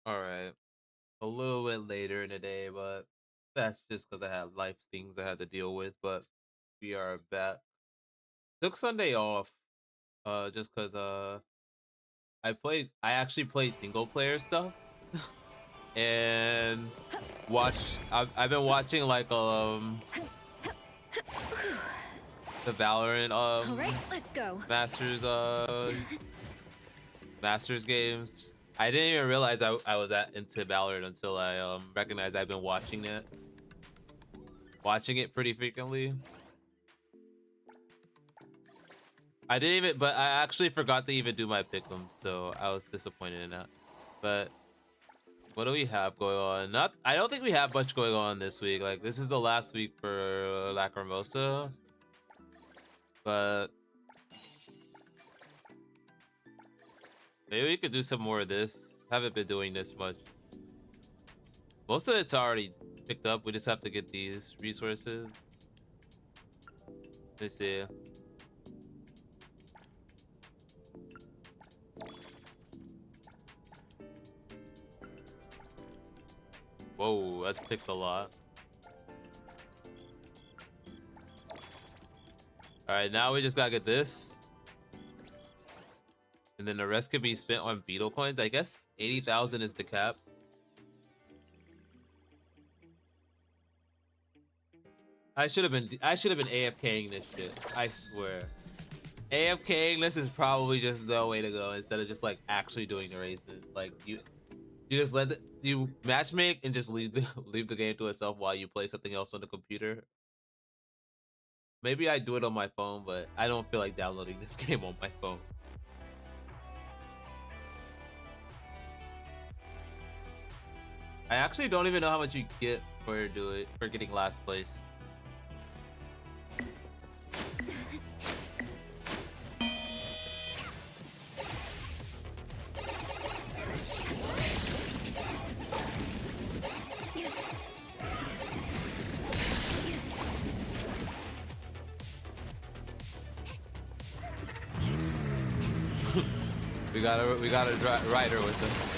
All right. A little bit later in the day, but that's just because I had life things I had to deal with. But we are back. Took Sunday off, just because I actually played single player stuff and watched. I've been watching like the Valorant All right, let's go. Masters games. I didn't even realize I was at into Valorant until I recognized I've been watching it pretty frequently. I didn't even, but I actually forgot to even do my pick'em, so I was disappointed in that. But what do we have going on? I don't think we have much going on this week. Like this is the last week for Lacrimosa, but maybe we could do some more of this. Haven't been doing this much. Most of it's already picked up. We just have to get these resources. Let's see. Whoa, that picked a lot. All right, now we just gotta get this. And then the rest could be spent on beetle coins. I guess 80,000 is the cap. I should have been AFKing this shit. I swear. AFKing this is probably just the way to go instead of just like actually doing the races. Like you just you matchmake and just leave leave the game to itself while you play something else on the computer. Maybe I do it on my phone, but I don't feel like downloading this game on my phone. I actually don't even know how much you get for getting last place. we got a rider with us.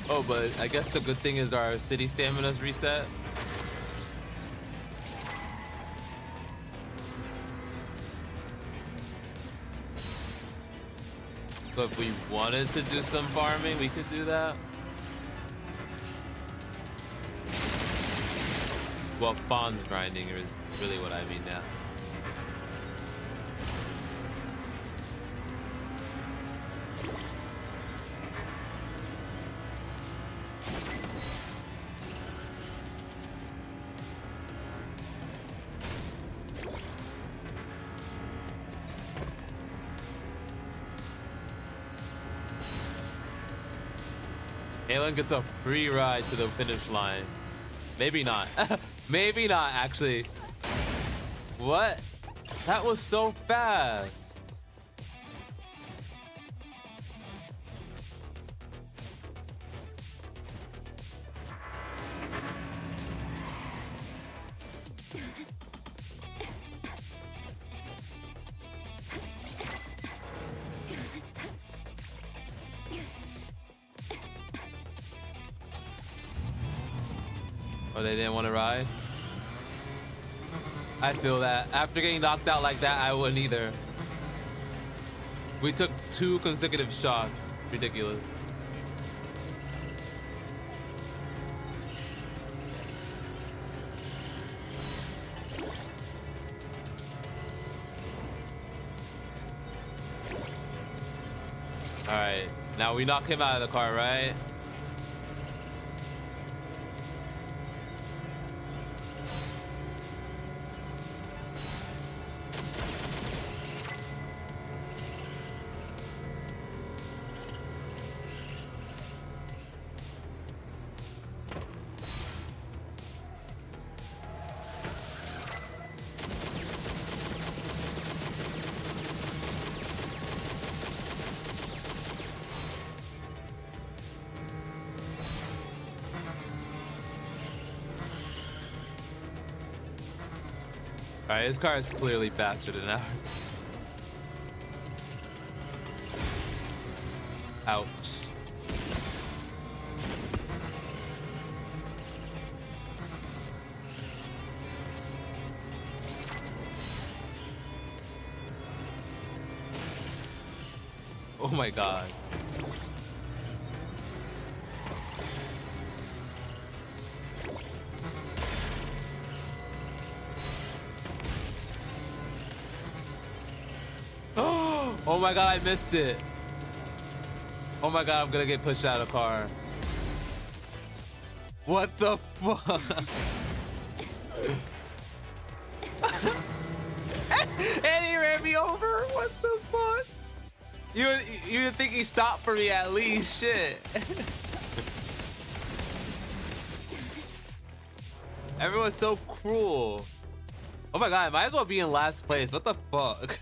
Oh, but I guess the good thing is our city stamina's reset. So if we wanted to do some farming, we could do that. Well, Fawn's grinding is really what I mean now. Alan gets a free ride to the finish line. Maybe not. Maybe not, actually. What? That was so fast. Oh, they didn't want to ride? I feel that. After getting knocked out like that, I wouldn't either. We took 2 consecutive shots. Ridiculous. Alright. Now we knock him out of the car, right? Alright, his car is clearly faster than ours. Ouch. Oh my god. Oh my god, I missed it. Oh my god, I'm gonna get pushed out of the car. What the fuck? And he ran me over? What the fuck? You would think he stopped for me at least, shit. Everyone's so cruel. Oh my god, I might as well be in last place. What the fuck?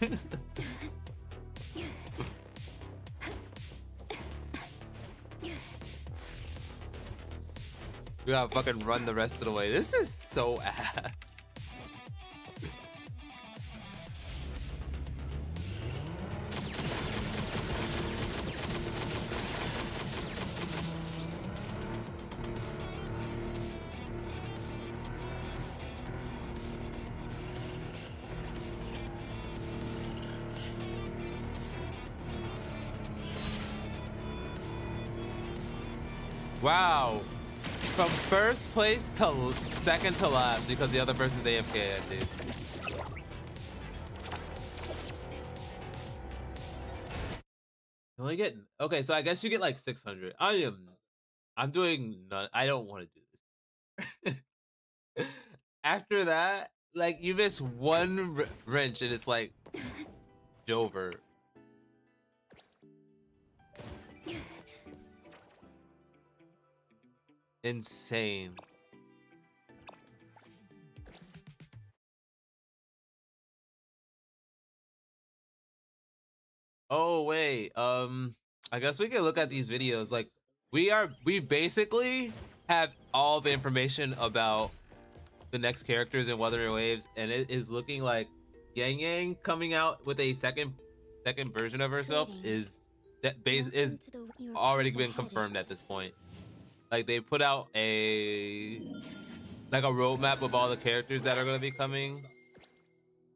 We gotta fucking run the rest of the way. This is so ass. Wow. From first place to second to last because the other person's AFK, I see. You only get, okay, so I guess you get like 600. I'm doing none. I don't want to do this. After that, like you miss one wrench and it's like Jover. Insane. Oh wait, I guess we can look at these videos. Like we basically have all the information about the next characters in Wuthering Waves, and it is looking like Yang Yang coming out with a second version of herself is already been confirmed at this point. Like they put out a roadmap of all the characters that are going to be coming,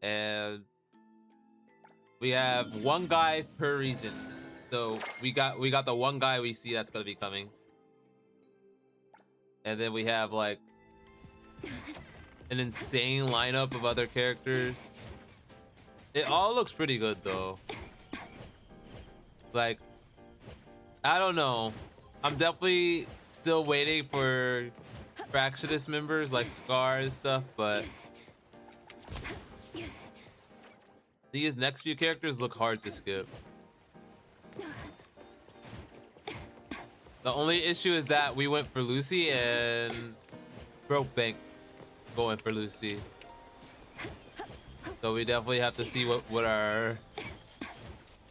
and we have one guy per region. So we got the one guy we see that's going to be coming, and then we have like an insane lineup of other characters. It all looks pretty good though. Like, I don't know. I'm definitely still waiting for Fractionist members like Scar and stuff, but these next few characters look hard to skip. The only issue is that we went for Lucy and broke bank going for Lucy. So we definitely have to see what our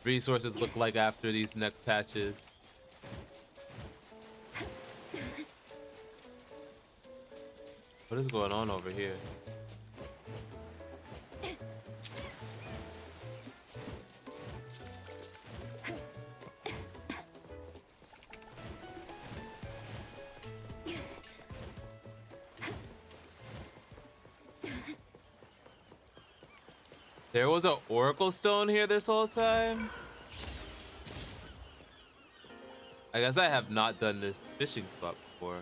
resources look like after these next patches. What is going on over here? There was an Oracle Stone here this whole time? I guess I have not done this fishing spot before.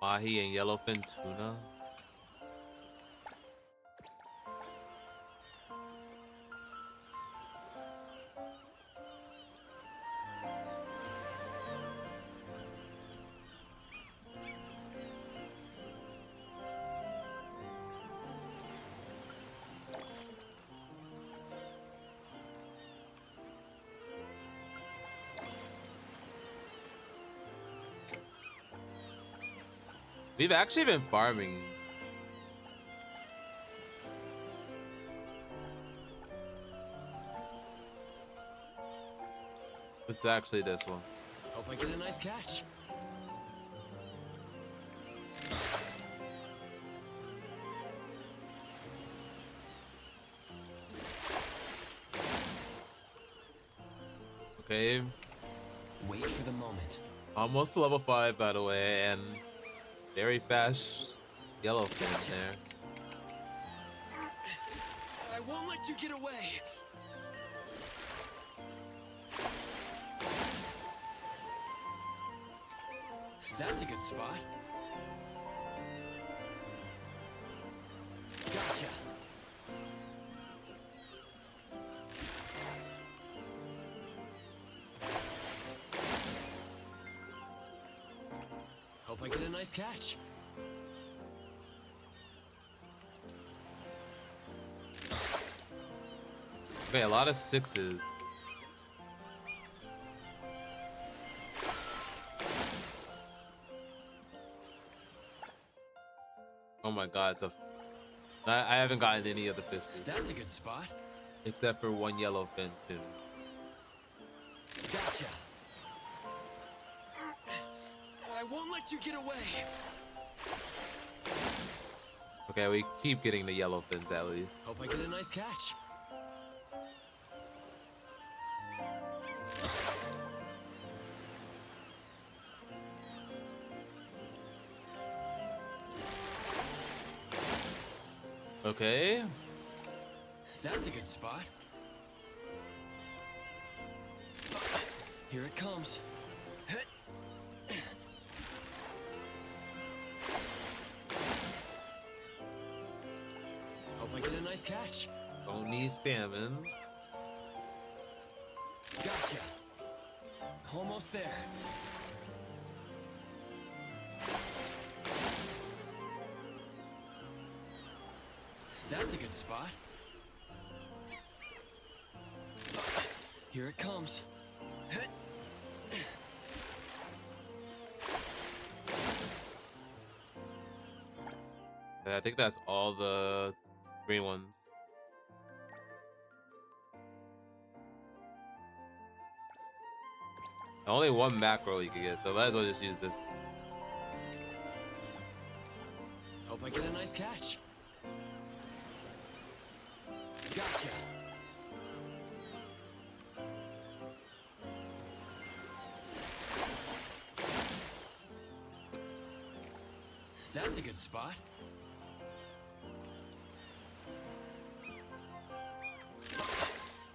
Mahi and yellowfin tuna. We've actually been farming It's actually this one. Hope I get a nice catch. Okay. Wait for the moment. Almost to level 5, by the way, and very fast yellowfin there. I won't let you get away. That's a good spot. Gotcha. Hope I get a nice catch. Okay, a lot of 6s. Oh my god, I haven't gotten any of the fishes. That's a good spot. Except for one yellowfin too. Gotcha. I won't let you get away. Okay, we keep getting the yellowfins at least. Hope I get a nice catch. Okay. That's a good spot. Here it comes. Hope I get a nice catch. Don't need salmon. Gotcha. Almost there. That's a good spot. Here it comes. I think that's all the green ones. Only one macro you can get, so might as well just use this. Hope I get a nice catch. Gotcha. That's a good spot.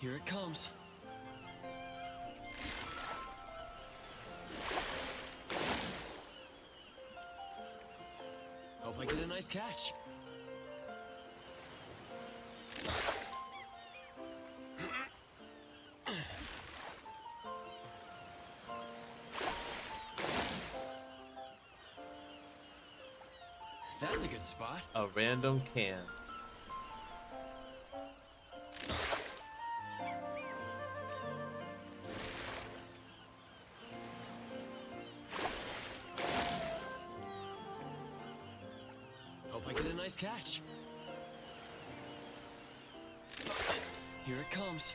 Here it comes. Hope I get a nice catch. That's a good spot. A random can. Hope I get a nice catch. Here it comes.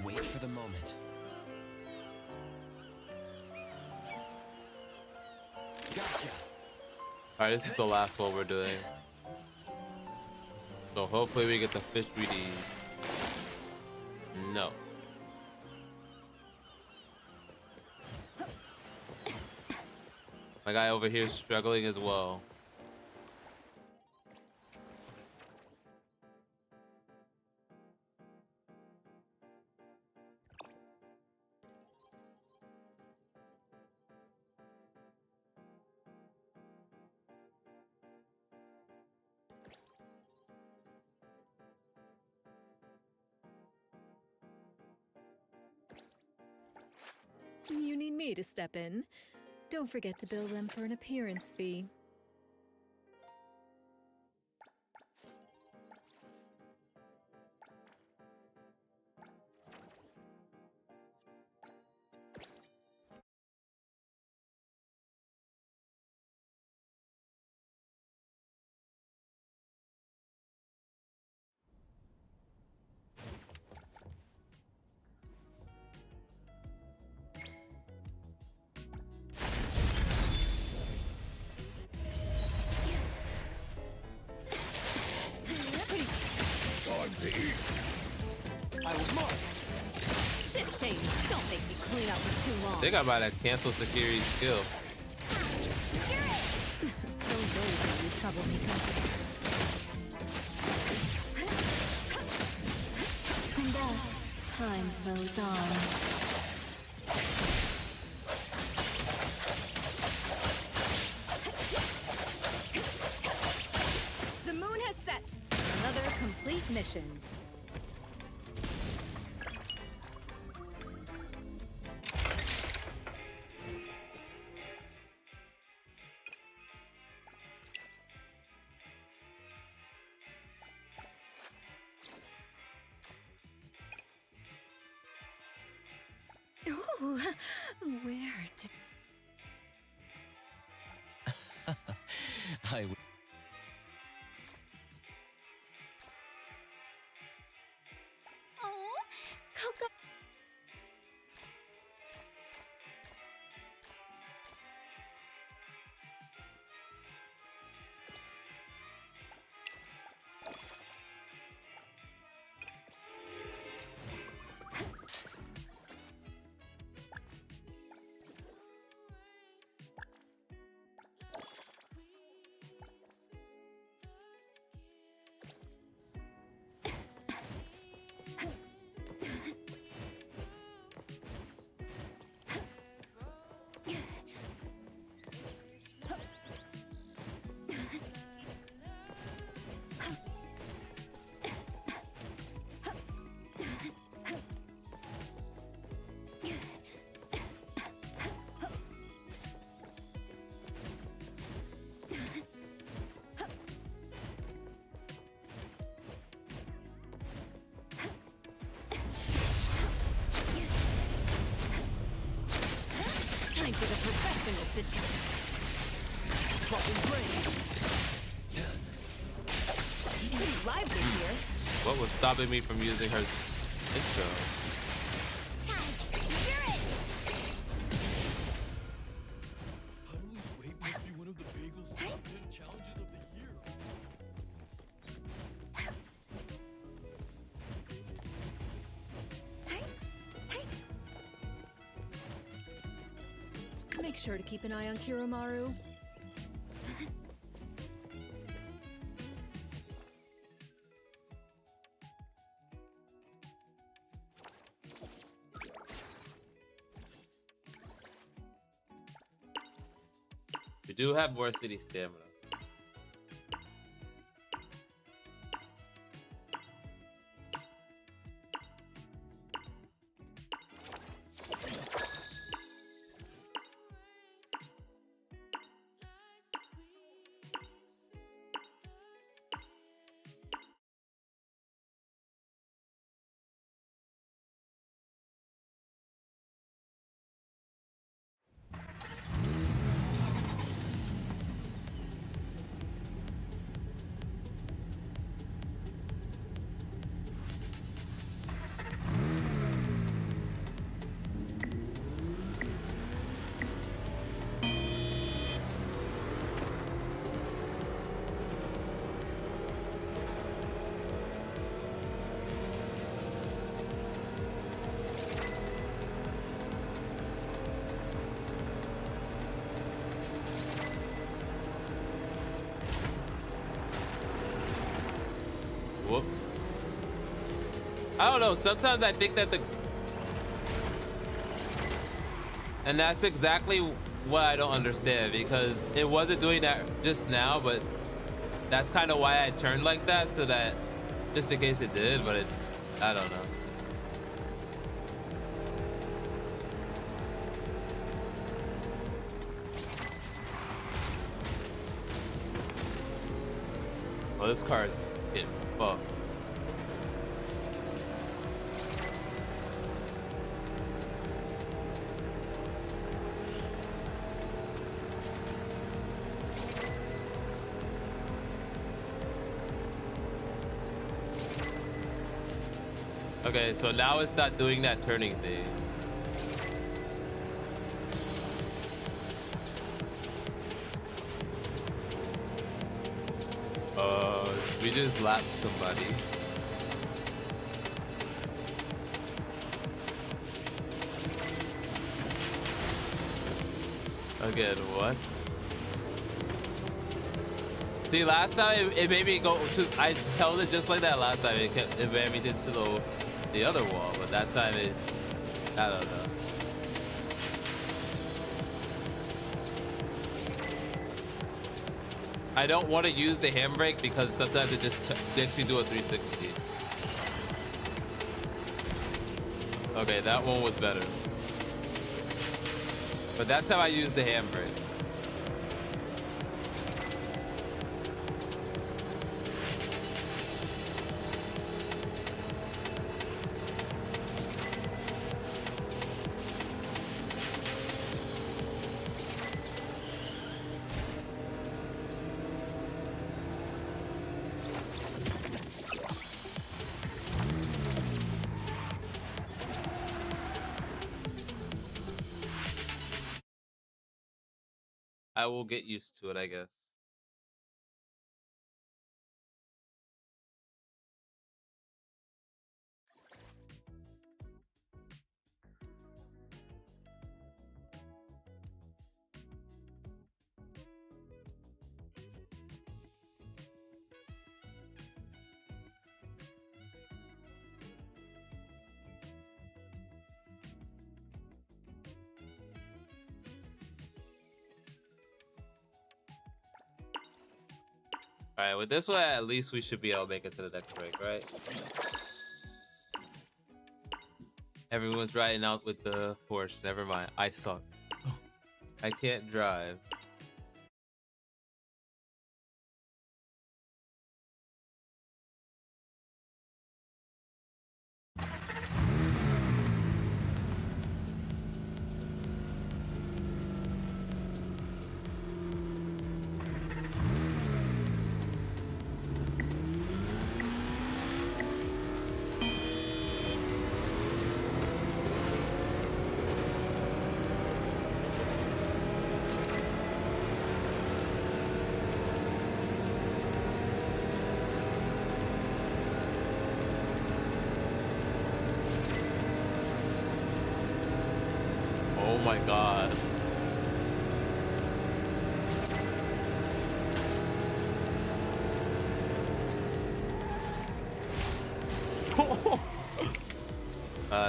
Wait for the moment. Gotcha. Alright, this is the last one we're doing. So hopefully we get the fish we need. No. My guy over here is struggling as well. You need me to step in. Don't forget to bill them for an appearance fee. I was marked. Ship change. Don't make me clean up for too long. I think I might have canceled security skill. So nosy, you troublemaker. And thus, time flows on. The moon has set. Another complete mission. Ooh, where did... I. Oh, Coco. Time for the professionals to take. Dropping blade. Pretty lively here. What was stopping me from using her intro? How to lose weight must be one of the Bagel's top 10 challenges of the year. Make sure to keep an eye on Kiromaru. We do have more city stamina. Whoops. I don't know. Sometimes I think that and that's exactly what I don't understand, because it wasn't doing that just now, but that's kind of why I turned like that, so that just in case it did, but I don't know. Well, this car is getting fucked. Okay, so now it's not doing that turning thing. We just lapped somebody. Again, what? See, last time it made me go to. I held it just like that last time. It made me to the other wall, but that time it. I don't know. I don't want to use the handbrake because sometimes it just makes me do a 360. Okay, that one was better. But that time I used the handbrake. I will get used to it, I guess. All right, with this one, at least we should be able to make it to the next break, right? Everyone's riding out with the Porsche. Never mind. I suck. I can't drive. Oh my god.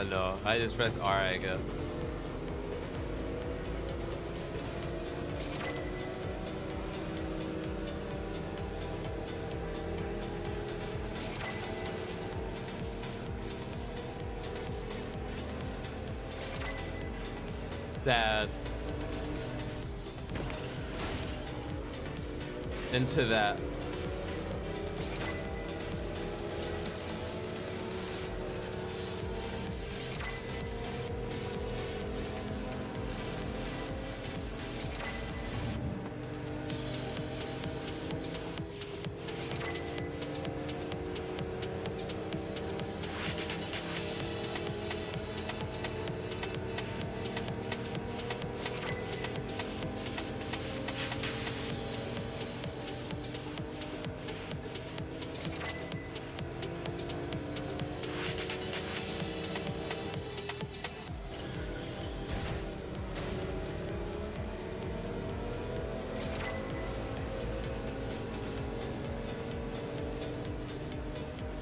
No. I just press R, I guess. Sad. Into that.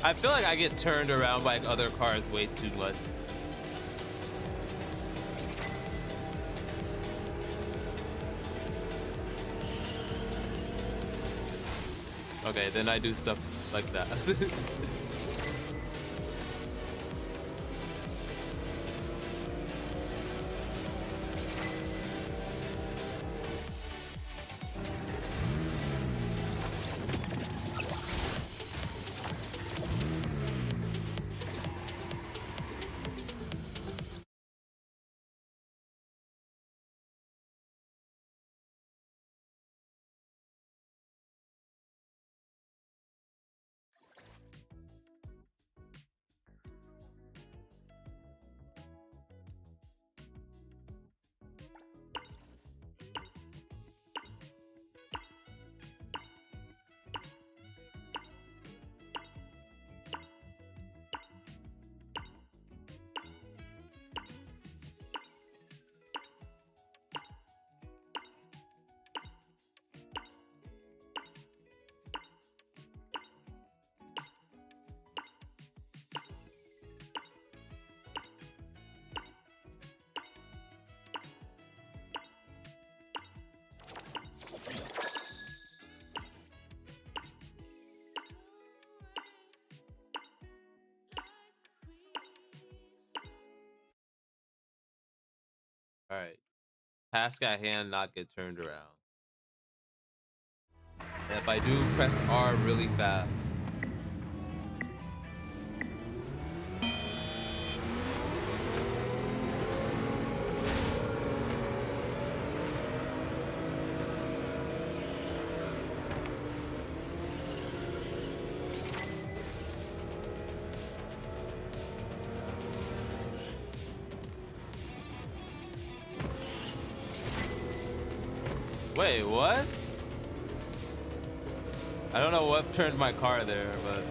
I feel like I get turned around by other cars way too much. Okay, then I do stuff like that. All right. Task at hand, not get turned around. And if I do press R really fast. Wait, what? I don't know what turned my car there, but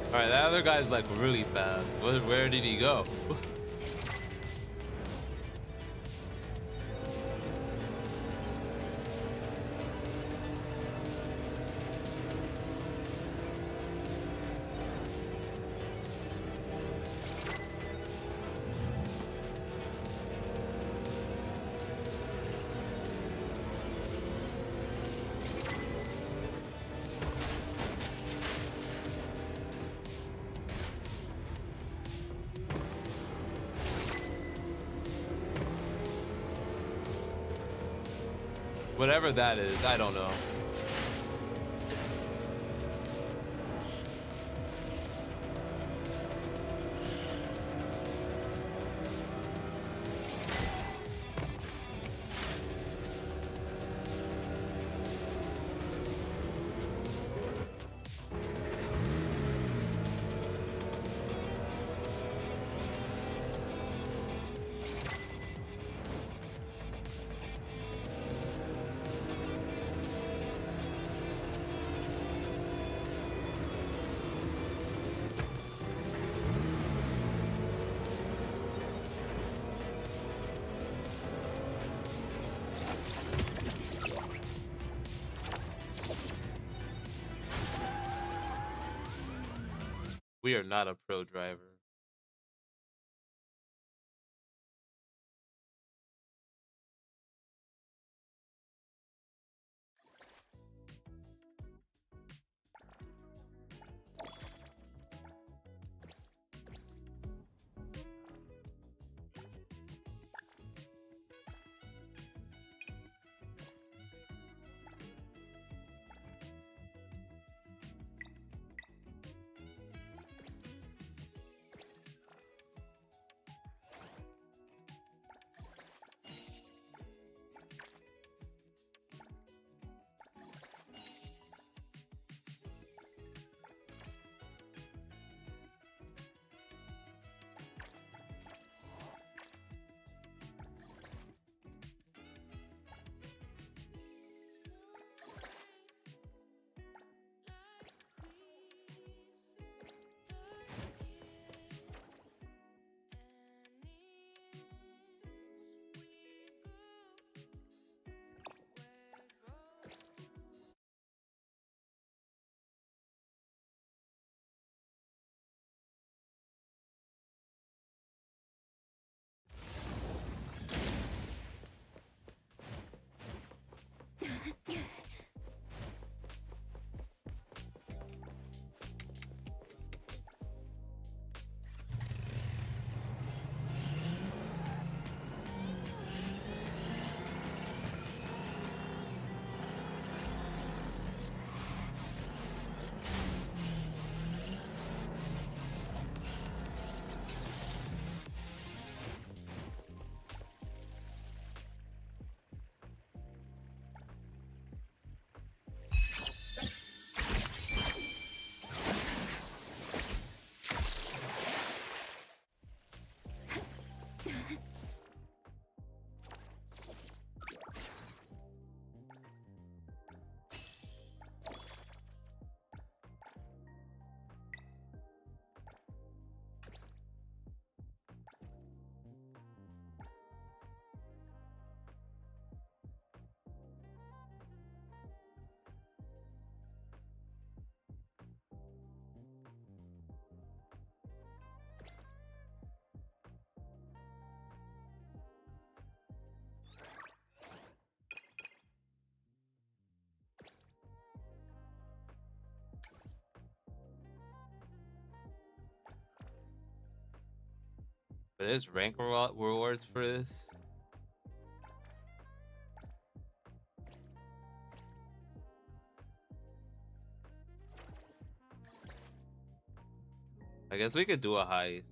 all right, that other guy's like really fast. Where did he go? Whatever that is, I don't know. We are not a pro driver. But there's rank rewards for this. I guess we could do a heist.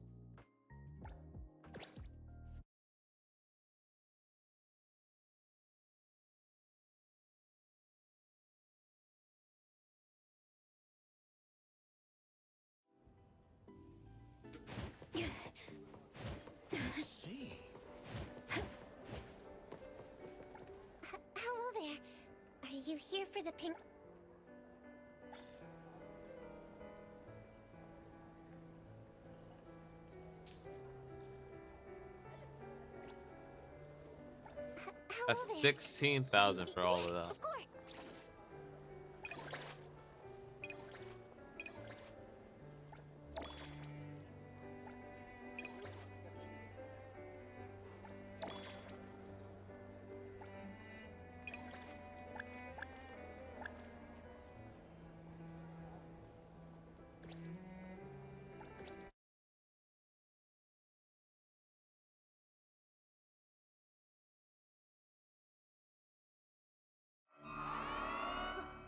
See. Hello there. Are you here for the pink? That's Hello there. 16,000 for all of that. Of course.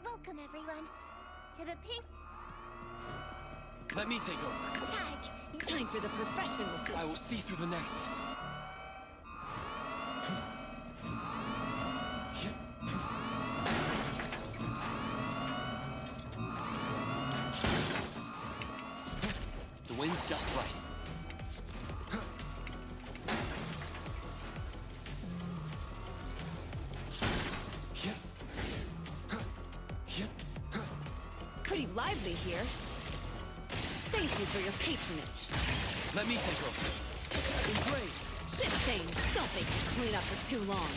Welcome everyone to the pink Let me take over. tag. Time for the professionals to... I will see through the Nexus. The wind's just right. Pretty lively here. Thank you for your patronage. Let me take over. Engraved. Ship change. Don't think you clean up for too long.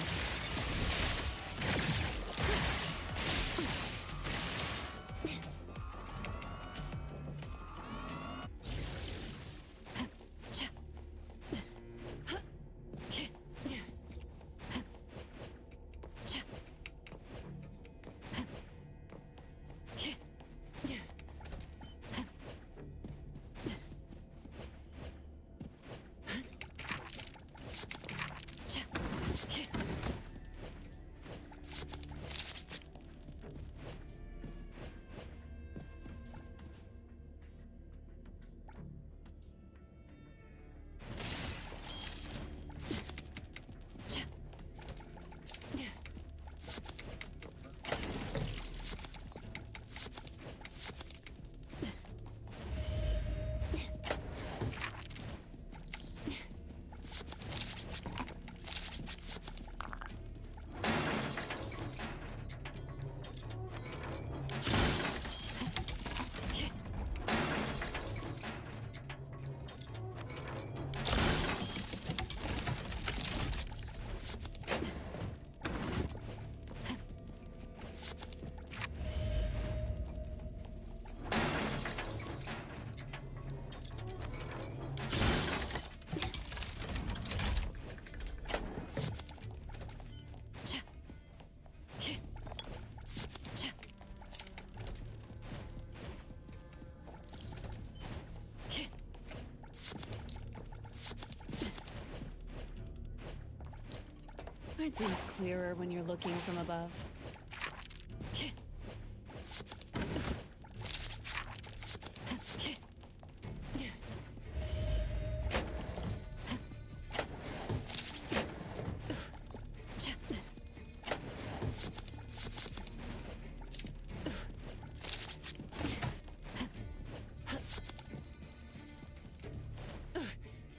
Aren't things clearer when you're looking from above?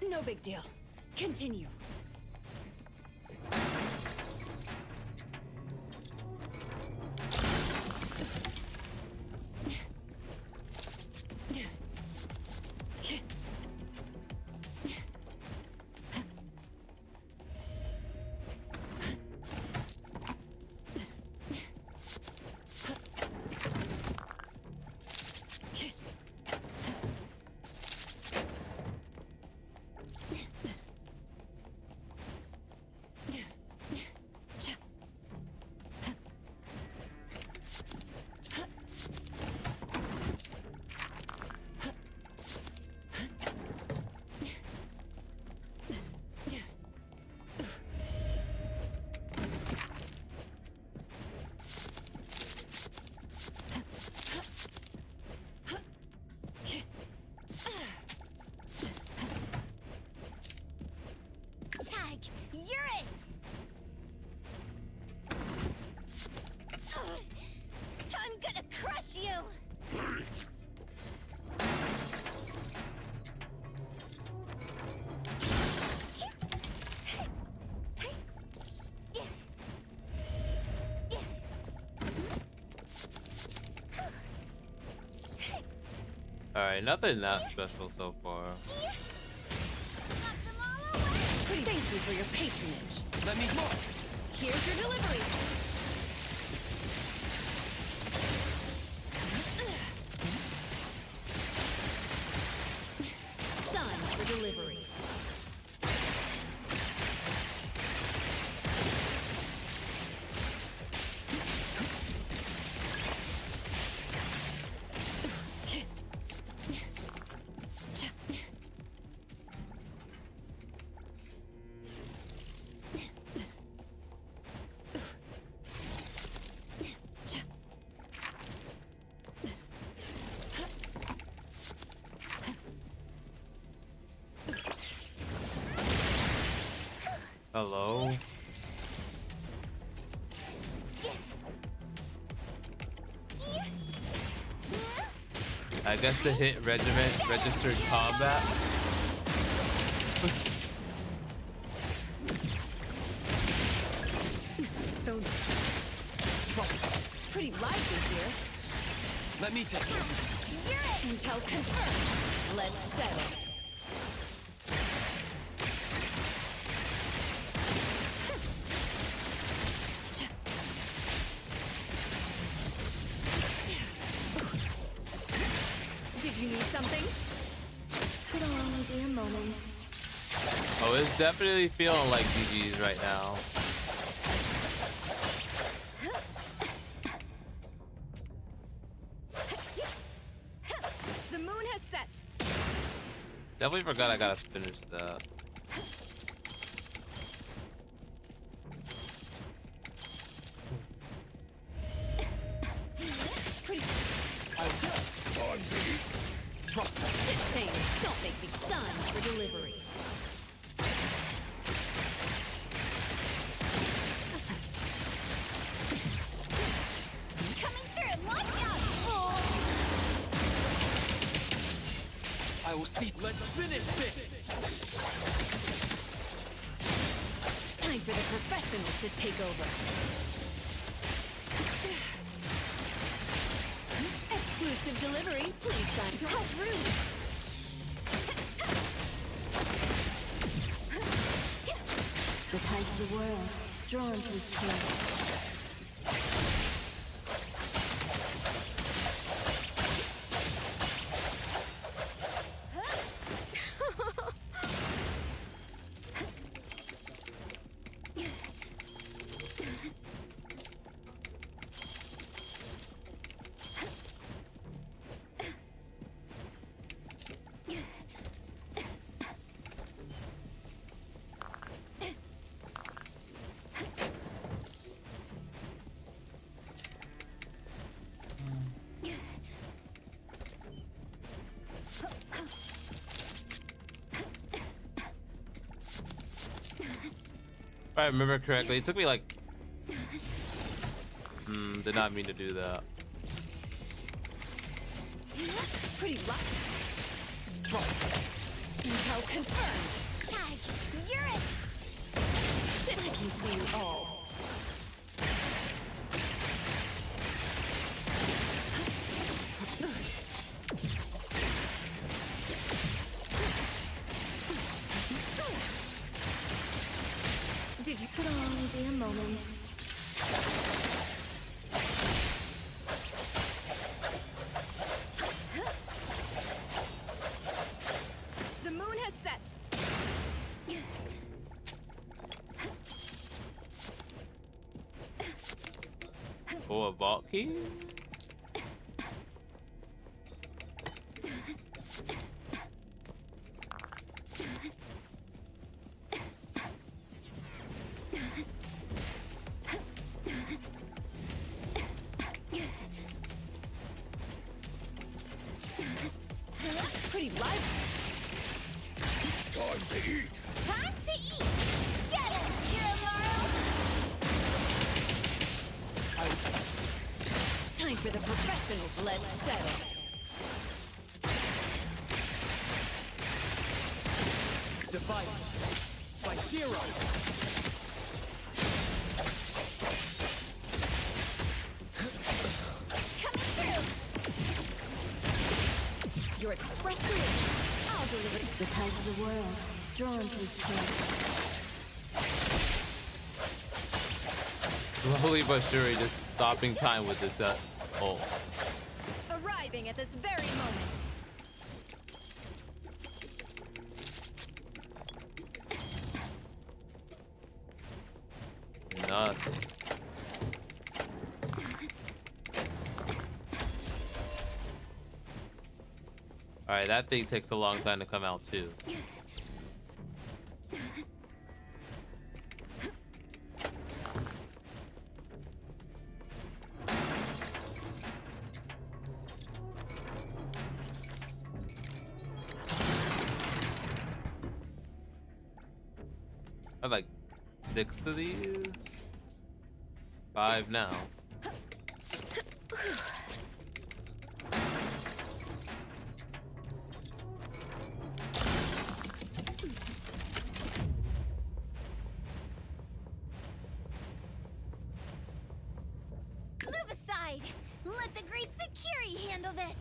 No big deal. Continue. Alright, nothing that special so far. Thank you for your patronage. Let me more. Here's your delivery. Sun for delivery. Hello? I guess the hit regiment registered combat. So pretty lively here. Let me take it. Intel confirmed. Let's settle. Did you need something? It'll only be a moment. Oh, it's definitely feeling like GG's right now. The moon has set. Definitely forgot I gotta finish that. Trust me. Shit change. Don't make me sun for delivery. Coming through! Watch out! I will see. Let's finish this. Time for the professionals to take over. Exclusive delivery. Please sign to help room. The tides of the world, drawn to its place. If I remember correctly, it took me like... did not mean to do that. Pretty lucky. Intel confirmed. Tag, you're it! Shit, I can see you all. Did you It'll only be a moment. The moon has set. Oh, a vault key? Pretty lively. Time to eat. Time to eat! Get it, Kiramaru! Time for the professionals. Let's settle. Divide. By Shiro. Coming through. Your express I'll deliver. The tide of the world, drawn to its place. Slowly but surely, just stopping time with this ult. Arriving at this very moment. Nothing. Alright, that thing takes a long time to come out too. I have like 6 of these. 5 now. Move aside. Let the great Sakiri handle this.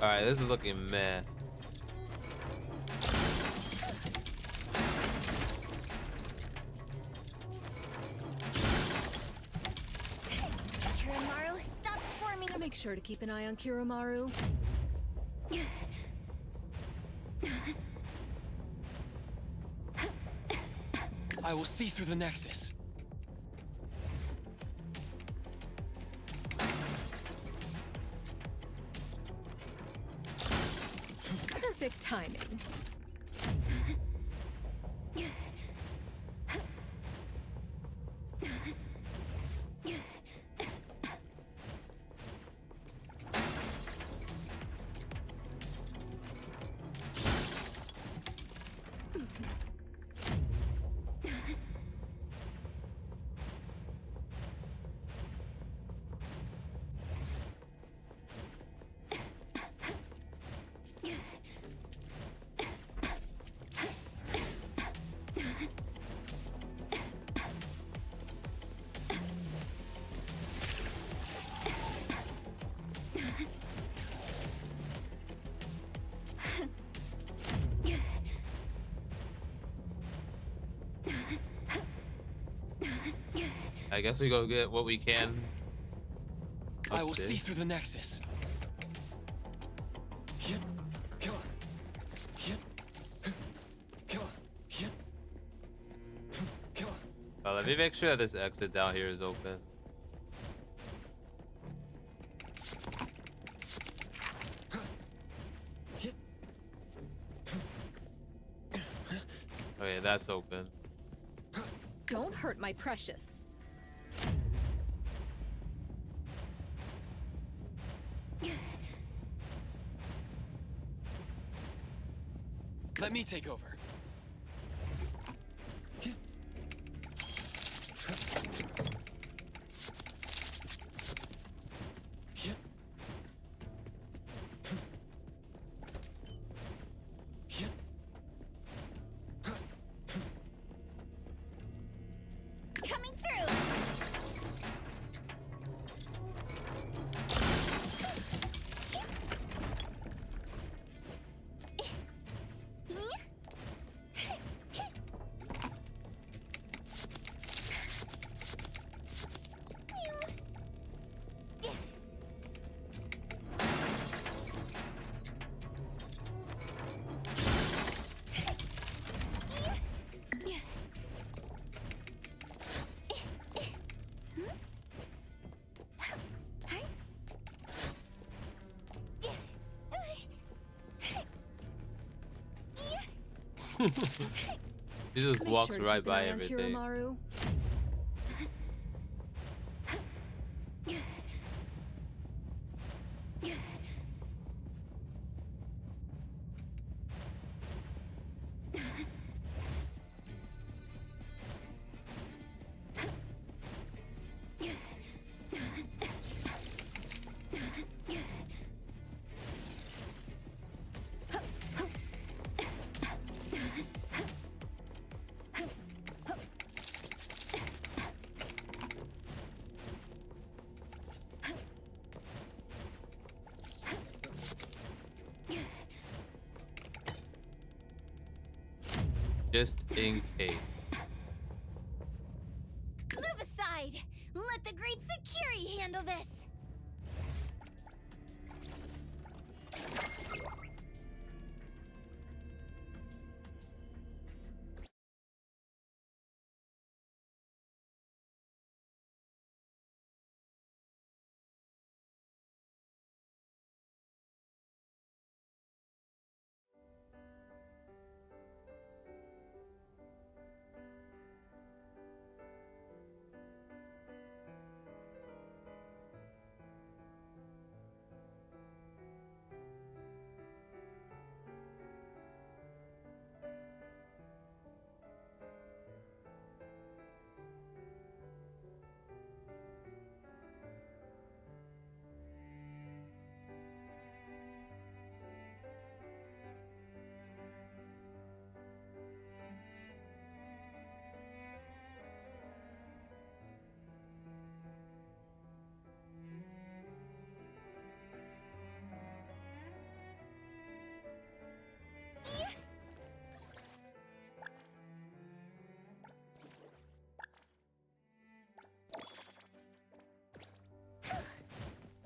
Alright, this is looking meh. Kiramaru stops forming. Make sure to keep an eye on Kiromaru. I will see through the Nexus. Perfect timing. I guess we go get what we can. I will Okay. see through the Nexus. Let me make sure that this exit down here is open. Okay, that's open. Don't hurt my precious. Let me take over. Coming through. He just Make walks sure to right keep an by eye on everything. Kiromaru. just in case. Move aside! Let the great Sakiri handle this!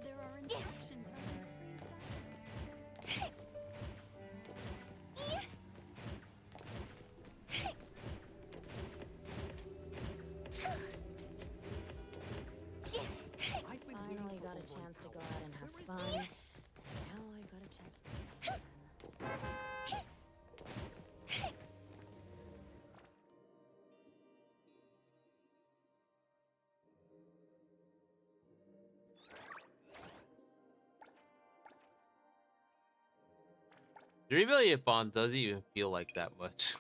There are instructions right on the screen. Finally got a chance to go out and have fun. Now I gotta check. The Rebellion Bond doesn't even feel like that much.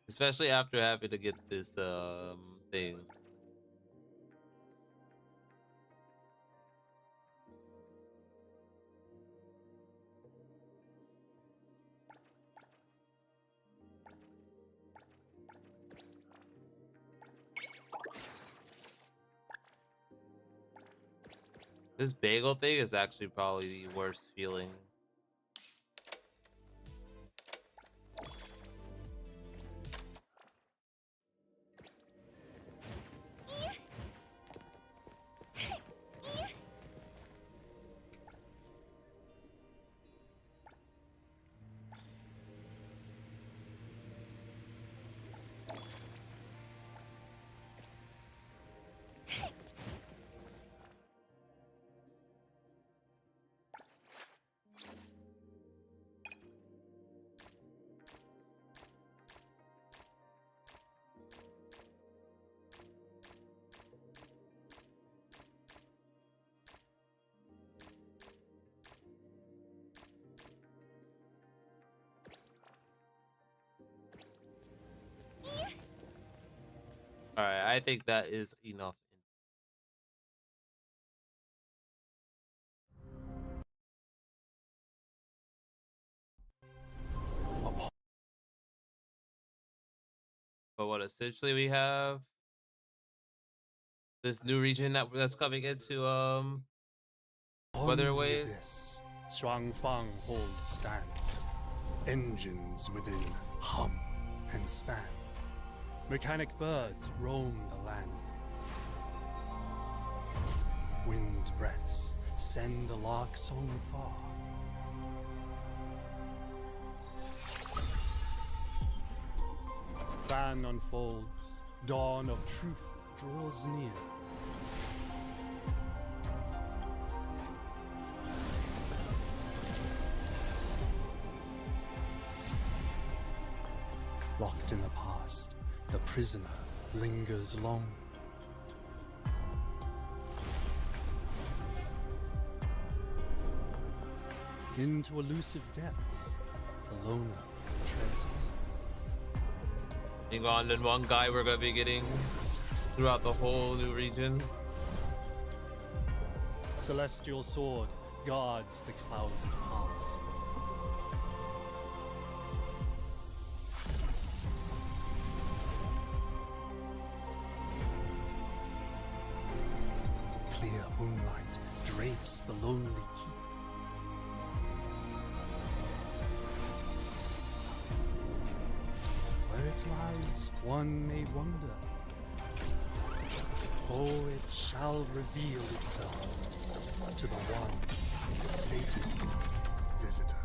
Especially after having to get this thing. This bagel thing is actually probably the worst feeling. All right, I think that is enough. But what essentially we have this new region that's coming into Weather On the Wave. abyss, Shuangfang holds stands. Engines within hum and span. Mechanic birds roam the land. Wind breaths send the lark song far. Fan unfolds, dawn of truth draws near. Locked in the past, the prisoner lingers long. Into elusive depths, the loner treads on. On and one guy we're gonna be getting throughout the whole new region. Celestial sword guards the clouded pass. Clear moonlight drapes the lonely keep. one may wonder. Oh, it shall reveal itself to the one fated visitor.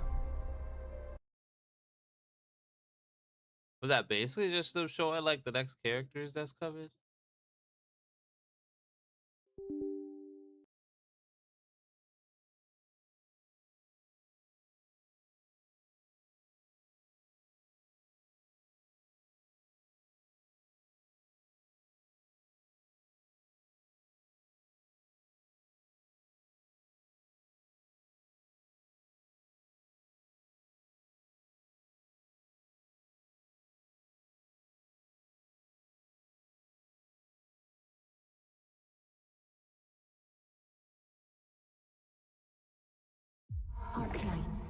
Was that basically just to show like the next characters that's covered? Arknights.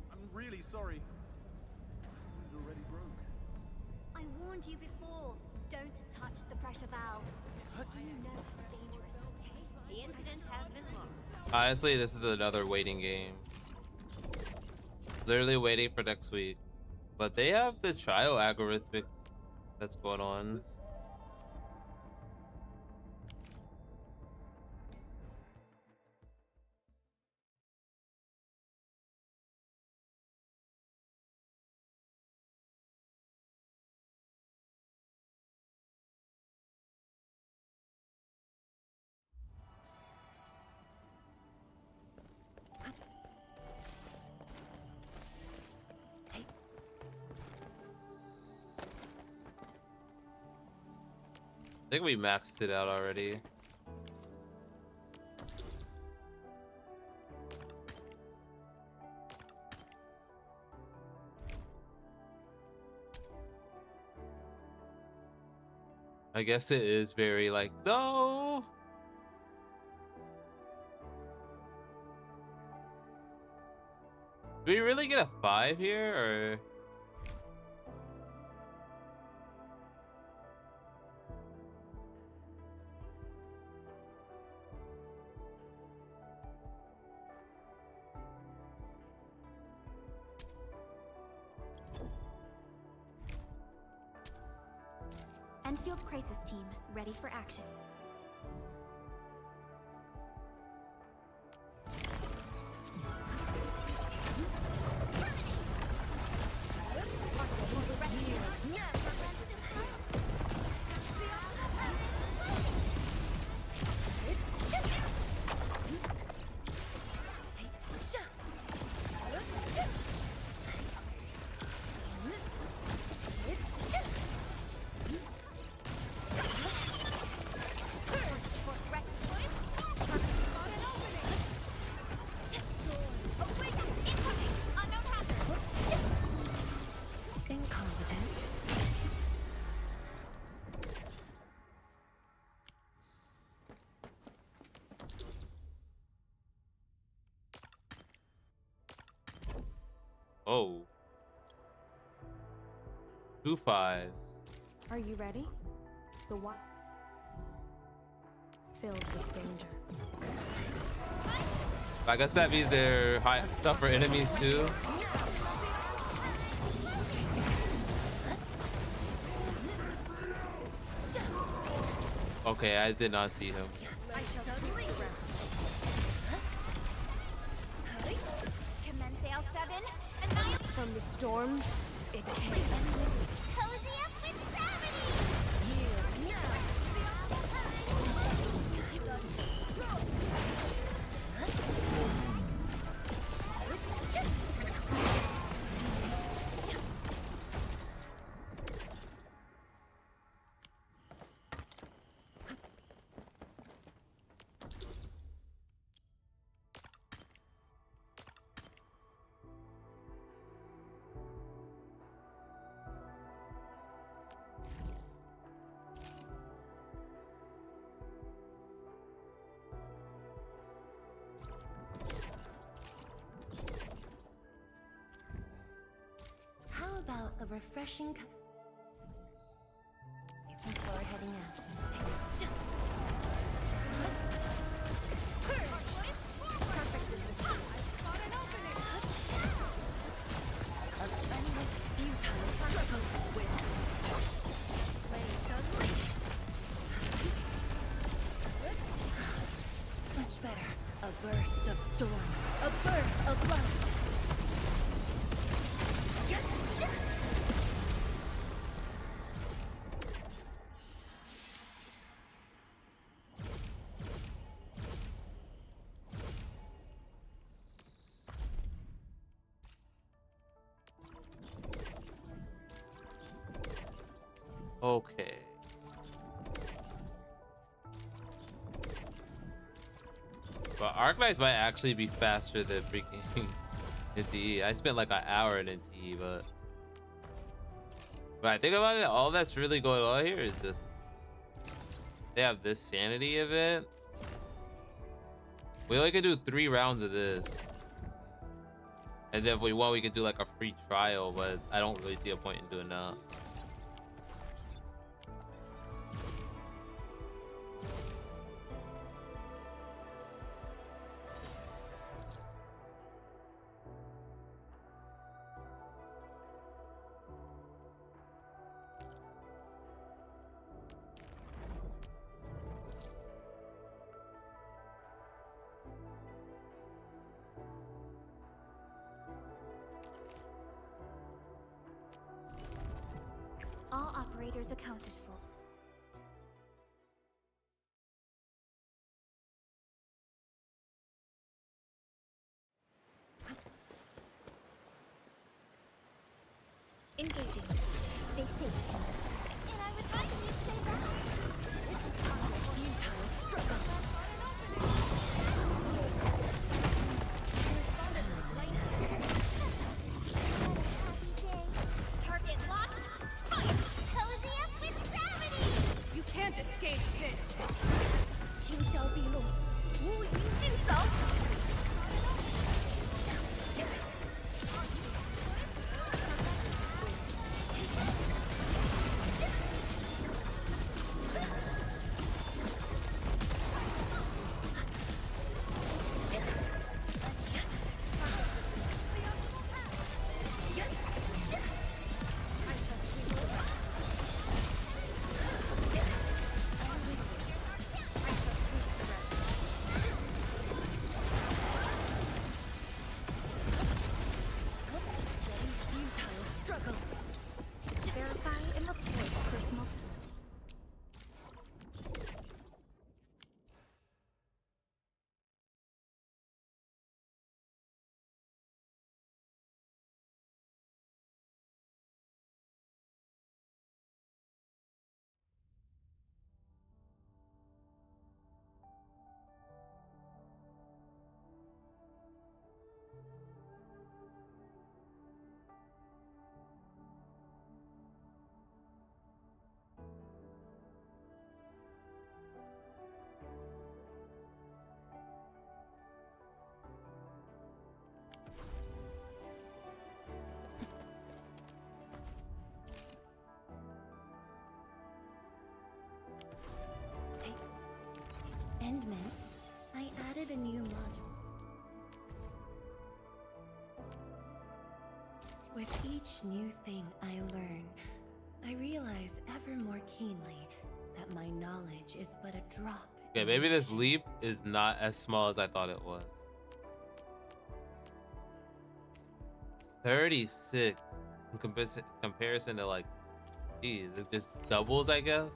I'm really sorry. It already broke. I warned you before. Don't touch the pressure valve. Do you know how dangerous it is? The incident has been lost. Honestly, this is another waiting game. Literally waiting for next week. But they have the trial algorithmics that's going on. I think we maxed it out already. I guess it is very like, no. Do we really get a 5 here, or? Enfield Crisis Team, ready for action. Oh. 2 5s. Are you ready? The one filled with danger. I guess that means they're high tougher enemies too. Okay, I did not see him. Commence L7 and 9. From the storms Get carried. Cozy up with gravity! How about a refreshing before heading out? Perfect in this room. I spot an opening. A endless futile struggle is with. Much better. A burst of storm. A birth of light. Okay. But Arclights might actually be faster than freaking NTE. I spent like an hour in NTE, but when I think about it, all that's really going on here is just they have this sanity event. We only can do 3 rounds of this. And then if we want, we could do like a free trial, but I don't really see a point in doing that. All operators accounted for. Engaging. Stay safe. And I would advise you to stay back. Futile struggle. Target locked. Fire. Cozy up with gravity. You can't escape this. 轻销毕露，乌云尽扫。Futile struggle. Verify and report personal. Endman, I added a new module. With each new thing I learn, I realize ever more keenly that my knowledge is but a drop. Okay, maybe this leap is not as small as I thought it was. 36. in comparison to like, geez, it just doubles, I guess.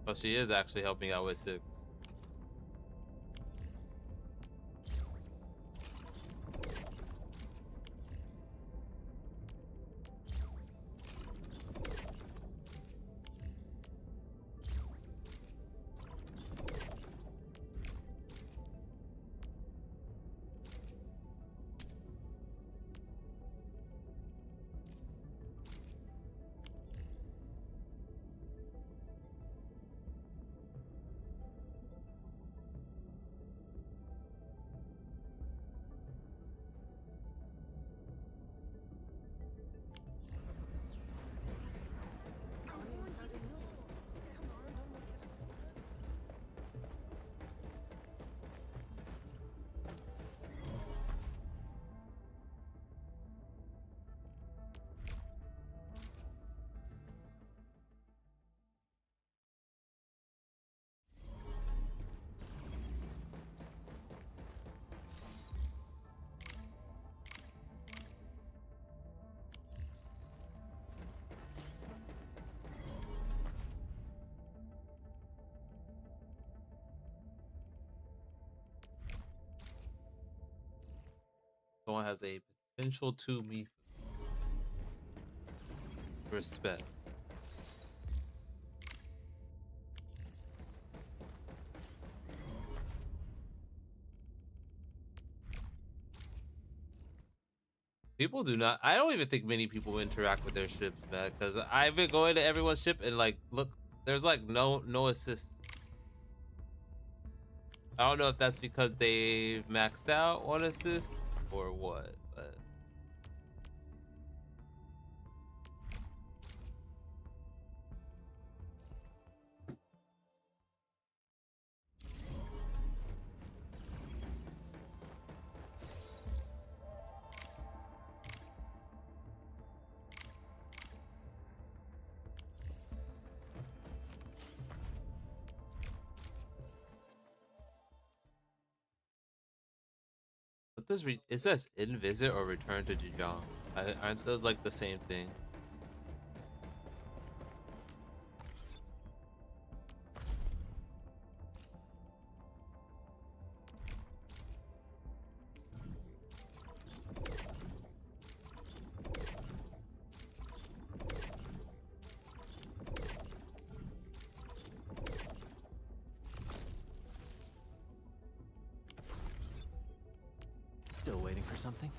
Well, she is actually helping out with 6. Someone has a potential to me. Respect. People do not. I don't even think many people interact with their ships, man. Because I've been going to everyone's ship and like, look, there's like no assists. I don't know if that's because they maxed out on assist or what, but. But this it says in visit or return to Jijang. Aren't those like the same thing? Still waiting for something?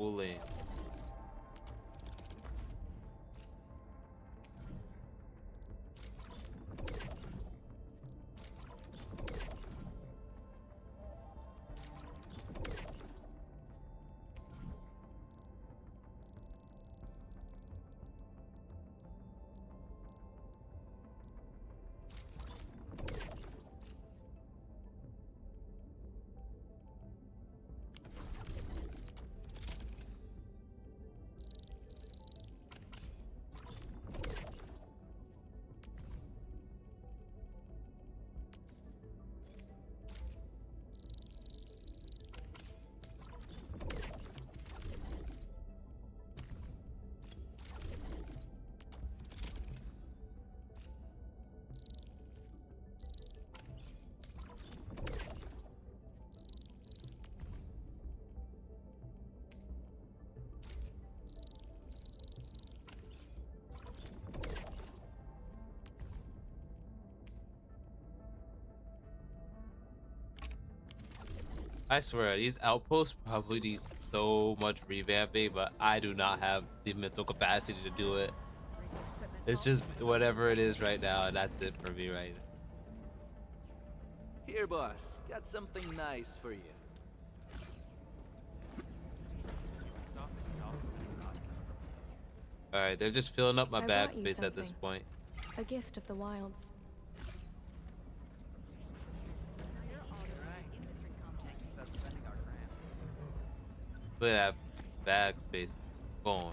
cooling. I swear, these outposts probably need so much revamping, but I do not have the mental capacity to do it. It's just whatever it is right now, and that's it for me right now. Here, boss. Got something nice for you. Alright, they're just filling up my I brought you backspace at this something. point. A gift of the wilds. Look at that backspace going.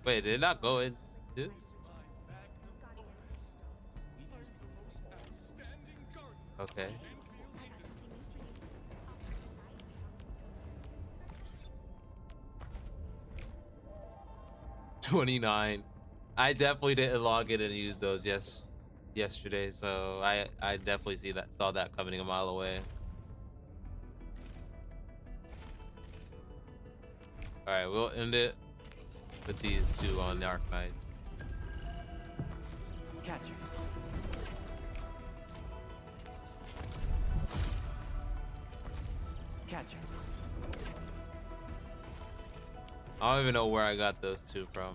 Wait, did it not go in? Dude? Okay. 29. I definitely didn't log in and use those yesterday, so I definitely saw that coming a mile away. All right, we'll end it with these two on the Arcanine. Catch it. Catch it. I don't even know where I got those two from.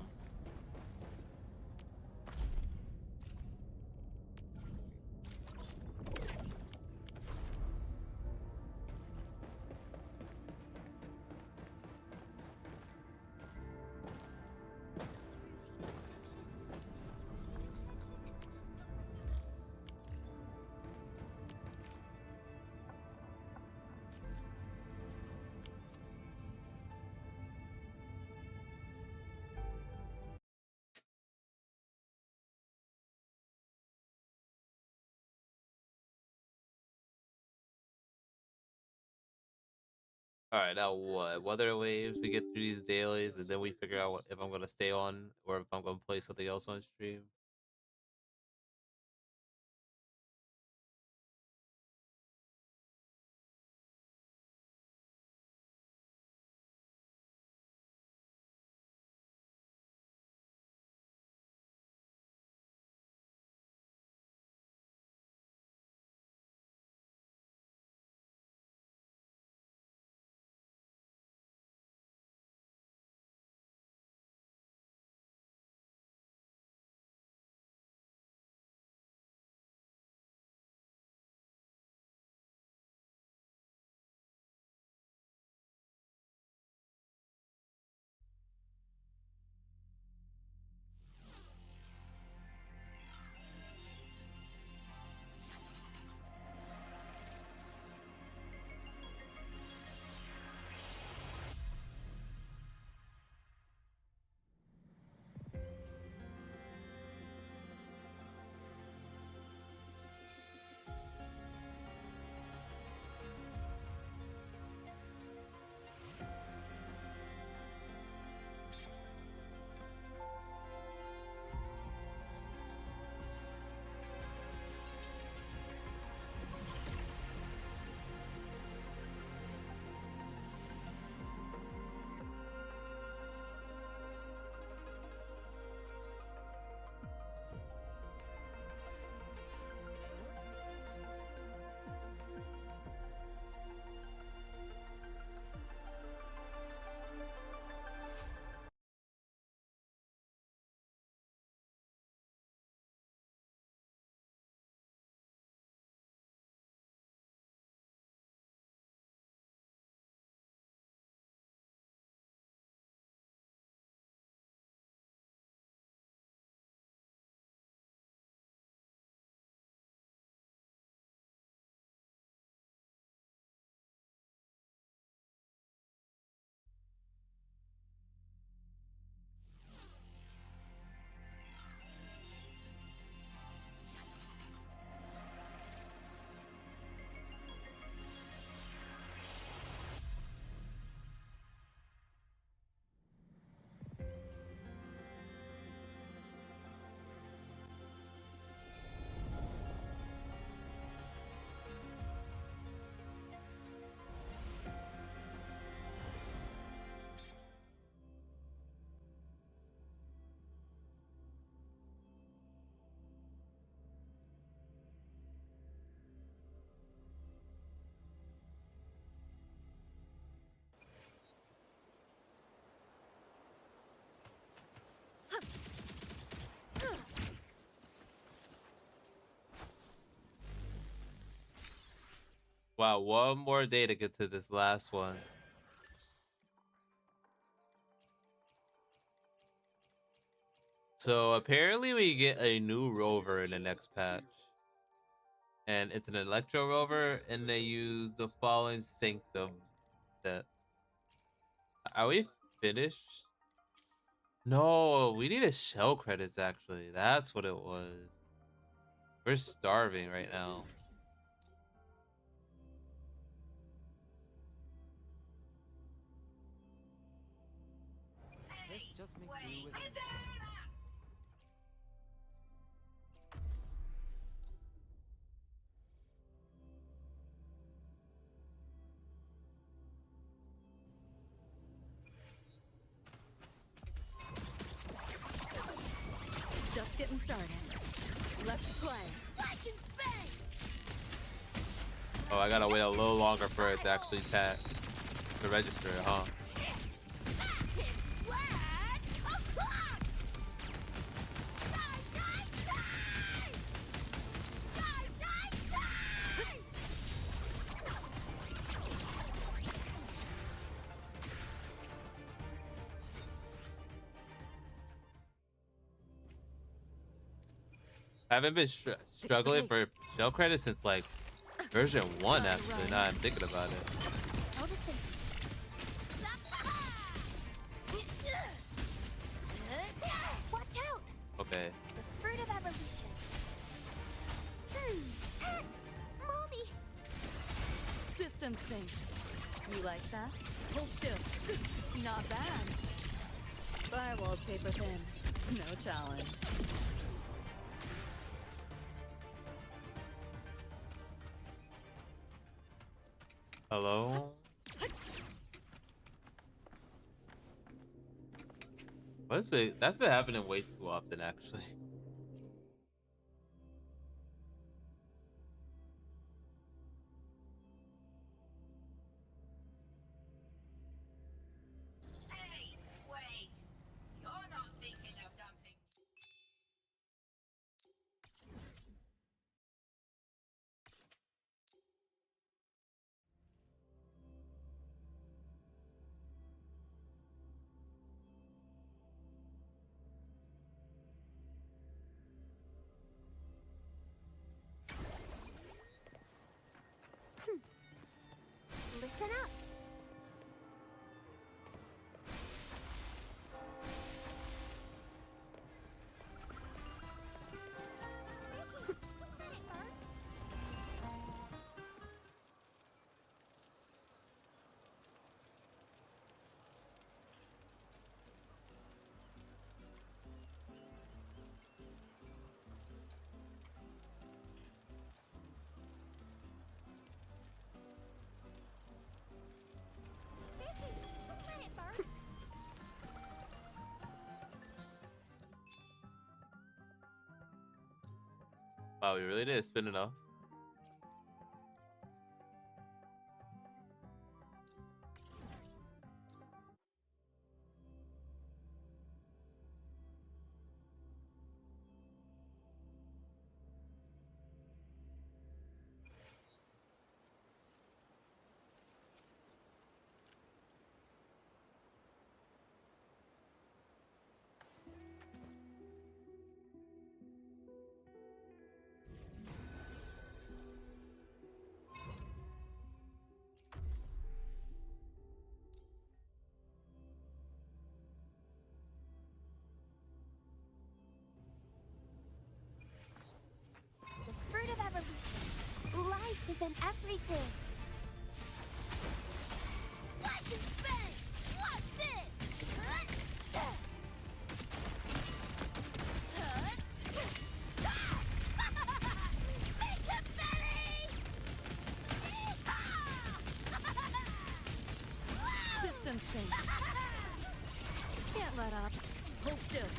All right, now what? Weather waves. We get through these dailies, and then we figure out if I'm gonna stay on or if I'm gonna play something else on stream. Wow, one more day to get to this last one. So apparently we get a new rover in the next patch. And it's an electro rover, and they use the fallen sanctum. That are we finished? No, we needed shell credits actually. That's what it was. We're starving right now. Let's just make do with it. Just getting started. Let's play. Oh, I gotta wait a little longer for it to actually to register it, huh? I haven't been struggling for shell credits since like version 1 actually, now I'm thinking about it. Watch out! Okay. The fruit of evolution. Mommy! System sync. You like that? Hold still. Not bad. Firewall's paper thin. No challenge. Hello? That's been happening way too often actually. Hey, wait! You're not thinking of dumping. Listen up. Wow, we really didn't spin enough. The fruit of evolution. Life is in everything. Watch it spin! Watch this! Make it Betty! System sync. Can't let up. Hold still.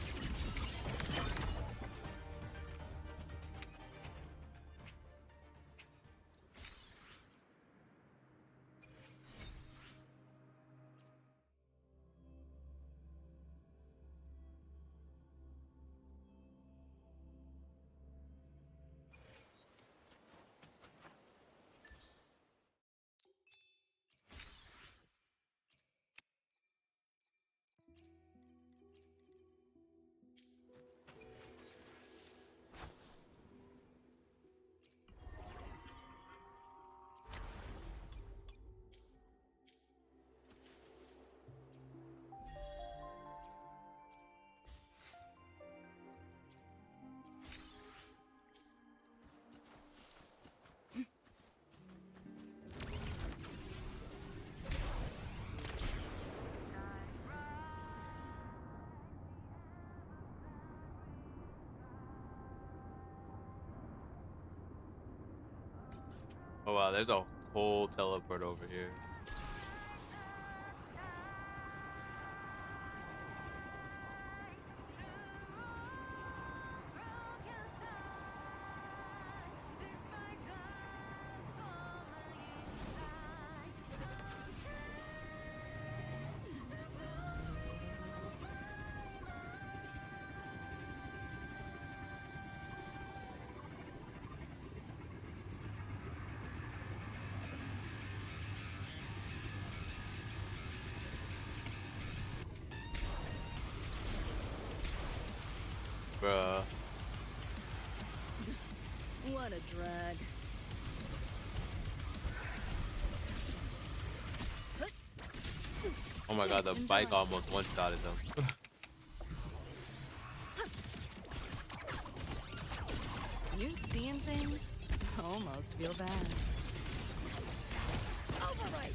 Oh wow, there's a whole teleport over here. Bruh. What a drag. Oh my god, the bike almost one-shotted them. You seeing things? Almost feel bad. Override.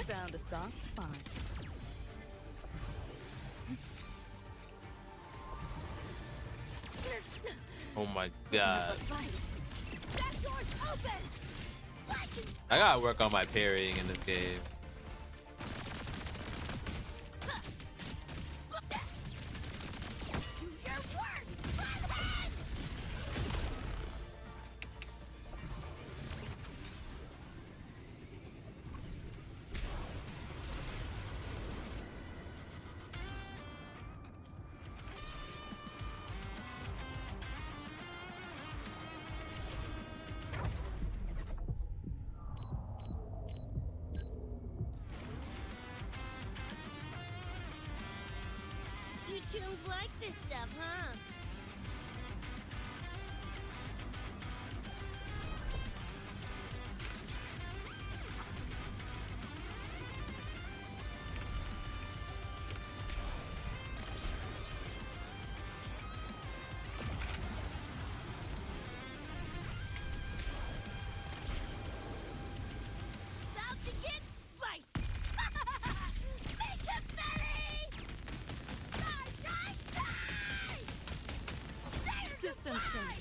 Found a soft spot. Oh my god. That door's open! I gotta work on my parrying in this game. Do your worst! Butthead! You tunes like this stuff, huh? About to get spicy! Make it belly! System sync.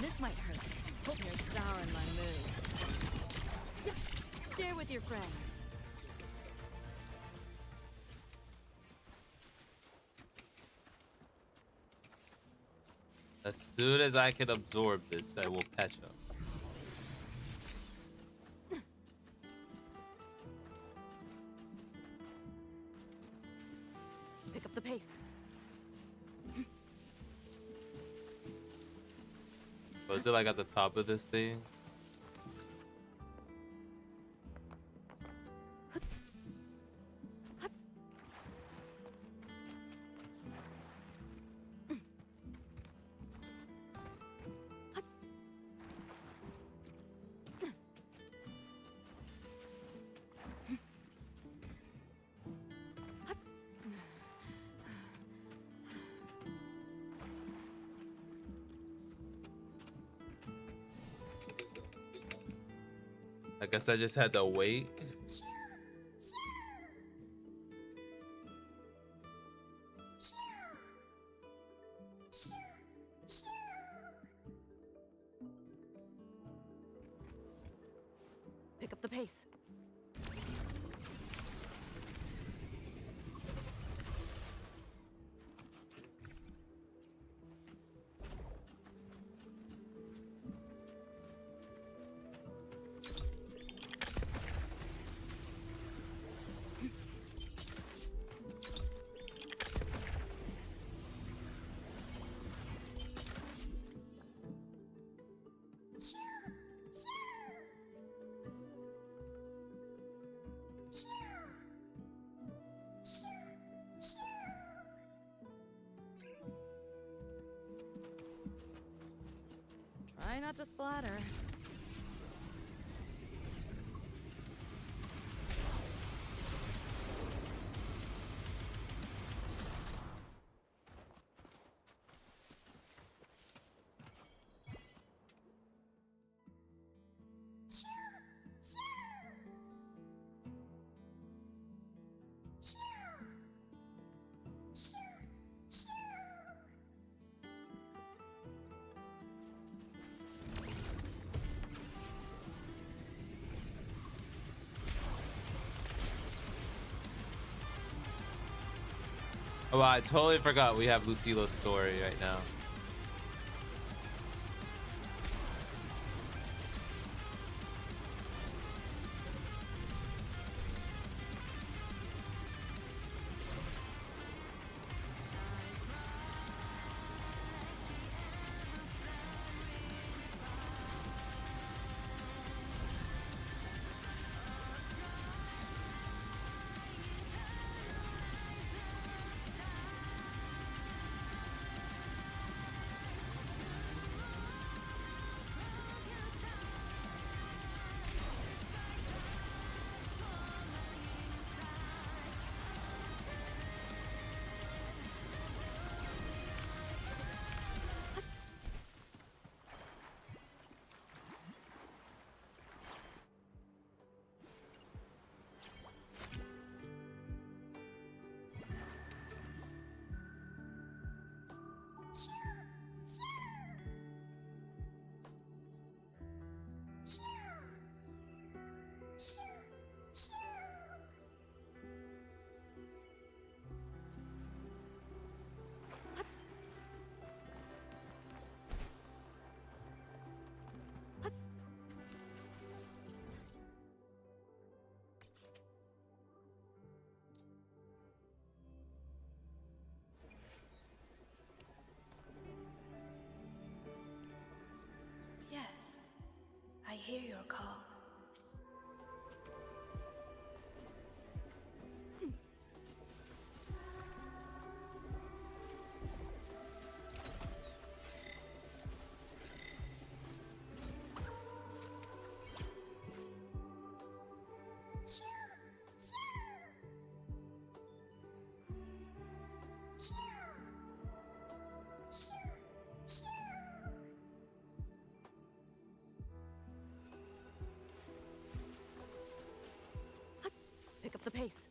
This might hurt. Hope you're souring my mood. Share with your friends. As soon as I can absorb this, I will catch up. Pick up the pace. Was it like at the top of this thing? I guess I just had to wait. Pick up the pace. Try not to splatter. Oh, I totally forgot we have Lucilo's story right now. Yes, I hear your call. Pick up the pace.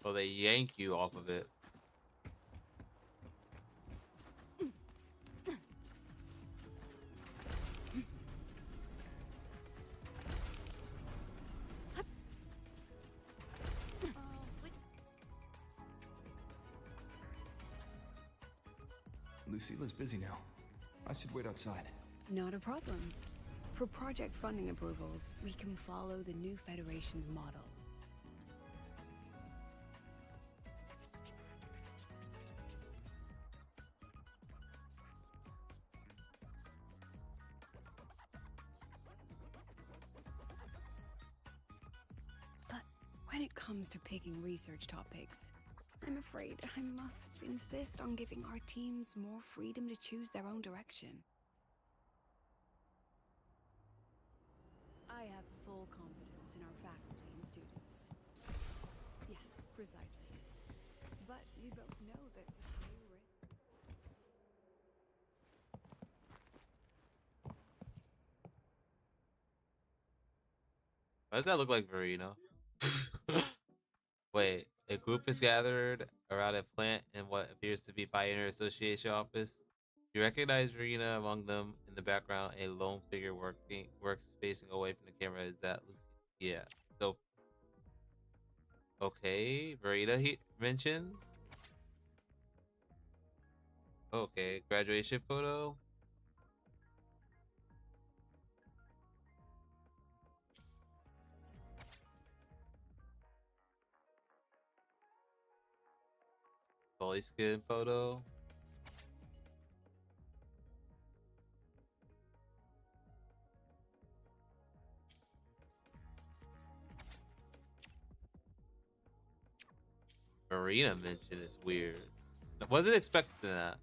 Well, they yank you off of it. Lucila's busy now. I should wait outside. Not a problem. For project funding approvals, we can follow the new Federation's model. But when it comes to picking research topics, I'm afraid I must insist on giving our teams more freedom to choose their own direction. I have full confidence in our faculty and students. Yes, precisely. But we both know that high risks... Why does that look like Verena? Wait, a group is gathered around a plant in what appears to be Pioneer Association office. You recognize Verena among them. In the background, a lone figure works facing away from the camera. Is that Lucy? Yeah. So, okay, Verena he mentioned. Okay, graduation photo. Fully skin photo. Marina mention is weird. I wasn't expecting that.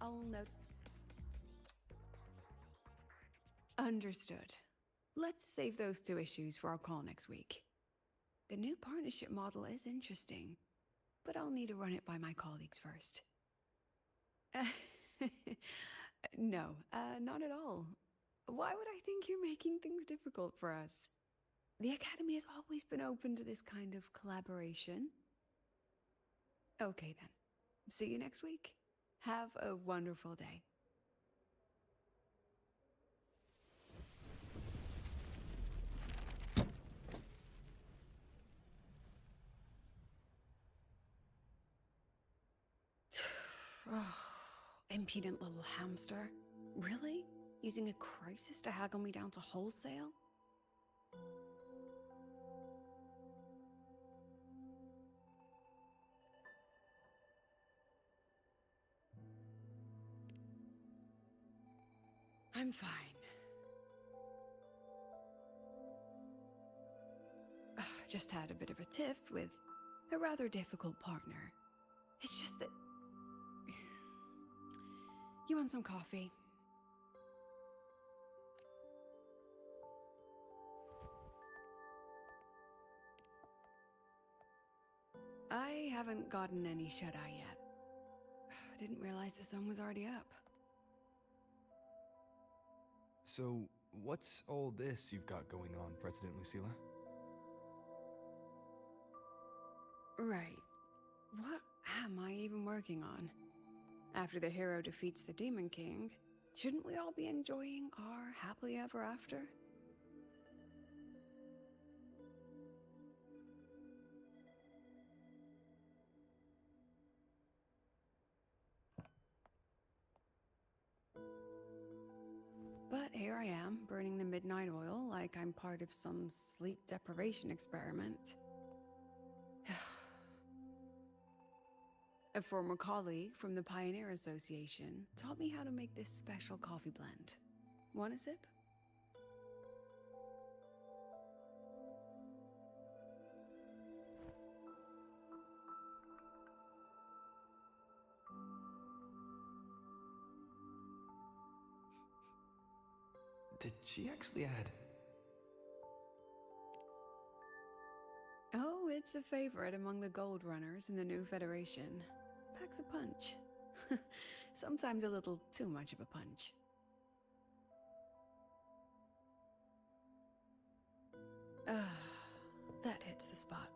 I'll note. Understood. Let's save those two issues for our call next week. The new partnership model is interesting, but I'll need to run it by my colleagues first. No, not at all. Why would I think you're making things difficult for us? The Academy has always been open to this kind of collaboration. Okay then. See you next week. Have a wonderful day. Oh, impudent little hamster. Really? Using a crisis to haggle me down to wholesale? I'm fine. Just had a bit of a tiff with a rather difficult partner. It's just that... You want some coffee? I haven't gotten any shut-eye yet. I didn't realize the sun was already up. So, what's all this you've got going on, President Lucilla? Right. What am I even working on? After the hero defeats the Demon King, shouldn't we all be enjoying our happily ever after? But here I am, burning the midnight oil like I'm part of some sleep deprivation experiment. A former colleague from the Pioneer Association taught me how to make this special coffee blend. Want a sip? Did she actually add? Oh, it's a favorite among the Gold Runners in the new Federation. Packs a punch. Sometimes a little too much of a punch. That hits the spot.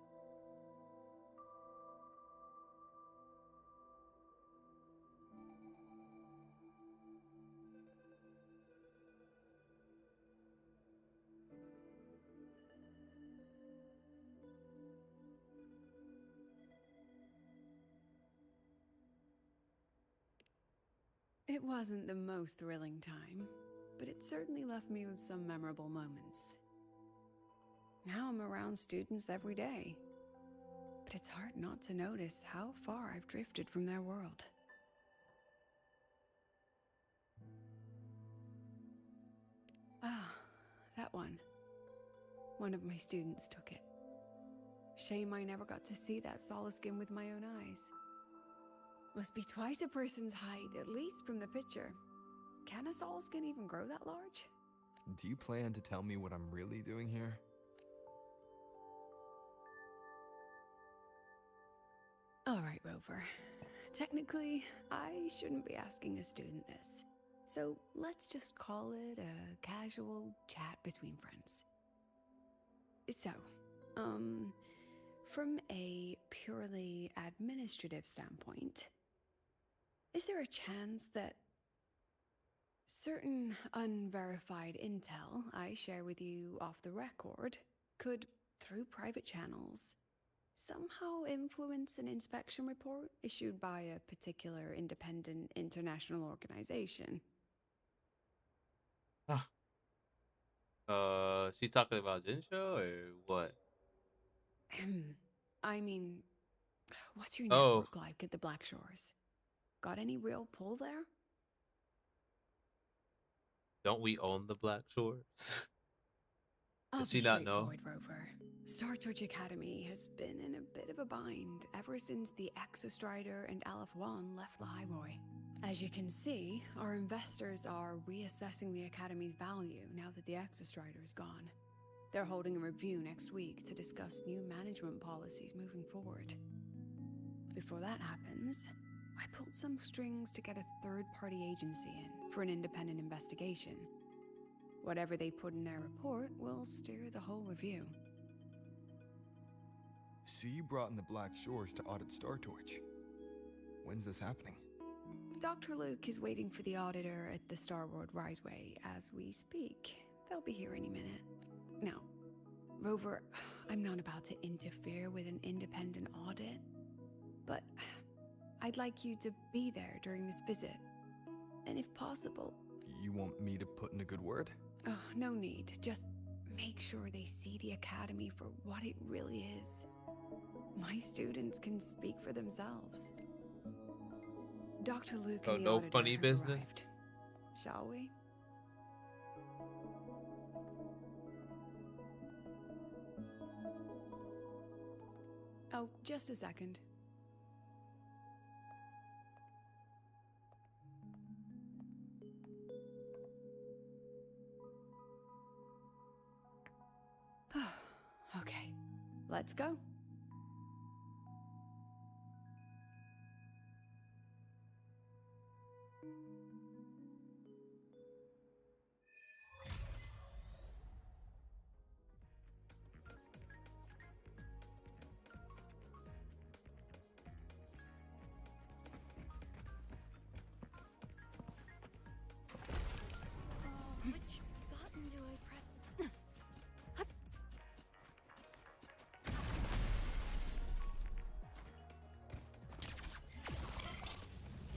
It wasn't the most thrilling time, but it certainly left me with some memorable moments. Now I'm around students every day, but it's hard not to notice how far I've drifted from their world. Ah, that one. One of my students took it. Shame I never got to see that solace skin with my own eyes. Must be twice a person's height, at least from the picture. Can a solace skin even grow that large? Do you plan to tell me what I'm really doing here? Alright, Rover. Technically, I shouldn't be asking a student this. So let's just call it a casual chat between friends. So, from a purely administrative standpoint, is there a chance that certain unverified intel I share with you off the record could, through private channels, somehow influence an inspection report issued by a particular independent international organization? She talking about Jinsho or what? I mean, what's your Oh, network like at the Black Shores? Got any real pull there? don't we own the Black Shores? I'll Does be she not know? straightforward, Rover. Star Torch Academy has been in a bit of a bind ever since the Exostrider and Aleph One left the Highway. As you can see, our investors are reassessing the Academy's value now that the Exostrider is gone. They're holding a review next week to discuss new management policies moving forward. Before that happens, I pulled some strings to get a third-party agency in for an independent investigation. Whatever they put in their report will steer the whole review. So you brought in the Black Shores to audit Star Torch. When's this happening? Dr. Luke is waiting for the auditor at the Starward Riseway as we speak. They'll be here any minute. Now, Rover, I'm not about to interfere with an independent audit, but I'd like you to be there during this visit. And if possible... You want me to put in a good word? Oh, no need. Just make sure they see the Academy for what it really is. My students can speak for themselves. Dr. Luke and the no auditor funny have business. arrived. Shall we? Oh, just a second. Okay, let's go. Which button do I press to...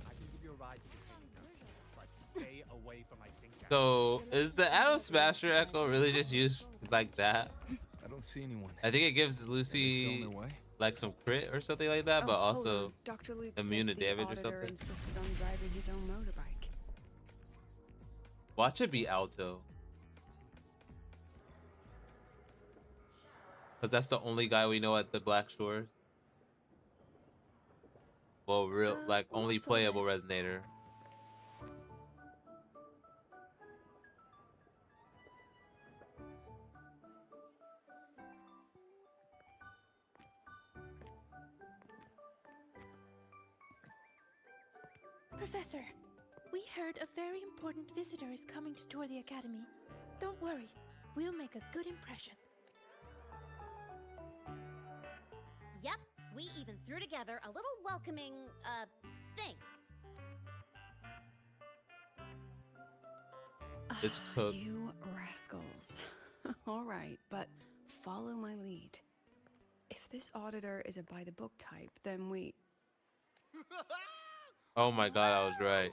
I can give you a ride to the kingdom, but stay away from my sink. So is the Atom Smasher Echo really just used like that? I don't see anyone. I think it gives Are they still Lucy on their way? like some crit or something like that, but Oh, hold also on. Dr. Luke immune to says the damage or auditor something. insisted on driving his own motorbike. Watch it be Alto. Because that's the only guy we know at the Black Shores. Well, real, like, only what's all playable this? Resonator. Professor, we heard a very important visitor is coming to tour the Academy. Don't worry, we'll make a good impression. Yep, we even threw together a little welcoming, thing. It's cooked. You rascals. All right, but follow my lead. If this auditor is a by-the-book type, then we... Oh my god, I was right.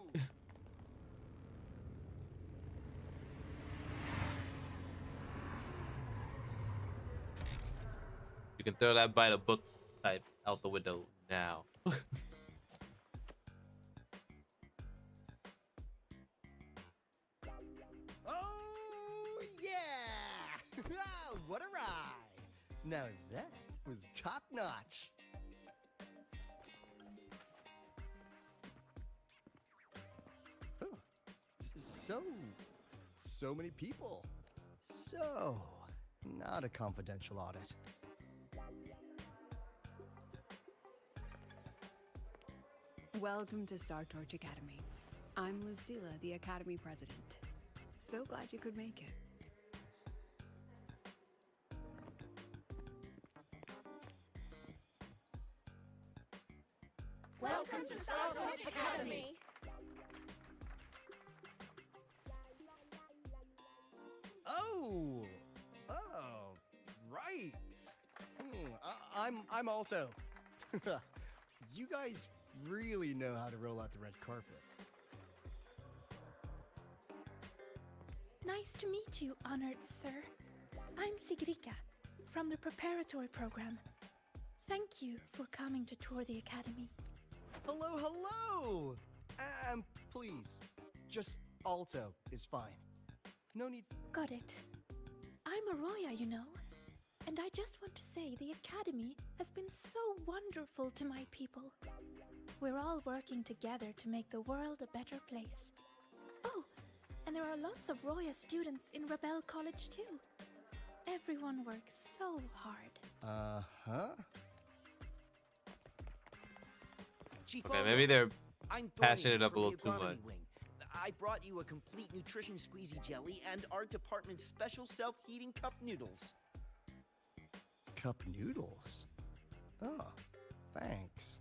You can throw that by the book type out the window now. Oh, yeah! What a ride! Now that was top notch. Oh, so many people. So, not a confidential audit. Welcome to Star Torch Academy. I'm Lucilla, the Academy President. So glad you could make it. Welcome to Star Torch Academy. Oh, right. I'm Alto. You guys really know how to roll out the red carpet. Nice to meet you, honored sir. I'm Sigrika, from the preparatory program. Thank you for coming to tour the Academy. Hello! Please, just Alto is fine. No need... Got it. I'm Arroya, you know. And I just want to say the Academy has been so wonderful to my people. We're all working together to make the world a better place. Oh, and there are lots of Roya students in Rebel College too. Everyone works so hard. Uh-huh. Chief Okay, Odo, maybe they're I'm passing it Bernie up a from the little too Economy much. Wing. I brought you a complete nutrition squeezy jelly and our department's special self-heating cup noodles. Cup noodles? Oh, thanks.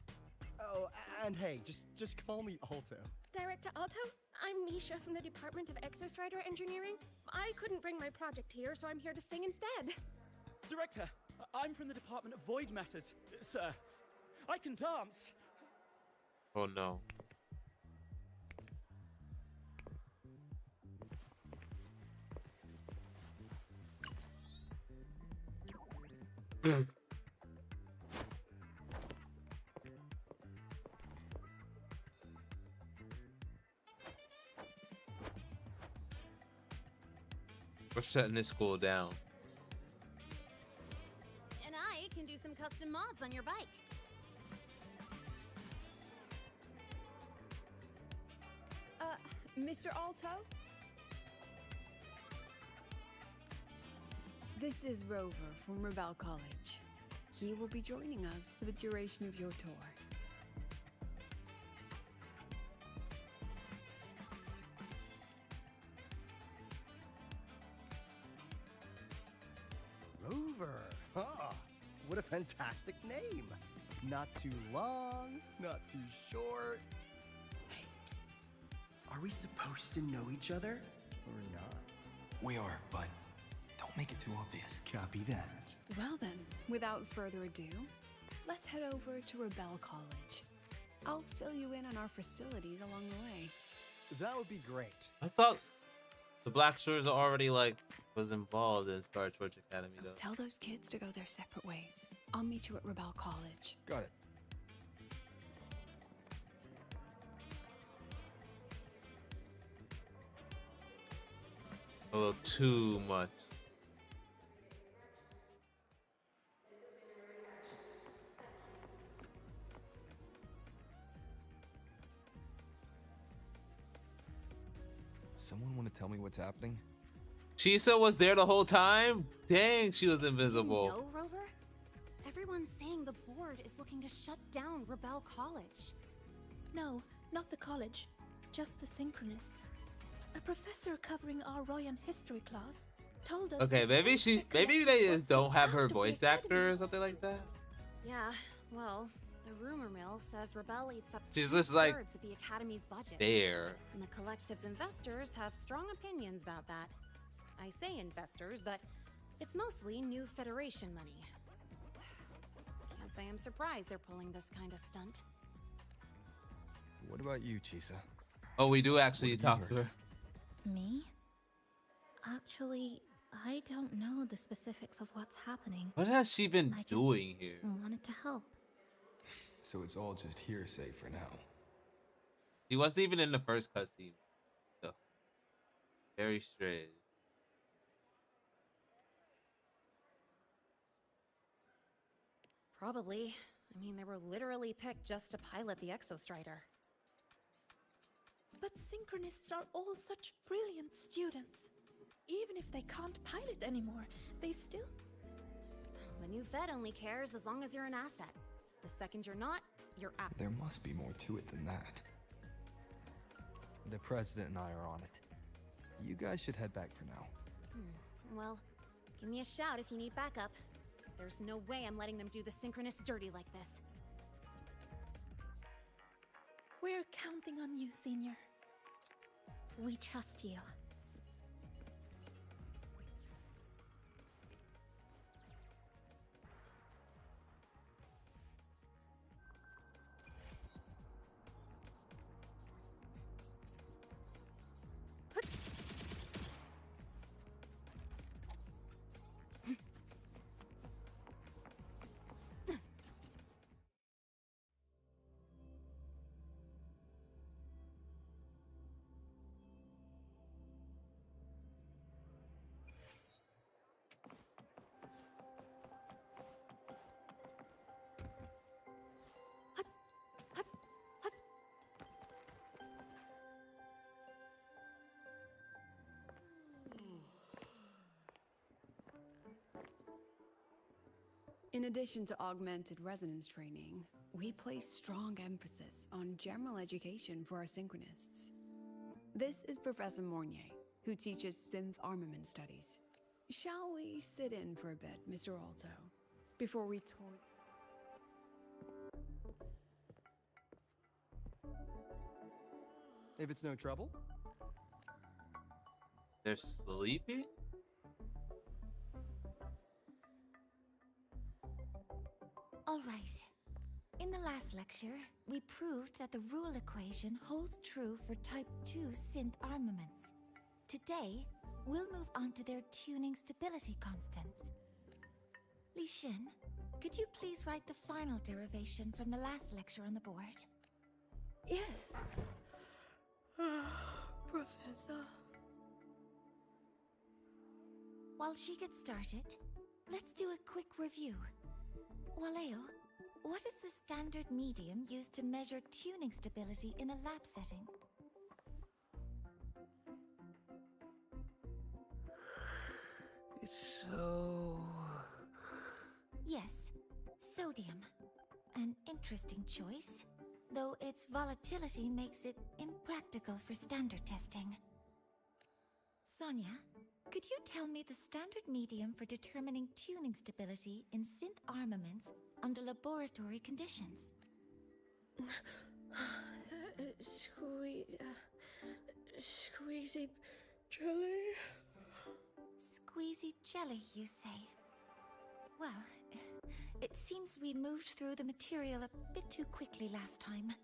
Oh, and hey, just call me Alto. Director Alto, I'm Misha from the Department of Exostrider Engineering. I couldn't bring my project here, so I'm here to sing instead. Director, I'm from the Department of Void Matters. Sir, I can dance. Oh no. We're shutting this school down. And I can do some custom mods on your bike. Mr. Alto? This is Rover from Rebel College. He will be joining us for the duration of your tour. Rover. Ah, what a fantastic name. Not too long, not too short. Hey, psst. Are we supposed to know each other? Or not? We are, but don't make it too obvious. Copy that. Well then, without further ado, let's head over to Rebel College. I'll fill you in on our facilities along the way. That would be great. I thought the Black Shores already like was involved in Star Torch Academy though. Tell those kids to go their separate ways. I'll meet you at Rebel College. Got it. A little too much. Someone want to tell me what's happening? Chisa was there the whole time? Dang, she was invisible. No, Rover? Everyone's saying the board is looking to shut down Rebel College. No, not the college. Just the Synchronists. A professor covering our Royan history class told us. Okay, maybe they just don't have her voice actor or something like that. Yeah, well, the rumor mill says Rebel eats up She's just like two-thirds of the Academy's budget. there. And the collective's investors have strong opinions about that. I say investors, but it's mostly new Federation money. Can't say I'm surprised they're pulling this kind of stunt. What about you, Chisa? Oh, we do actually What have talk you to heard? her. Me? Actually, I don't know the specifics of what's happening. What has she been I just doing here? wanted to help. So it's all just hearsay for now. She wasn't even in the first cutscene. So very strange. Probably. I mean, they were literally picked just to pilot the Exostrider. But Synchronists are all such brilliant students. Even if they can't pilot anymore, they still. The new Fed only cares as long as you're an asset. The second you're not, you're out. There must be more to it than that. The president and I are on it. You guys should head back for now. Well, give me a shout if you need backup. There's no way I'm letting them do the Synchronists dirty like this. We're counting on you, Senior. We trust you. In addition to augmented resonance training, we place strong emphasis on general education for our synchronists. This is Professor Mornier, who teaches synth armament studies. Shall we sit in for a bit, Mr. Alto, before we tour? If it's no trouble. They're sleepy? All right. In the last lecture, we proved that the rule equation holds true for Type 2 synth armaments. Today, we'll move on to their tuning stability constants. Li Xin, could you please write the final derivation from the last lecture on the board? Yes. Professor. While she gets started, let's do a quick review. Waleo, what is the standard medium used to measure tuning stability in a lab setting? It's so... Yes, sodium. An interesting choice, though its volatility makes it impractical for standard testing. Sonia, could you tell me the standard medium for determining tuning stability in synth armaments under laboratory conditions? Squeezy jelly? Squeezy jelly, you say? Well, it seems we moved through the material a bit too quickly last time.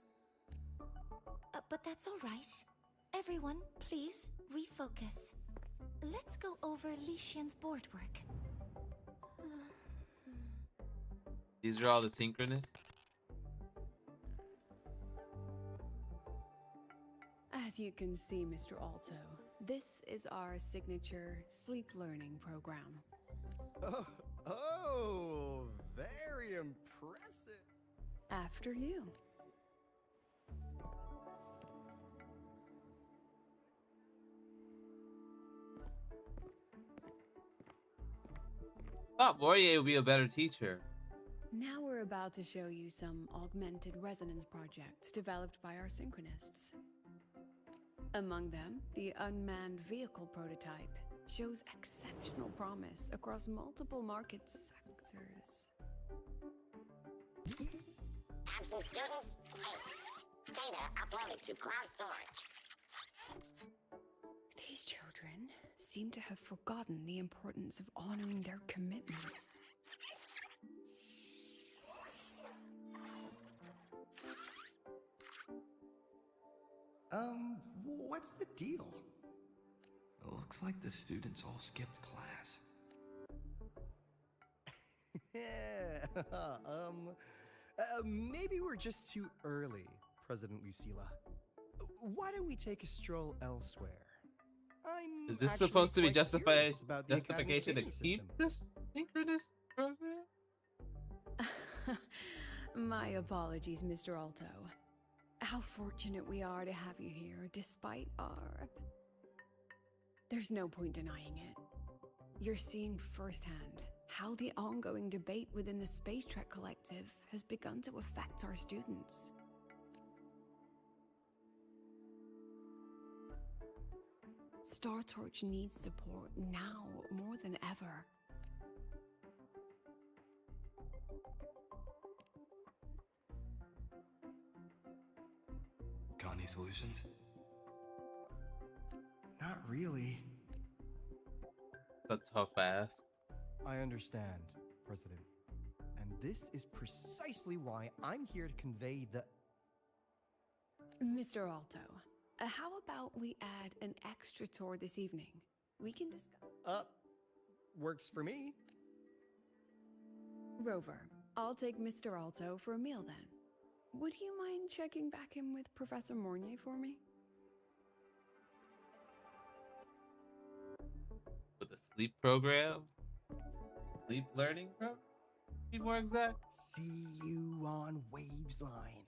But that's all right. Everyone, please, refocus. Let's go over Li Xian's board work. These are all the synchronous? As you can see, Mr. Alto, this is our signature sleep learning program. Oh, very impressive. After you. Thought Mourier would be a better teacher. Now we're about to show you some augmented resonance projects developed by our synchronists. Among them, the unmanned vehicle prototype shows exceptional promise across multiple market sectors. Absent students, 8. Data uploaded to cloud storage. These children seem to have forgotten the importance of honoring their commitments. What's the deal? It looks like the students all skipped class. Yeah, maybe we're just too early, President Lucilla. Why don't we take a stroll elsewhere? Is this actually supposed to be quite curious about the Academy's justification to grading keep system. this synchronous program? My apologies, Mr. Alto. How fortunate we are to have you here, despite our... There's no point denying it. You're seeing firsthand how the ongoing debate within the Space Trek Collective has begun to affect our students. Star Torch needs support now more than ever. Got any solutions? Not really. A tough ass. I understand, President. And this is precisely why I'm here to convey the... Mr. Alto, how about we add an extra tour this evening? We can discuss... Works for me. Rover, I'll take Mr. Alto for a meal then. Would you mind checking back in with Professor Mornier for me? With a sleep program? Sleep learning program? Be more exact? See you on Waves Line.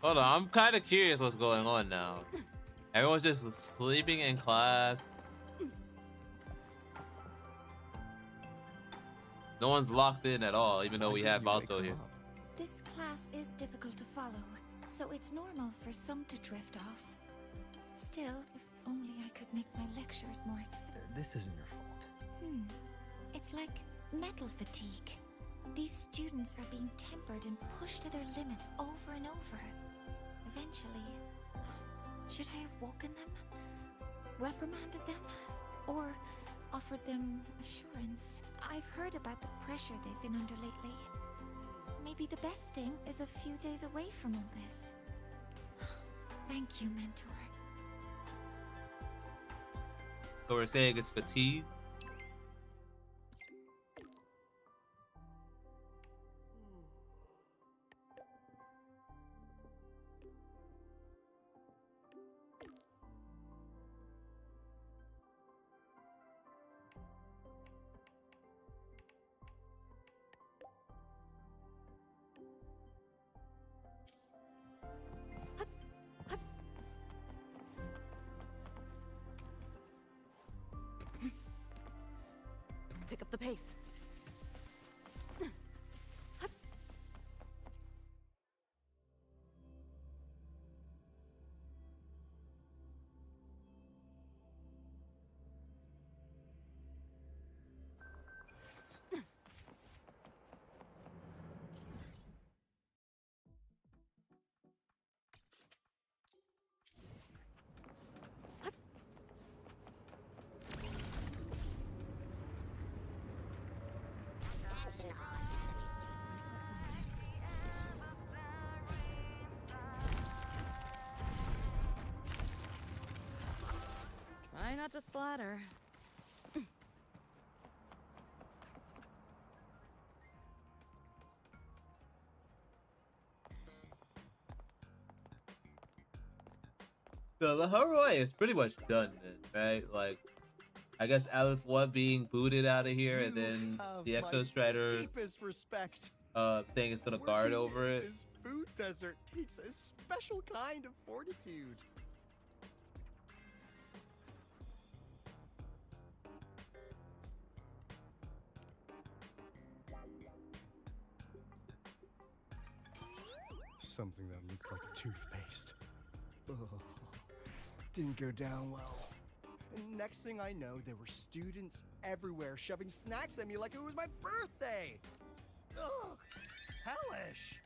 Hold on, I'm kind of curious what's going on now. Everyone's just sleeping in class. No one's locked in at all, even though we have Balto here. This class is difficult to follow, so it's normal for some to drift off. Still, if only I could make my lectures more This isn't your fault. It's like metal fatigue. These students are being tempered and pushed to their limits over and over. Eventually, should I have woken them? Reprimanded them? Or offered them assurance? I've heard about the pressure they've been under lately. Maybe the best thing is a few days away from all this. Thank you, mentor. So we're saying it's fatigue? Pick up the pace. Try not to splatter. So the Haroy is pretty much done then, right? Like, I guess Aleph 1 being booted out of here, and then the Exo Strider Deepest respect. saying it's gonna guard Working over in it. This food desert takes a special kind of fortitude. Something that looked like toothpaste. Ugh. Didn't go down well. And next thing I know, there were students everywhere shoving snacks at me like it was my birthday. Ugh, hellish.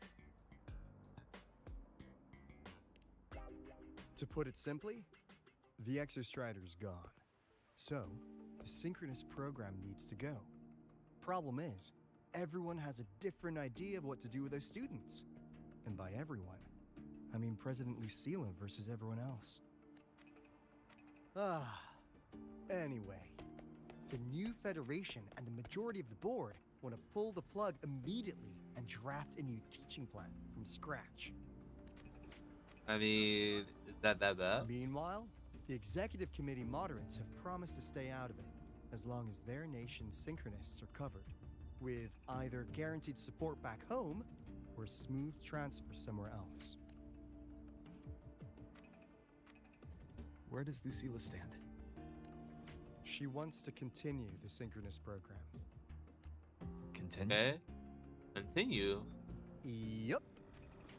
To put it simply, the Exostrider's gone. So, the synchronous program needs to go. Problem is, everyone has a different idea of what to do with those students. And by everyone, I mean President Lucilla versus everyone else. Anyway, the new Federation and the majority of the board want to pull the plug immediately and draft a new teaching plan from scratch. I mean, is that bad? Meanwhile, the executive committee moderates have promised to stay out of it, as long as their nation's synchronists are covered, with either guaranteed support back home or a smooth transfer somewhere else. Where does Lucilla stand? She wants to continue the synchronous program. Continue? Okay. Continue? Yup.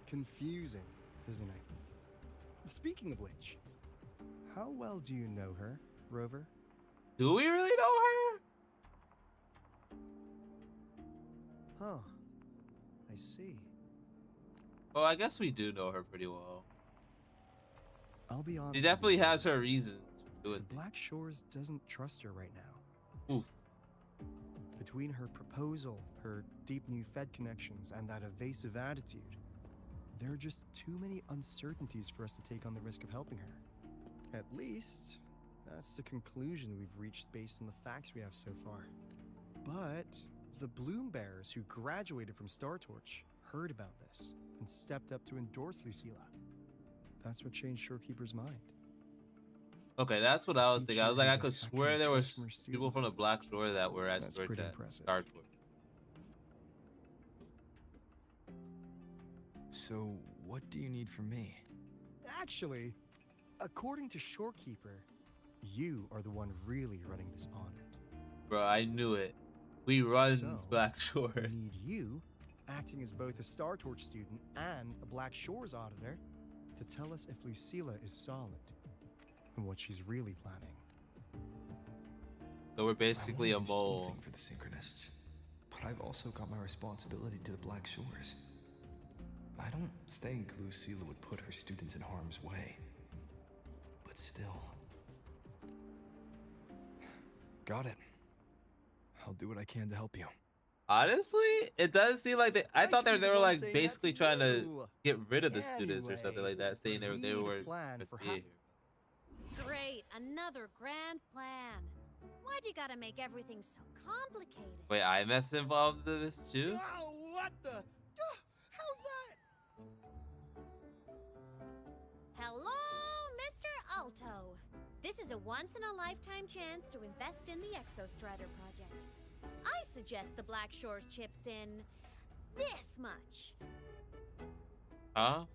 Confusing, isn't it? Speaking of which, how well do you know her, Rover? Do we really know her? Huh. I see. Well, I guess we do know her pretty well. I'll be honest. She definitely has her reasons for doing The Black Shores doesn't trust her right now. Oof. Between her proposal, her deep new Fed connections, and that evasive attitude, there are just too many uncertainties for us to take on the risk of helping her. At least, that's the conclusion we've reached based on the facts we have so far. But the Bloom Bearers who graduated from Star Torch heard about this and stepped up to endorse Lucilla. That's what changed Shorekeeper's mind. Okay, that's what I was thinking. I was like, I could Teaching swear there was customer people from the Black Shore that were at That's Star pretty Torch. impressive. Star Torch. So, What do you need from me? Actually, according to Shorekeeper, you are the one really running this audit. Bro, I knew it. We run So, Black Shore. We need you, acting as both a Star Torch student and a Black Shores auditor, to tell us if Lucilla is solid and what she's really planning. So we're basically I a wanna do mole. something for the Synchronists, but I've also got my responsibility to the Black Shores. I don't think Lucilla would put her students in harm's way, but still. Got it. I'll do what I can to help you. Honestly, it does seem like I thought should be they the were one like saying basically that trying to you. get rid of the students or something Anyway, like that, saying we they need a were plan meant for to be how- here. Great, another grand plan. Why'd you gotta make everything so complicated? Wait, IMF's involved in this too? Oh, what the? How's that? Hello, Mr. Alto. This is a once-in-a-lifetime chance to invest in the Exostrider project. I suggest the Black Shores chips in this much. Huh?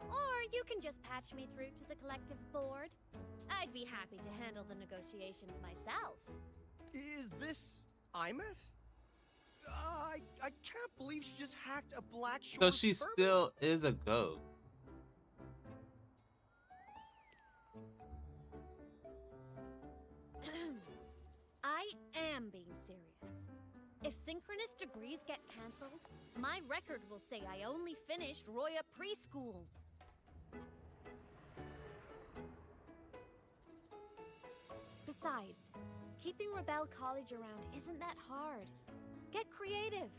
Or you can just patch me through to the collective's board. I'd be happy to handle the negotiations myself. Is this Imeth? I can't believe she just hacked a Black Shore. So she still is a goat. I am being serious. If synchronous degrees get cancelled, my record will say I only finished Roya preschool. Besides, keeping Rebel College around isn't that hard. Get creative.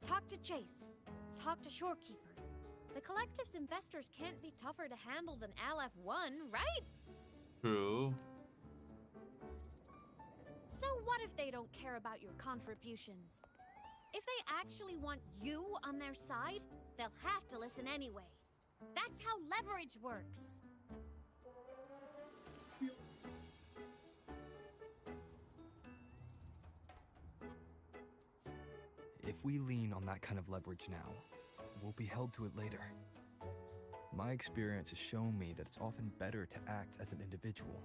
Talk to Chase. Talk to Shorekeeper. The collective's investors can't be tougher to handle than LF1, right? True. So what if they don't care about your contributions? If they actually want you on their side, they'll have to listen anyway. That's how leverage works. If we lean on that kind of leverage now, we'll be held to it later. My experience has shown me that it's often better to act as an individual.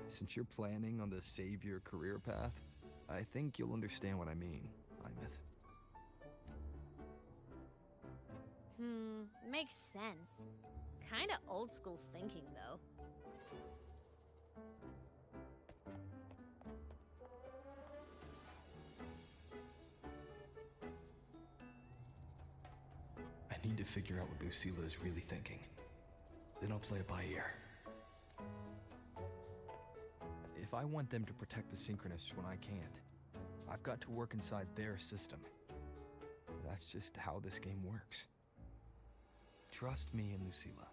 Since you're planning on the savior career path, I think you'll understand what I mean, Imeth. Makes sense. Kinda old school thinking, though. I need to figure out what Lucilla is really thinking. Then I'll play it by ear. If I want them to protect the Synchronists when I can't, I've got to work inside their system. That's just how this game works. Trust me and Lucilla.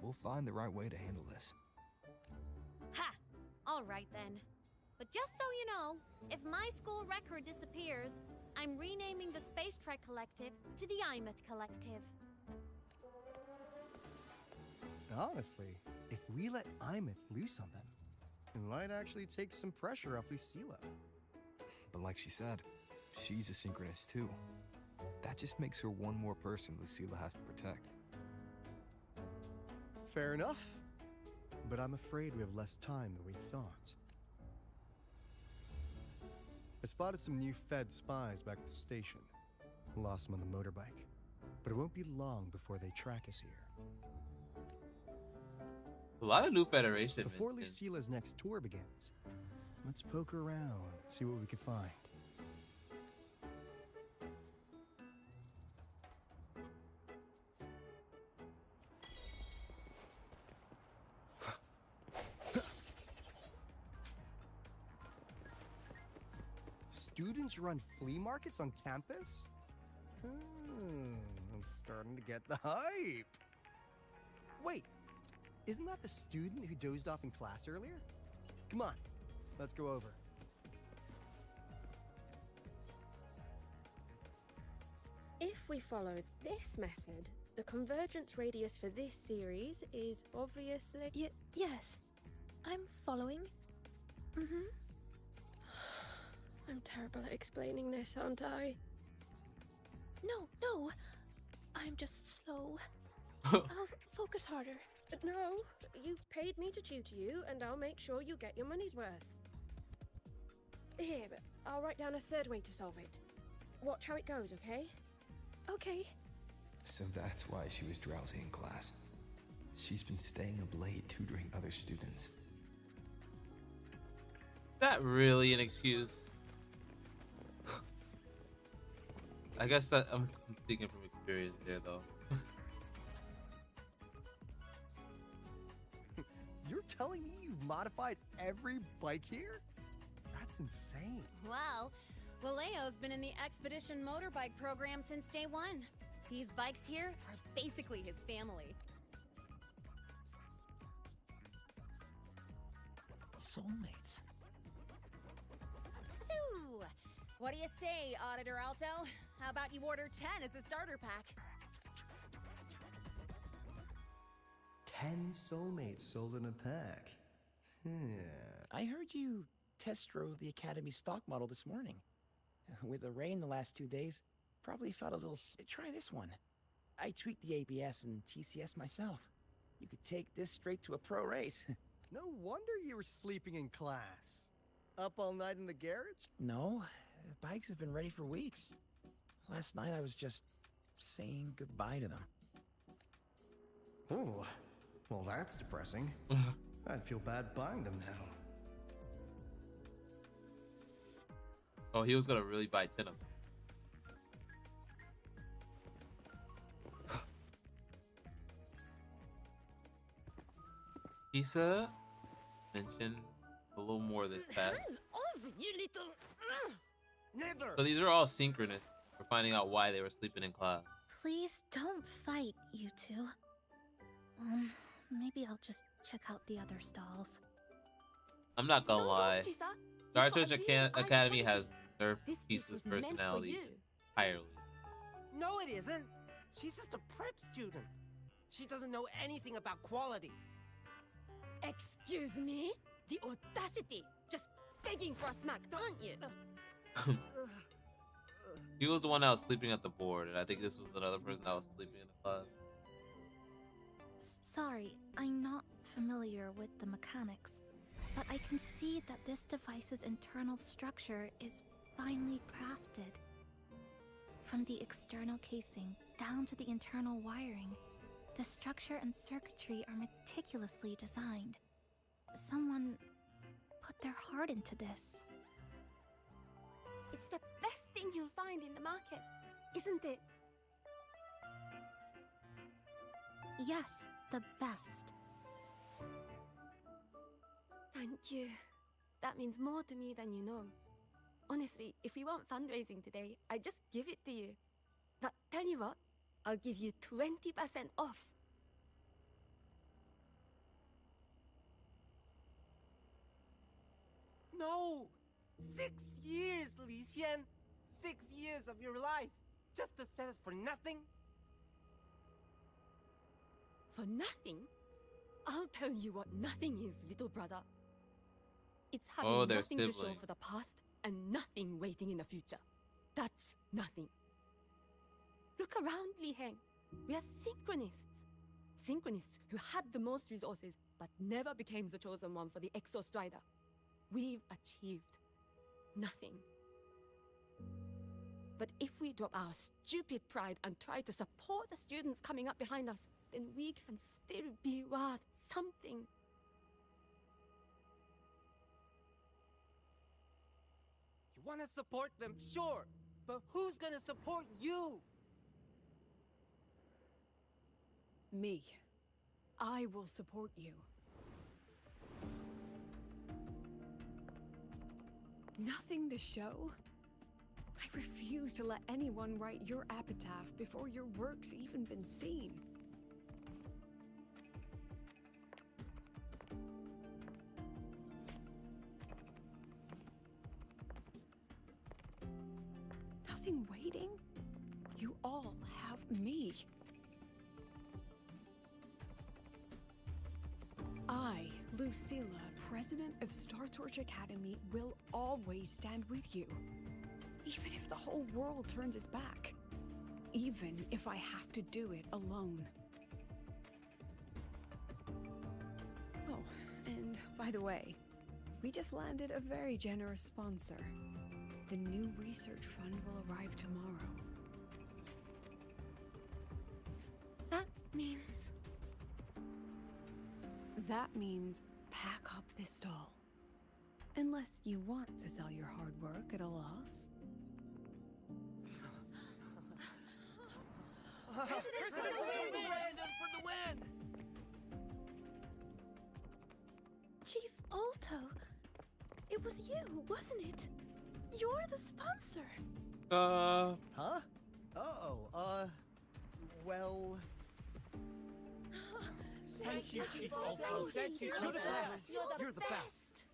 We'll find the right way to handle this. Ha! Alright then. But just so you know, if my school record disappears, I'm renaming the Space Trek Collective to the Imeth Collective. Honestly, if we let Imeth loose on them, it might actually take some pressure off Lucilla. But like she said, she's a Synchronist too. That just makes her one more person Lucilla has to protect. Fair enough. But I'm afraid we have less time than we thought. I spotted some new Fed spies back at the station. Lost them on the motorbike. But it won't be long before they track us here. A lot of new Federation. Before mentions. Lucilla's next tour begins, let's poke around, see what we can find. Students run flea markets on campus? I'm starting to get the hype. Wait, isn't that the student who dozed off in class earlier? Come on, let's go over. If we follow this method, the convergence radius for this series is obviously... Yes, I'm following. I'm terrible at explaining this, aren't I? No, no. I'm just slow. I'll focus harder. No, you've paid me to tutor you, and I'll make sure you get your money's worth. Here, I'll write down a third way to solve it. Watch how it goes, okay? Okay. So that's why she was drowsy in class. She's been staying up late tutoring other students. That really an excuse? I guess that I'm thinking from experience there though. You're telling me you've modified every bike here? That's insane. Wow. Valeo's been in the Expedition Motorbike program since day one. These bikes here are basically his family. Soulmates. So, what do you say, Auditor Alto? How about you order 10 as a starter pack? 10 soulmates sold in a pack. I heard you test drove the Academy stock model this morning. With the rain the last 2 days, probably felt a little... Try this one. I tweaked the ABS and TCS myself. You could take this straight to a pro race. No wonder you were sleeping in class. Up all night in the garage? No, the bikes have been ready for weeks. Last night I was just saying goodbye to them. Oh, well that's depressing. I'd feel bad buying them now. Oh, he was gonna really buy 10 of them. Lisa mentioned a little more this past. Hands off, you little... Never! So these are all synchronous. We're finding out why they were sleeping in class. Please don't fight, you two. Maybe I'll just check out the other stalls. I'm not gonna lie. Chisa. Star You've got Trek a real Academy eye for has nerfed This piece Lisa's was meant for personality you. entirely. No, it isn't. She's just a prep student. She doesn't know anything about quality. Excuse me? The audacity! Just begging for a smack, aren't you? He was the one that was sleeping at the board, and I think this was another person that was sleeping in the class. Sorry, I'm not familiar with the mechanics, but I can see that this device's internal structure is finely crafted. From the external casing down to the internal wiring, the structure and circuitry are meticulously designed. Someone put their heart into this. It's the best thing you'll find in the market, isn't it? Yes, the best. Thank you. That means more to me than you know. Honestly, if we want fundraising today, I'd just give it to you. But tell you what, I'll give you 20% off. No! 6 years, Li Xian! 6 years of your life! Just to settle for nothing? For nothing? I'll tell you what nothing is, little brother. It's having they're nothing to show siblings. for the past and nothing waiting in the future. That's nothing. Look around, Li Heng. We are synchronists. Synchronists who had the most resources but never became the chosen one for the Exo Strider. We've achieved nothing. But if we drop our stupid pride and try to support the students coming up behind us, then we can still be worth something. You want to support them, sure, but who's gonna support you? Me. I will support you. Nothing to show? I refuse to let anyone write your epitaph before your work's even been seen. Nothing waiting? You all have me. I Lucilla, president of Star Torch Academy, will always stand with you. Even if the whole world turns its back. Even if I have to do it alone. Oh, and by the way, we just landed a very generous sponsor. The new research fund will arrive tomorrow. That means pack up this stall. Unless you want to sell your hard work at a loss. President for the win! Chief Alto, it was you, wasn't it? You're the sponsor. Huh? Well... Thank you, Chief Alto. Thank you. You're the best. You're the best.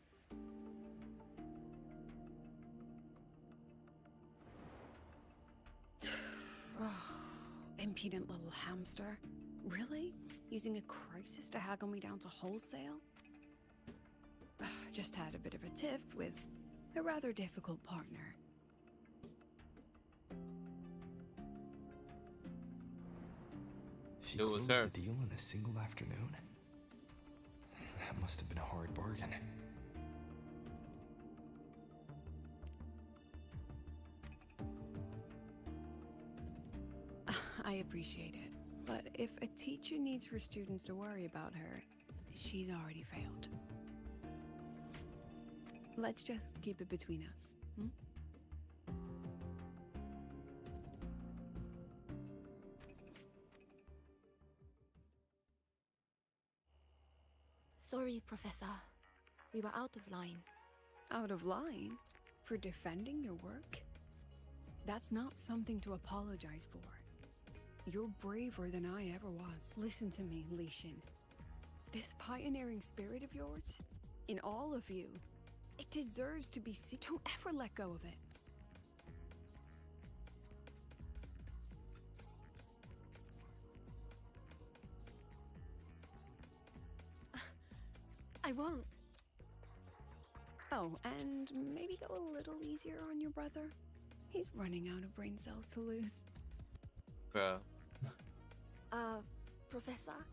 Impudent little hamster. Really? Using a crisis to haggle me down to wholesale? Just had a bit of a tiff with a rather difficult partner. She It was closed her. the deal in a single afternoon? That must have been a hard bargain. I appreciate it, but if a teacher needs her students to worry about her, she's already failed. Let's just keep it between us, hmm? Sorry, Professor. We were out of line. Out of line? For defending your work? That's not something to apologize for. You're braver than I ever was. Listen to me, Li Xin. This pioneering spirit of yours, in all of you, it deserves to be seen. Don't ever let go of it. I won't. Oh, and maybe go a little easier on your brother. He's running out of brain cells to lose. Bruh. Professor,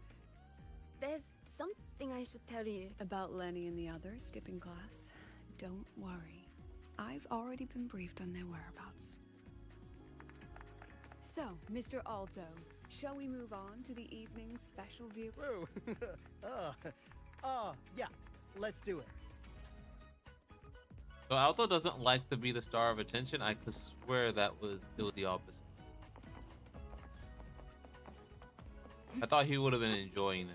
there's something I should tell you. About Lenny and the others skipping class? Don't worry. I've already been briefed on their whereabouts. So, Mr. Alto, shall we move on to the evening's special view? Whoa. Yeah, let's do it. So Alto doesn't like to be the star of attention. I could swear it was the opposite. I thought he would have been enjoying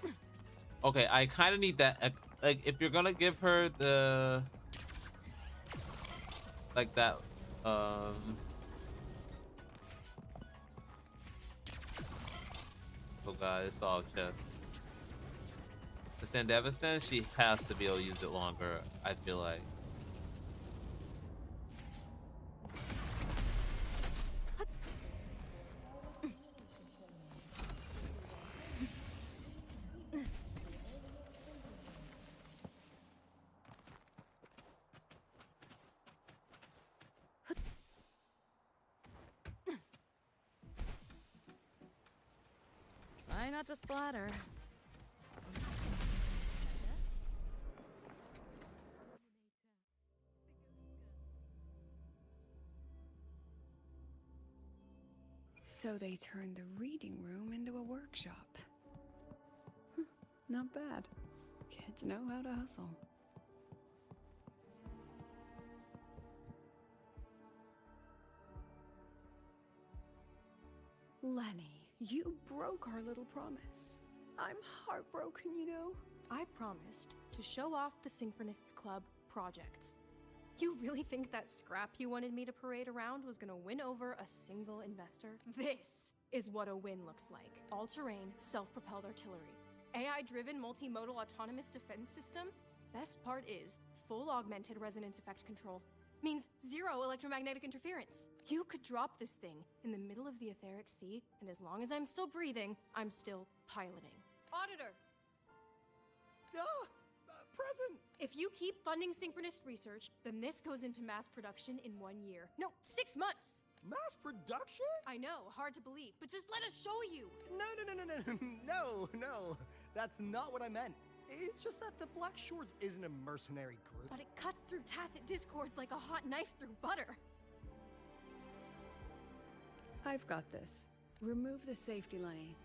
it. Okay, I kind of need that. Like, if you're gonna give her the like that, oh god, it's all chest. The Sandevistan, she has to be able to use it longer, I feel like. Try not to splatter. So they turned the reading room into a workshop. Not bad. Kids know how to hustle. Lenny, you broke our little promise. I'm heartbroken, you know. I promised to show off the Synchronists Club projects. You really think that scrap you wanted me to parade around was gonna win over a single investor? This is what a win looks like. All-terrain, self-propelled artillery. AI-driven multimodal autonomous defense system? Best part is, full augmented resonance effect control. Means zero electromagnetic interference. You could drop this thing in the middle of the etheric sea, and as long as I'm still breathing, I'm still piloting. Auditor! Present! If you keep funding synchronous research, then this goes into mass production in 1 year. No, 6 months! Mass production? I know, hard to believe, but just let us show you! No. That's not what I meant. It's just that the Black Shores isn't a mercenary group. But it cuts through tacit discords like a hot knife through butter. I've got this. Remove the safety Lenny.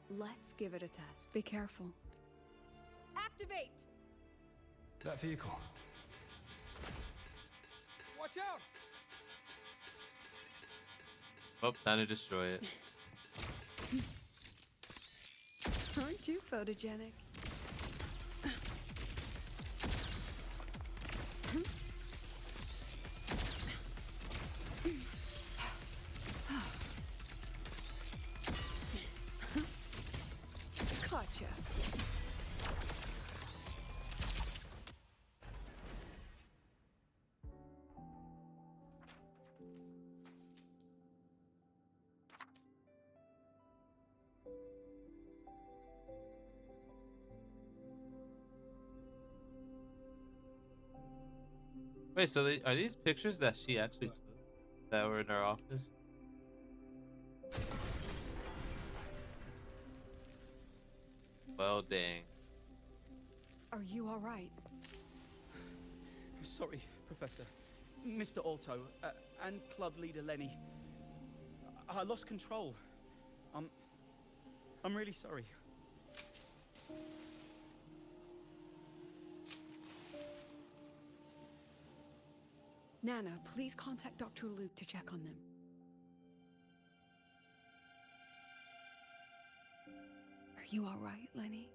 Let's give it a test. Be careful. Activate! That vehicle. Watch out! Oh, time to destroy it. Aren't you photogenic? Gotcha. Wait, so are these pictures that she actually took that were in her office? Well, dang. Are you all right? Sorry, Professor. Mr. Alto, and club leader Lenny. I lost control. I'm really sorry. Nana, please contact Dr. Luke to check on them. Are you all right, Lenny?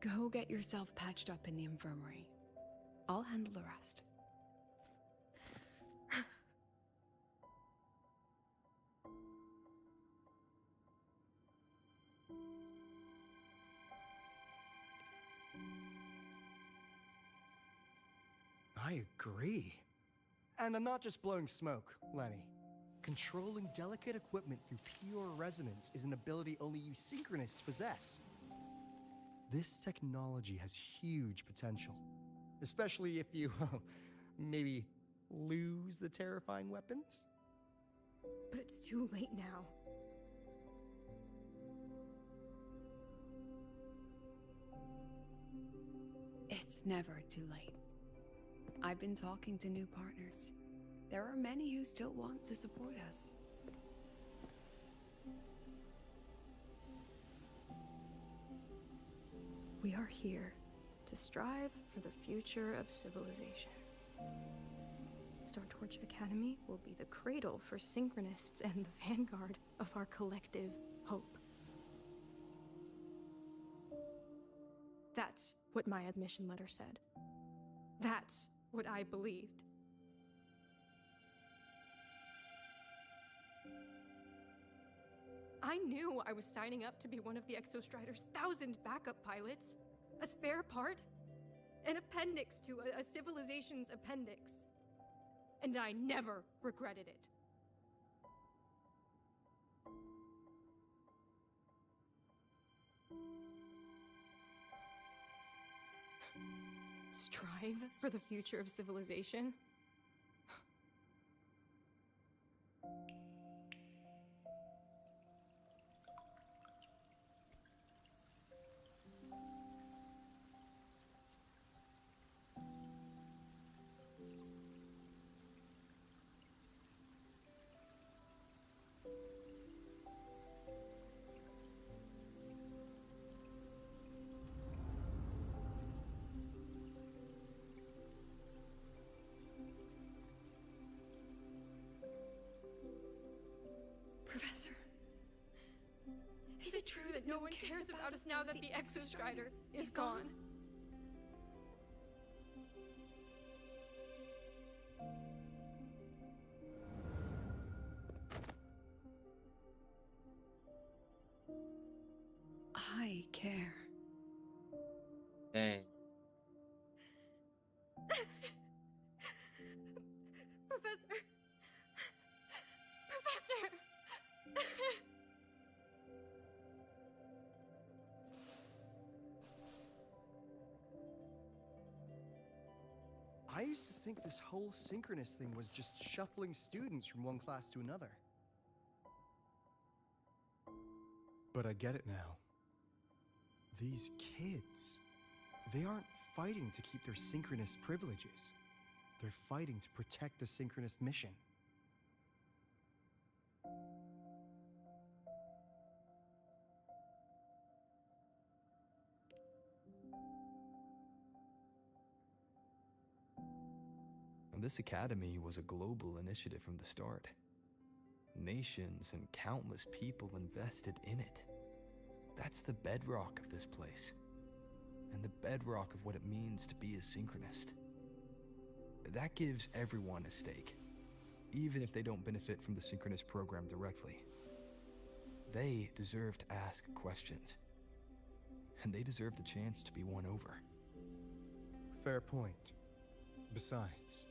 Go get yourself patched up in the infirmary. I'll handle the rest. I agree. And I'm not just blowing smoke, Lenny. Controlling delicate equipment through pure resonance is an ability only you synchronists possess. This technology has huge potential, especially if you, maybe lose the terrifying weapons? But it's too late now. It's never too late. I've been talking to new partners. There are many who still want to support us. We are here to strive for the future of civilization. Startorch Academy will be the cradle for synchronists and the vanguard of our collective hope. That's what my admission letter said. That's what I believed. I knew I was signing up to be one of the Exostrider's 1,000 backup pilots. A spare part. An appendix to a civilization's appendix. And I never regretted it. Strive for the future of civilization? Professor, is it true that no one cares about us now that the Exostrider is gone? I care. Dang. Professor! Professor! used to think this whole synchronous thing was just shuffling students from one class to another. But I get it now. These kids, they aren't fighting to keep their synchronous privileges. They're fighting to protect the synchronous mission. This academy was a global initiative from the start. Nations and countless people invested in it. That's the bedrock of this place, and the bedrock of what it means to be a synchronist. That gives everyone a stake, even if they don't benefit from the synchronous program directly. They deserve to ask questions, and they deserve the chance to be won over. Fair point. Besides,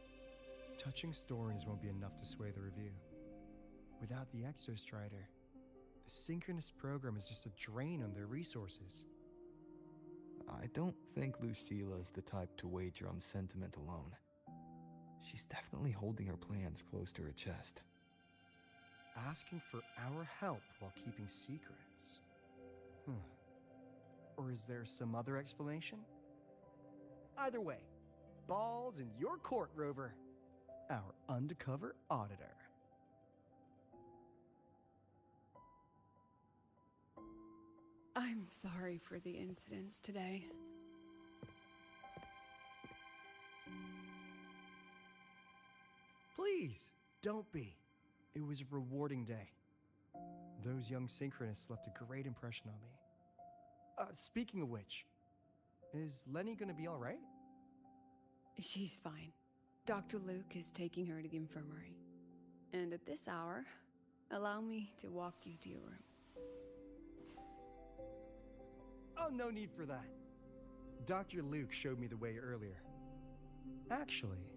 touching stories won't be enough to sway the review. Without the Exostrider, the synchronous program is just a drain on their resources. I don't think Lucila's the type to wager on sentiment alone. She's definitely holding her plans close to her chest. Asking for our help while keeping secrets. Or is there some other explanation? Either way, ball's in your court, Rover. Our undercover auditor. I'm sorry for the incidents today. Please, don't be. It was a rewarding day. Those young synchronists left a great impression on me. Speaking of which, is Lenny gonna be all right? She's fine. Dr. Luke is taking her to the infirmary. And at this hour, allow me to walk you to your room. Oh, no need for that. Dr. Luke showed me the way earlier. Actually,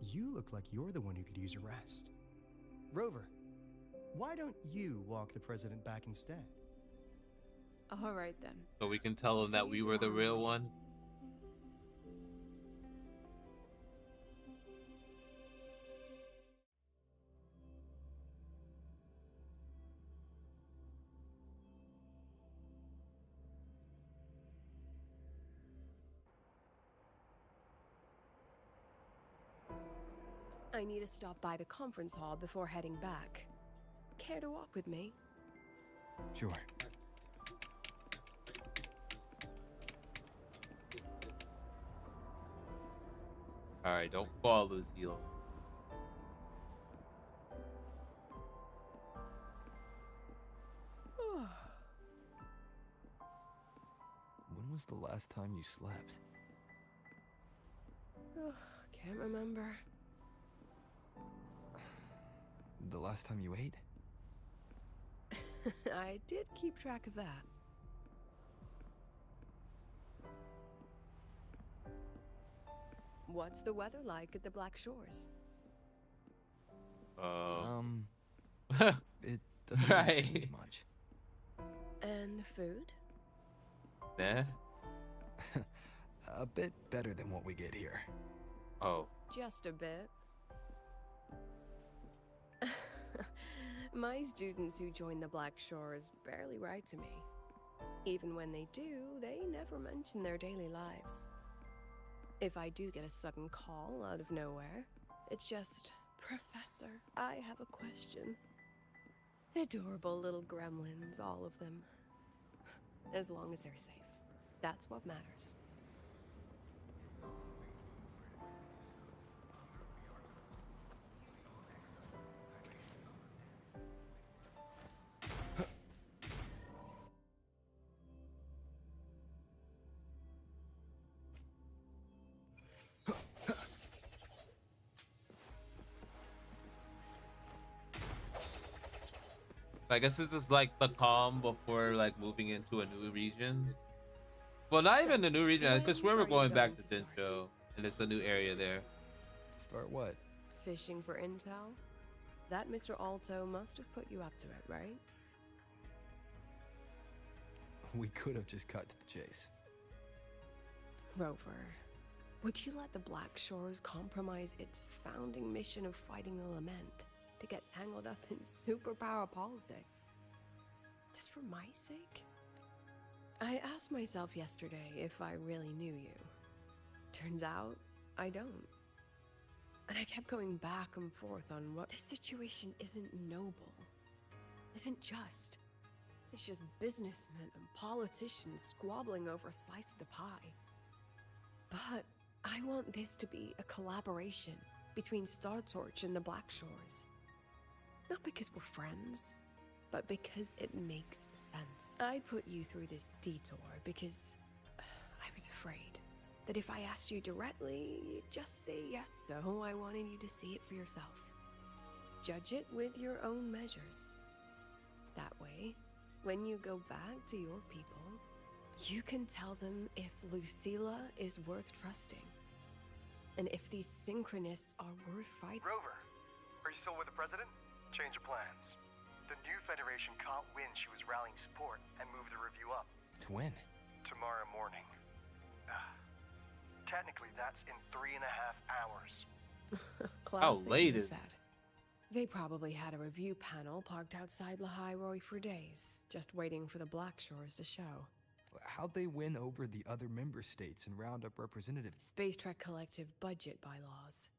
you look like you're the one who could use a rest. Rover, why don't you walk the president back instead? All right then. So we can tell him that we were the real one. I need to stop by the conference hall before heading back. Care to walk with me? Sure. Alright, don't fall, Lucille. When was the last time you slept? Can't remember. The last time you ate? I did keep track of that. What's the weather like at the Black Shores? It doesn't really change much. And the food? Nah. A bit better than what we get here. Oh. Just a bit. My students who join the Black Shores barely write to me. Even when they do, they never mention their daily lives. If I do get a sudden call out of nowhere, it's just, "Professor, I have a question." Adorable little gremlins, all of them. As long as they're safe. That's what matters. I guess this is like the calm before like moving into a new region. Well, not even the new region. I could swear we're going back to Densho, and it's a new area there. Start what? Fishing for intel? That Mr. Alto must have put you up to it, right? We could have just cut to the chase. Rover, Would you let the Black Shores compromise its founding mission of fighting the Lament to get tangled up in superpower politics? Just for my sake? I asked myself yesterday if I really knew you. Turns out, I don't. And I kept going back and forth on what this situation isn't noble, isn't just. It's just businessmen and politicians squabbling over a slice of the pie. But I want this to be a collaboration between Star Torch and the Black Shores. Not because we're friends, but because it makes sense. I put you through this detour because I was afraid that if I asked you directly, you'd just say yes. So I wanted you to see it for yourself. Judge it with your own measures. That way, when you go back to your people, you can tell them if Lucilla is worth trusting. And if these synchronists are worth fighting. Rover, are you still with the president? Change of plans. The new Federation can't win. She was rallying support and moved the review up. To when? Tomorrow morning. Technically, that's in 3.5 hours. How late is that? They probably had a review panel parked outside Lahairoi for days, just waiting for the Black Shores to show. How'd they win over the other member states and round up representatives? Space Trek Collective budget bylaws.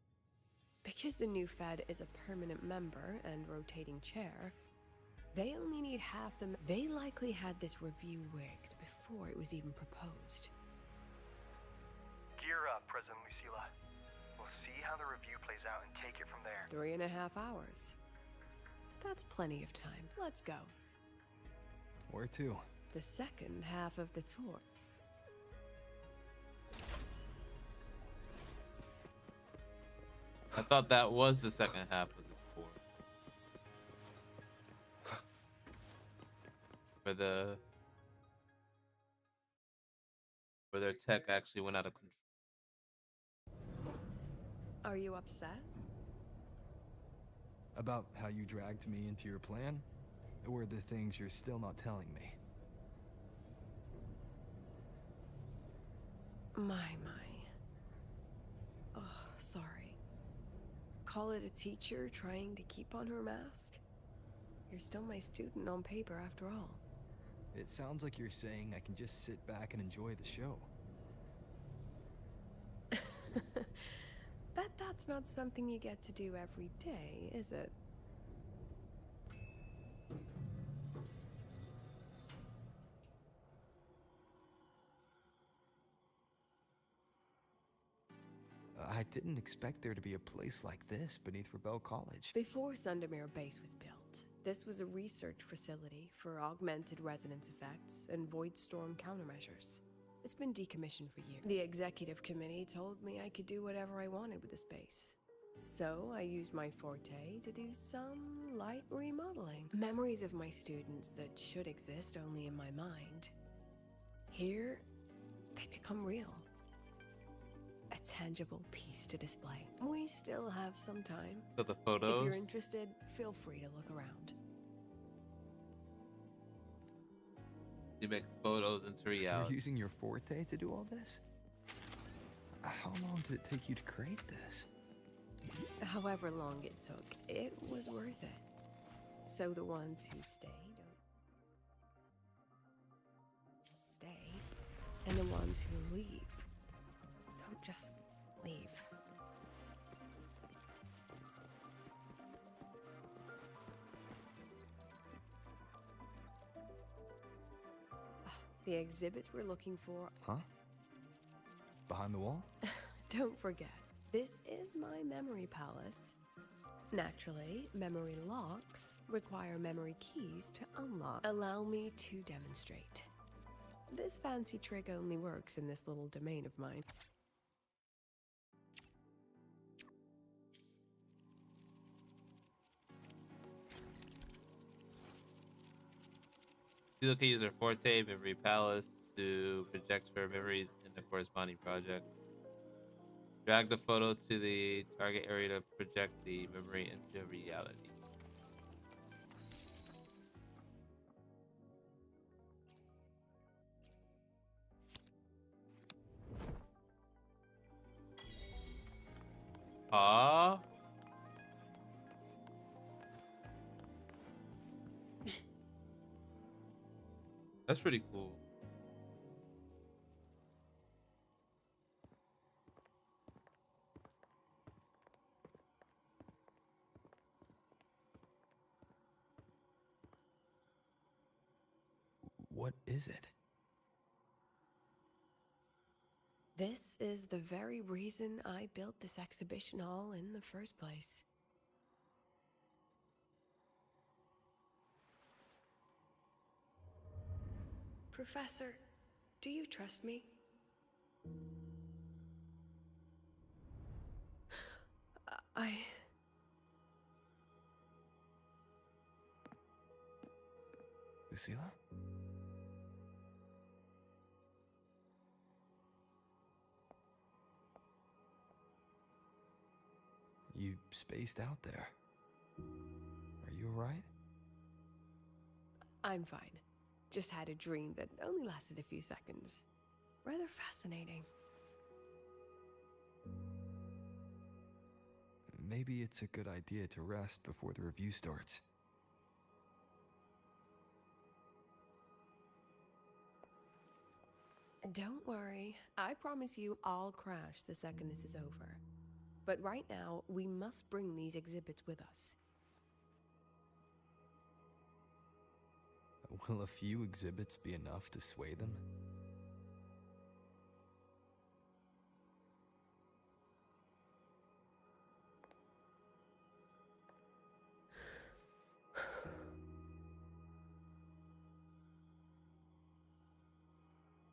Because the new Fed is a permanent member and rotating chair, they only need half them. They likely had this review rigged before it was even proposed. Gear up, President Lucilla. We'll see how the review plays out and take it from there. 3.5 hours. That's plenty of time. Let's go. Where to? The second half of the tour. I thought that was the second half of the tour. Where their tech actually went out of control. Are you upset? About how you dragged me into your plan? Or the things you're still not telling me? My. Oh, sorry. Call it a teacher trying to keep on her mask? You're still my student on paper after all. It sounds like you're saying I can just sit back and enjoy the show. Bet that's not something you get to do every day, is it? I didn't expect there to be a place like this beneath Rebel College. Before Sundermere Base was built, this was a research facility for augmented resonance effects and void storm countermeasures. It's been decommissioned for years. The executive committee told me I could do whatever I wanted with the space. So I used my forte to do some light remodeling. Memories of my students that should exist only in my mind. Here, they become real. A tangible piece to display. We still have some time. So the photos? If you're interested, feel free to look around. You make photos into reality. You're using your forte to do all this? How long did it take you to create this? However long it took, it was worth it. So the ones who stay don't stay, and the ones who leave don't just leave. The exhibits we're looking for. Huh? Behind the wall? Don't forget, this is my memory palace. Naturally, memory locks require memory keys to unlock. Allow me to demonstrate. This fancy trick only works in this little domain of mine. You can use her forte memory palace to project her memories in the corresponding project. Drag the photo to the target area to project the memory into reality. Huh? That's pretty cool. What is it? This is the very reason I built this exhibition hall in the first place. Professor, do you trust me? Lucilla? You spaced out there. Are you alright? I'm fine. Just had a dream that only lasted a few seconds. Rather fascinating. Maybe it's a good idea to rest before the review starts. Don't worry. I promise you I'll crash the second this is over. But right now, we must bring these exhibits with us. Will a few exhibits be enough to sway them?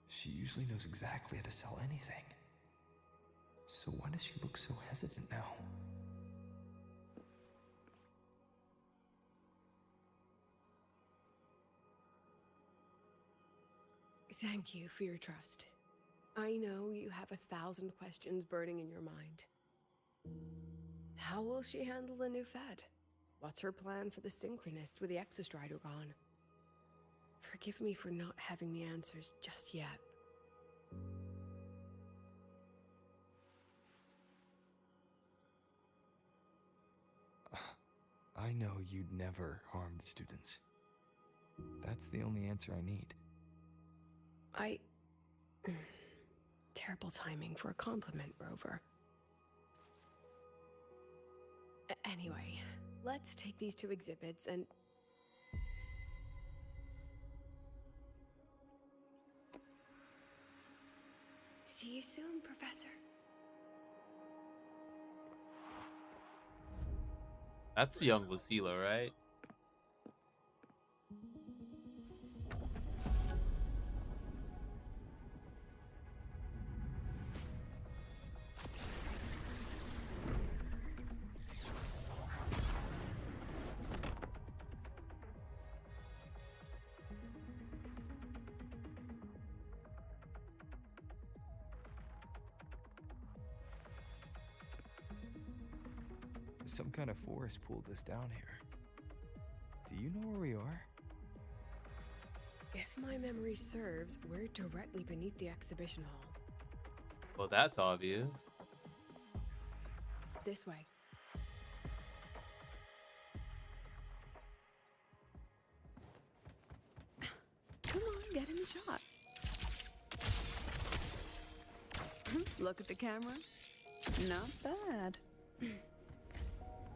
She usually knows exactly how to sell anything. So why does she look so hesitant now? Thank you for your trust. I know you have 1,000 questions burning in your mind. How will she handle the new Fed? What's her plan for the Synchronist with the Exostrider gone? Forgive me for not having the answers just yet. I know you'd never harm the students. That's the only answer I need. Terrible timing for a compliment, Rover. Anyway, let's take these 2 exhibits and... See you soon, Professor. That's young Lucilla, right? Some kind of force pulled us down here. Do you know where we are? If my memory serves, we're directly beneath the exhibition hall. Well, that's obvious. This way. Come on, get in the shot. Look at the camera. Not bad.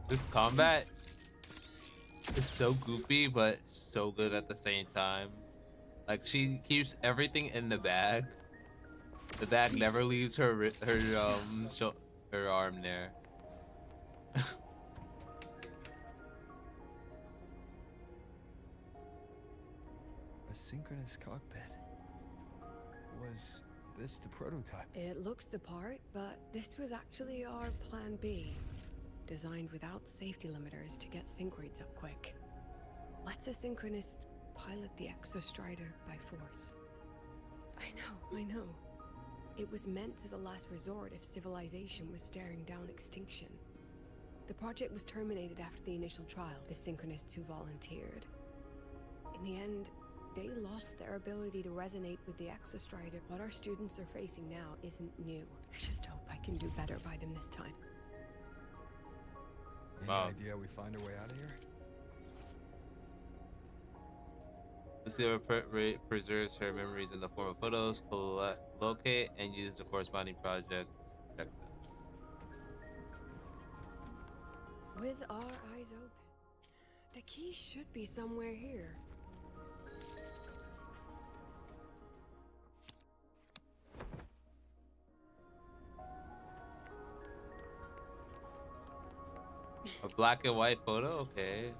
This combat is so goofy, but so good at the same time. Like, she keeps everything in the bag. The bag never leaves her arm there. A synchronous cockpit. Was this the prototype? It looks the part, but this was actually our plan B. Designed without safety limiters to get sync rates up quick. Lets a synchronist pilot the Exostrider by force. I know. It was meant as a last resort if civilization was staring down extinction. The project was terminated after the initial trial, the synchronists who volunteered. In the end, they lost their ability to resonate with the Exostrider. What our students are facing now isn't new. I just hope I can do better by them this time. Any Wow. idea how we find our way out of here? Lucilla preserves her memories in the form of photos, locate, and use the corresponding project to protect them. With our eyes open, the key should be somewhere here. A black and white photo? Okay.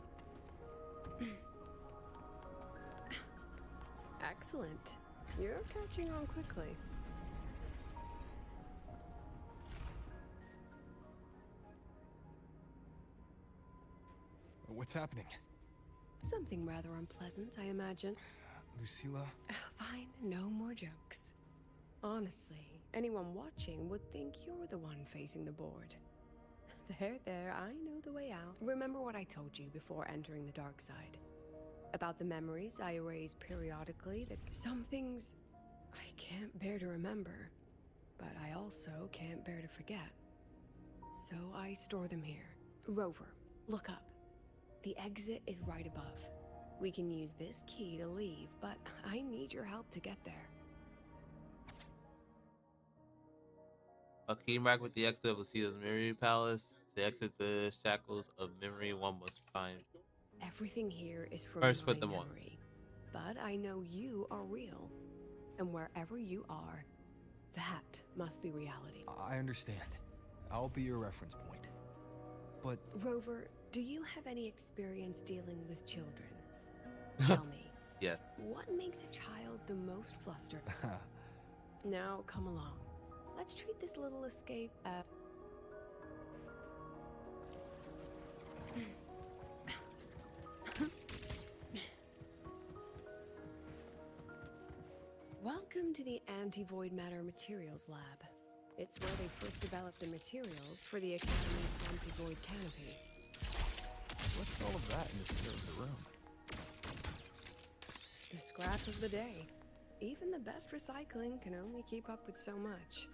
Excellent. You're catching on quickly. What's happening? Something rather unpleasant, I imagine. Lucilla? Fine, no more jokes. Honestly, anyone watching would think you're the one facing the board. There, I know the way out. Remember what I told you before entering the dark side? About the memories I erase periodically, that some things I can't bear to remember, but I also can't bear to forget. So I store them here. Rover, look up. The exit is right above. We can use this key to leave, but I need your help to get there. A key mark with the exit of Lucilla's memory palace. To exit the shackles of memory, one must find. Everything here is from First, my put them on. memory, but I know you are real, and wherever you are, that must be reality. I understand. I'll be your reference point. But Rover, do you have any experience dealing with children? Tell me. Yes. What makes a child the most flustered? Now, come along. Let's treat this little escape as... Welcome to the Anti-Void Matter Materials Lab. It's where they first developed the materials for the Academy's anti-void canopy. what's all of that in the center of the room? The scrap of the day. Even the best recycling can only keep up with so much.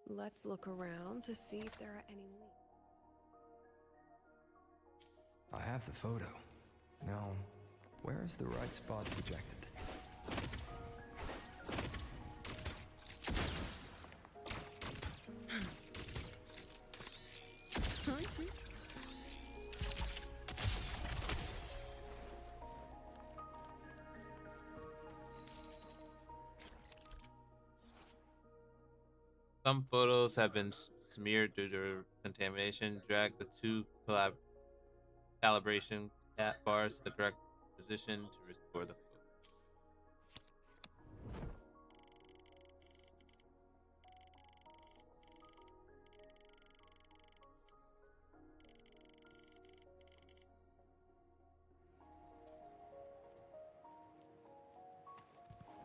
Let's look around to see if there are any leaks. I have the photo. Now, where is the right spot projected? Some photos have been smeared due to contamination. Drag the two calibration bars to the correct position to restore the photo.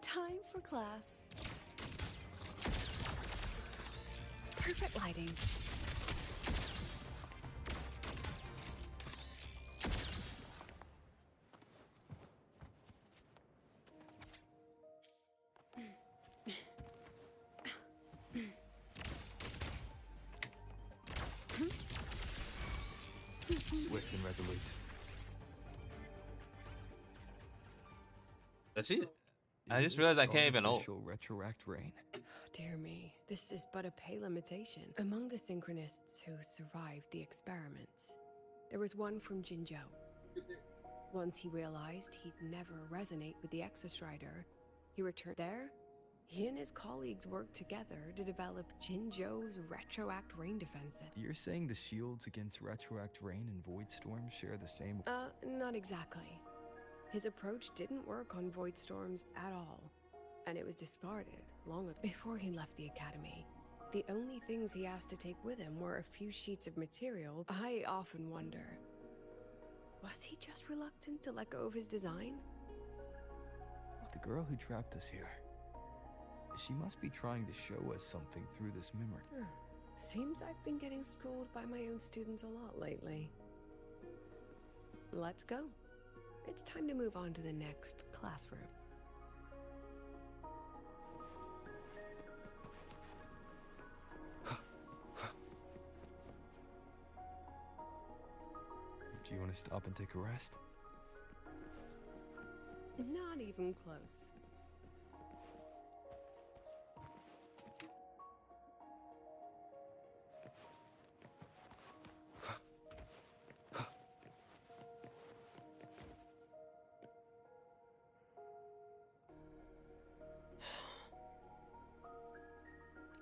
Time for class. Perfect lighting. Swift and resolute. Does she? I just realized I can't even ult. Retroact rain. Dear me, this is but a pale imitation. Among the synchronists who survived the experiments, there was one from Jinzhou. Once he realized he'd never resonate with the Exostrider, he returned there. He and his colleagues worked together to develop Jinzhou's Retroact Rain defensive. You're saying the shields against retroact rain and void storms share the same... Not exactly. His approach didn't work on void storms at all, and it was discarded long before he left the academy. The only things he asked to take with him were a few sheets of material. I often wonder, was he just reluctant to let go of his design? The girl who trapped us here, she must be trying to show us something through this memory. Seems I've been getting schooled by my own students a lot lately. Let's go. It's time to move on to the next classroom. Do you want to stop and take a rest? Not even close.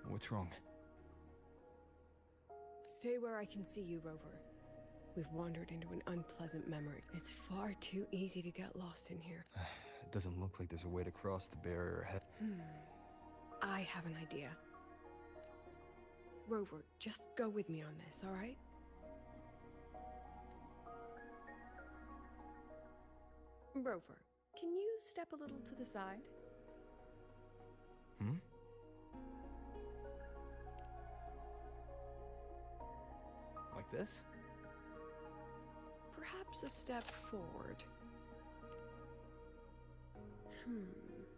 What's wrong? Stay where I can see you, Rover. We've wandered into an unpleasant memory. It's far too easy to get lost in here. It doesn't look like there's a way to cross the barrier ahead. I have an idea. Rover, just go with me on this, all right? Rover, can you step a little to the side? Hmm? Like this? Perhaps a step forward.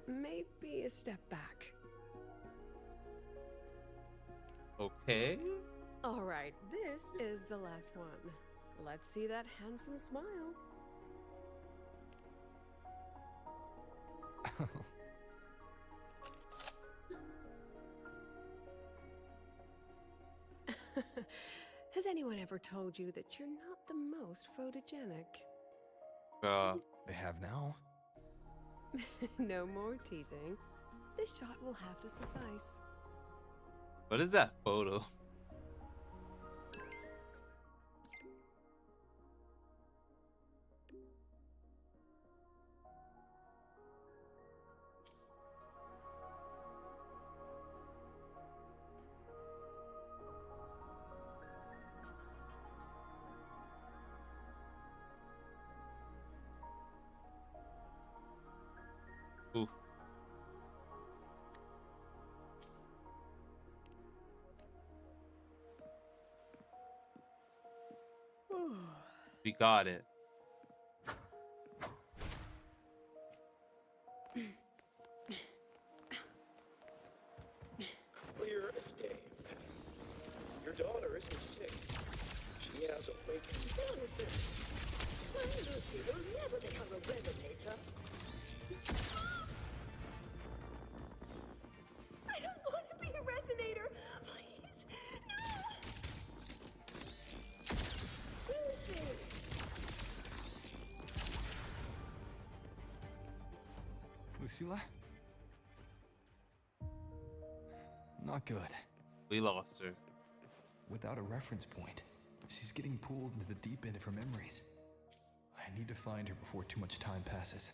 Maybe a step back. Okay. All right, this is the last one. Let's see that handsome smile. Has anyone ever told you that you're not the most photogenic? They have now. No more teasing. This shot will have to suffice. What is that photo? Oof. We got it. Clear as day. Your daughter isn't sick. She has a weight. My Lucy will never become a resonator. I don't want to be a resonator. Please, no. Lucy. Lucilla? Not good. We lost her. Without a reference point, she's getting pulled into the deep end of her memories. I need to find her before too much time passes.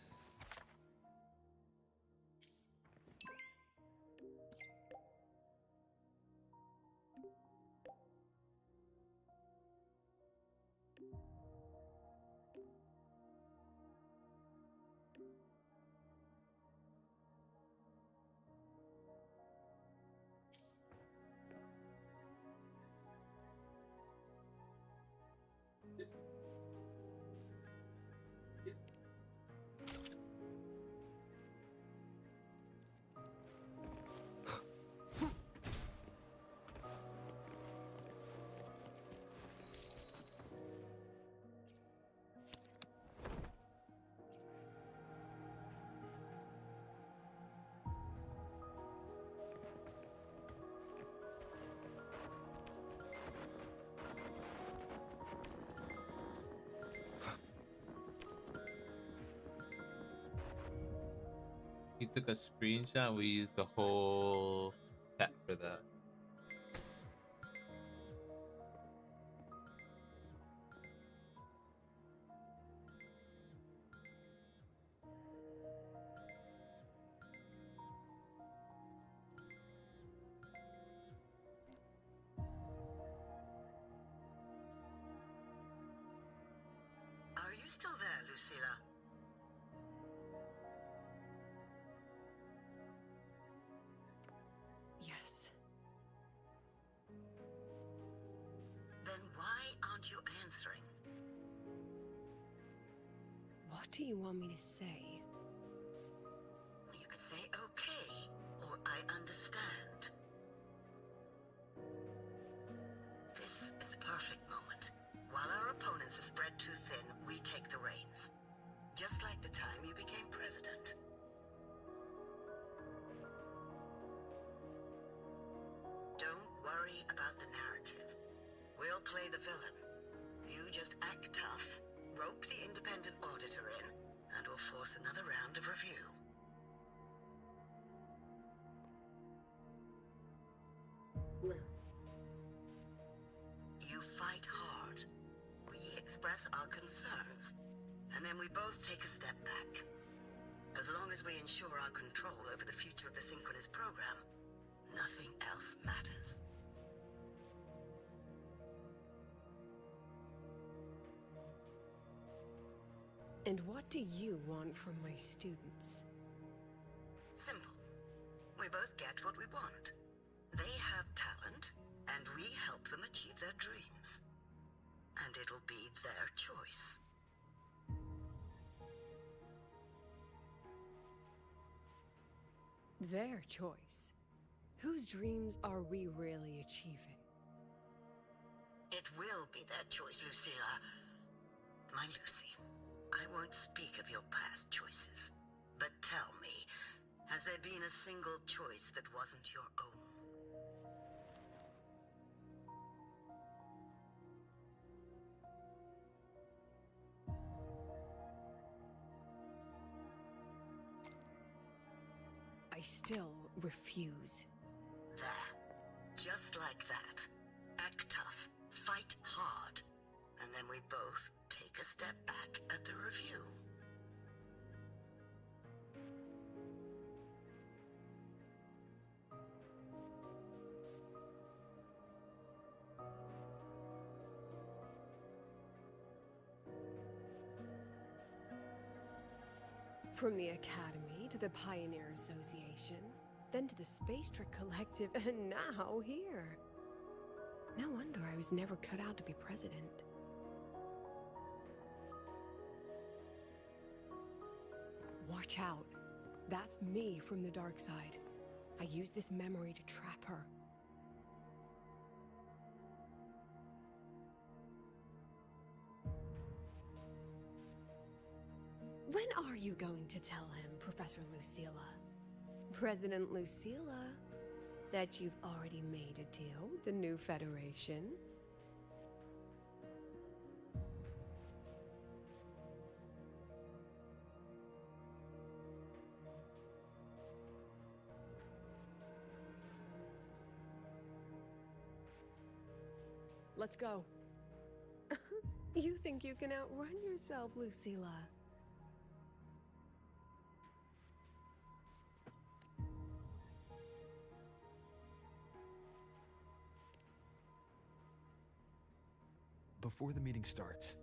He took a screenshot. We used the whole chat for that. Are you still there, Lucilla? Yes. Then why aren't you answering? What do you want me to say? You could say okay, or I understand. This is the perfect moment. While our opponents are spread too thin, We'll play the villain. You just act tough, rope the independent auditor in, and we'll force another round of review. You fight hard. We express our concerns, and then we both take a step back. As long as we ensure our control over the future of the Synchronous program, nothing else matters. And what do you want from my students? Simple. We both get what we want. They have talent, and we help them achieve their dreams. And it'll be their choice. Their choice. Whose dreams are we really achieving? It will be their choice, Lucilla. My Lucy, I won't speak of your past choices. But tell me, has there been a single choice that wasn't your own? I still refuse. There. Just like that. Act tough, fight hard, and then we both take a step back at the review. From the Academy to the Pioneer Association, then to the Space Trick Collective, and now here. No wonder I was never cut out to be president. Watch out. That's me from the dark side. I use this memory to trap her. When are you going to tell him, Professor Lucilla? President Lucilla, that you've already made a deal with the new Federation? Let's go. You think you can outrun yourself, Lucilla? Before the meeting starts,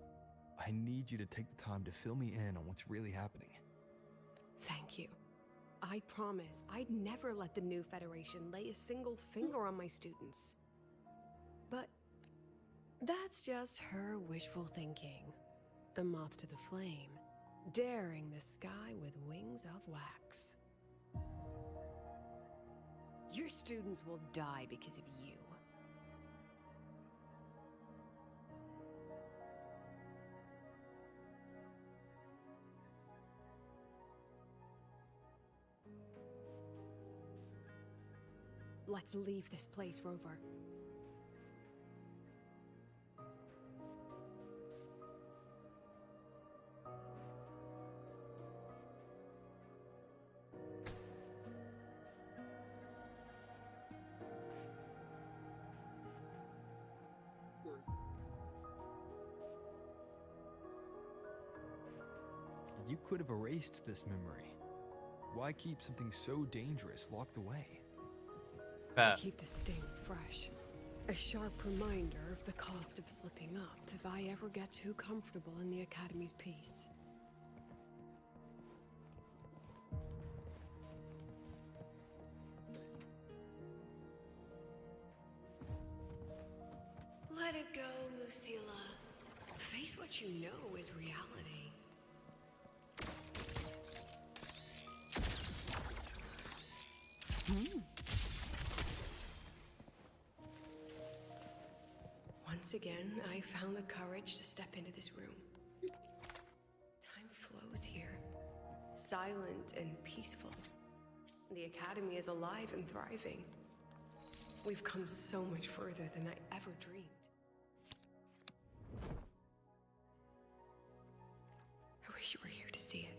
I need you to take the time to fill me in on what's really happening. Thank you. I promise I'd never let the new Federation lay a single finger on my students. But that's just her wishful thinking. A moth to the flame, daring the sky with wings of wax. Your students will die because of you. Let's leave this place, Rover. You could have erased this memory. Why keep something so dangerous locked away? To keep the sting fresh. A sharp reminder of the cost of slipping up if I ever get too comfortable in the Academy's peace. Let it go, Lucilla. Face what you know is reality. Once again, I found the courage to step into this room. Time flows here, silent and peaceful. The Academy is alive and thriving. We've come so much further than I ever dreamed. wish you were here to see it.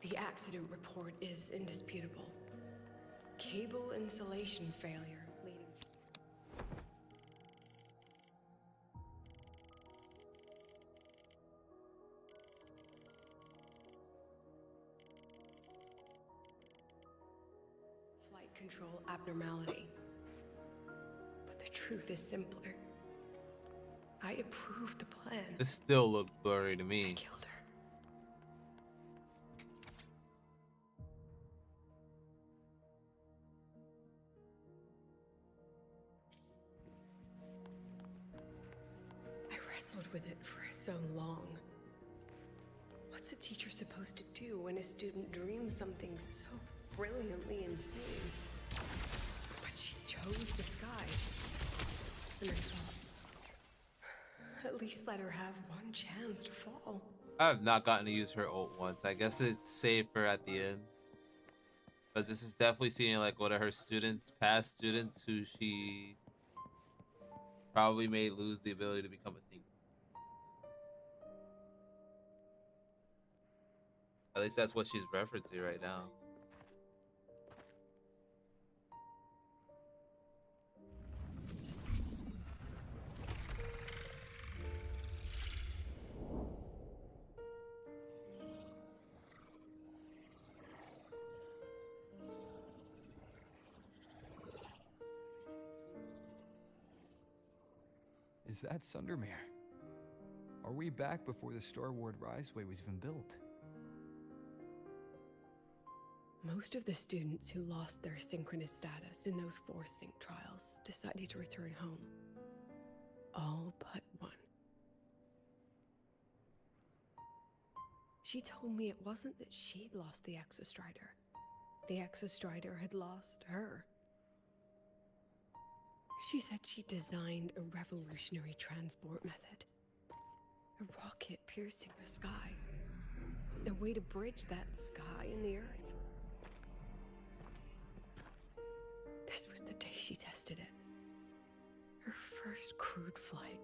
The accident report is indisputable. Cable insulation failure leading. Flight control abnormality. But the truth is simpler. I approved the plan. This still looked blurry to me. Killed her. I wrestled with it for so long. What's a teacher supposed to do when a student dreams something so brilliantly insane? But she chose the sky. And I thought, at least let her have one chance to fall. I have not gotten to use her ult once. I guess it's safer at the end. Because this is definitely seeing like one of her students, past students, who she probably may lose the ability to become a sync. At least that's what she's referencing right now. Is that Sundermere? Are we back before the Starward Riseway was even built? Most of the students who lost their synchronous status in those 4 sync trials decided to return home. All but one. She told me it wasn't that she'd lost the Exostrider. The Exostrider had lost her. She said she designed a revolutionary transport method. A rocket piercing the sky. A way to bridge that sky and the earth. This was the day she tested it. Her first crewed flight.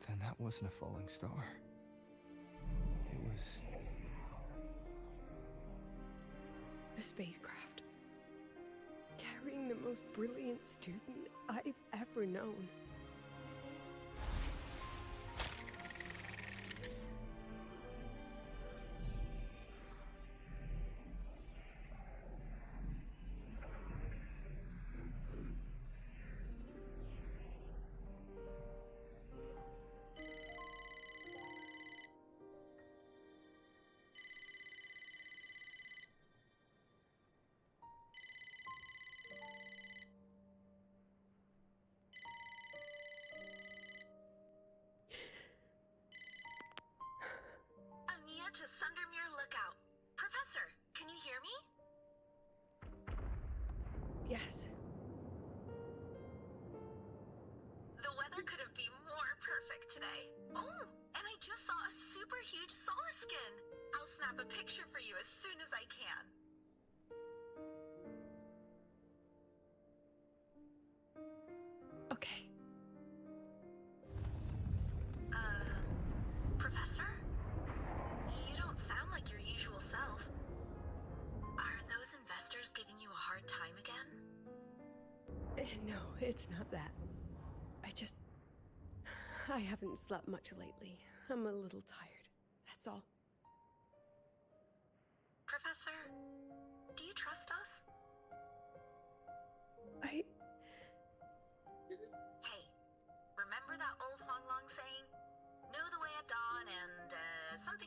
Then that wasn't a falling star. It was... a spacecraft. Carrying the most brilliant student I've ever known. To Sundermere Lookout. Professor, can you hear me? Yes. The weather couldn't be more perfect today. Oh, and I just saw a super huge Solaskin. I'll snap a picture for you as soon as I can. Okay. Professor? You don't sound like your usual self. Are those investors giving you a hard time again? No, it's not that. I haven't slept much lately. I'm a little tired. That's all. Professor, do you trust us? Hey, remember that old Huanglong saying? Know the way at dawn and,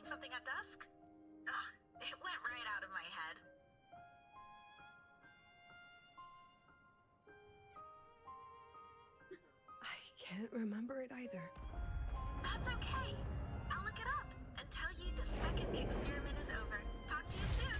something at dusk? Ugh, it went right out of my head. I can't remember it either. That's okay. I'll look it up and tell you the second the experiment is over. Talk to you soon.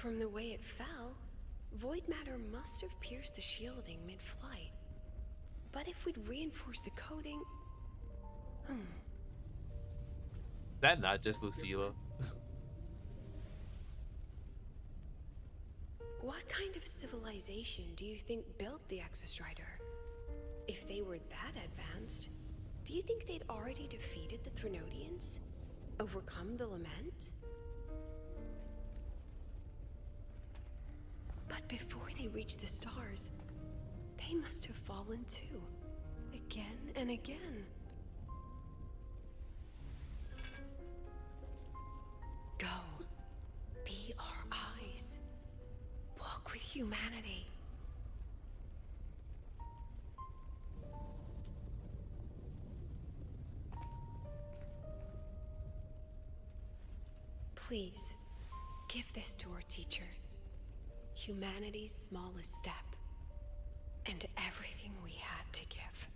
From the way it fell, void matter must have pierced the shielding mid-flight. But if we'd reinforce the coating... Is that not just Lucilla? What kind of civilization do you think built the Exostrider? If they were that advanced, do you think they'd already defeated the Threnodians? Overcome the Lament? But before they reached the stars, they must have fallen too. Again and again. Go. Be our eyes. Walk with humanity. Please, give this to our teacher. Humanity's smallest step, and everything we had to give.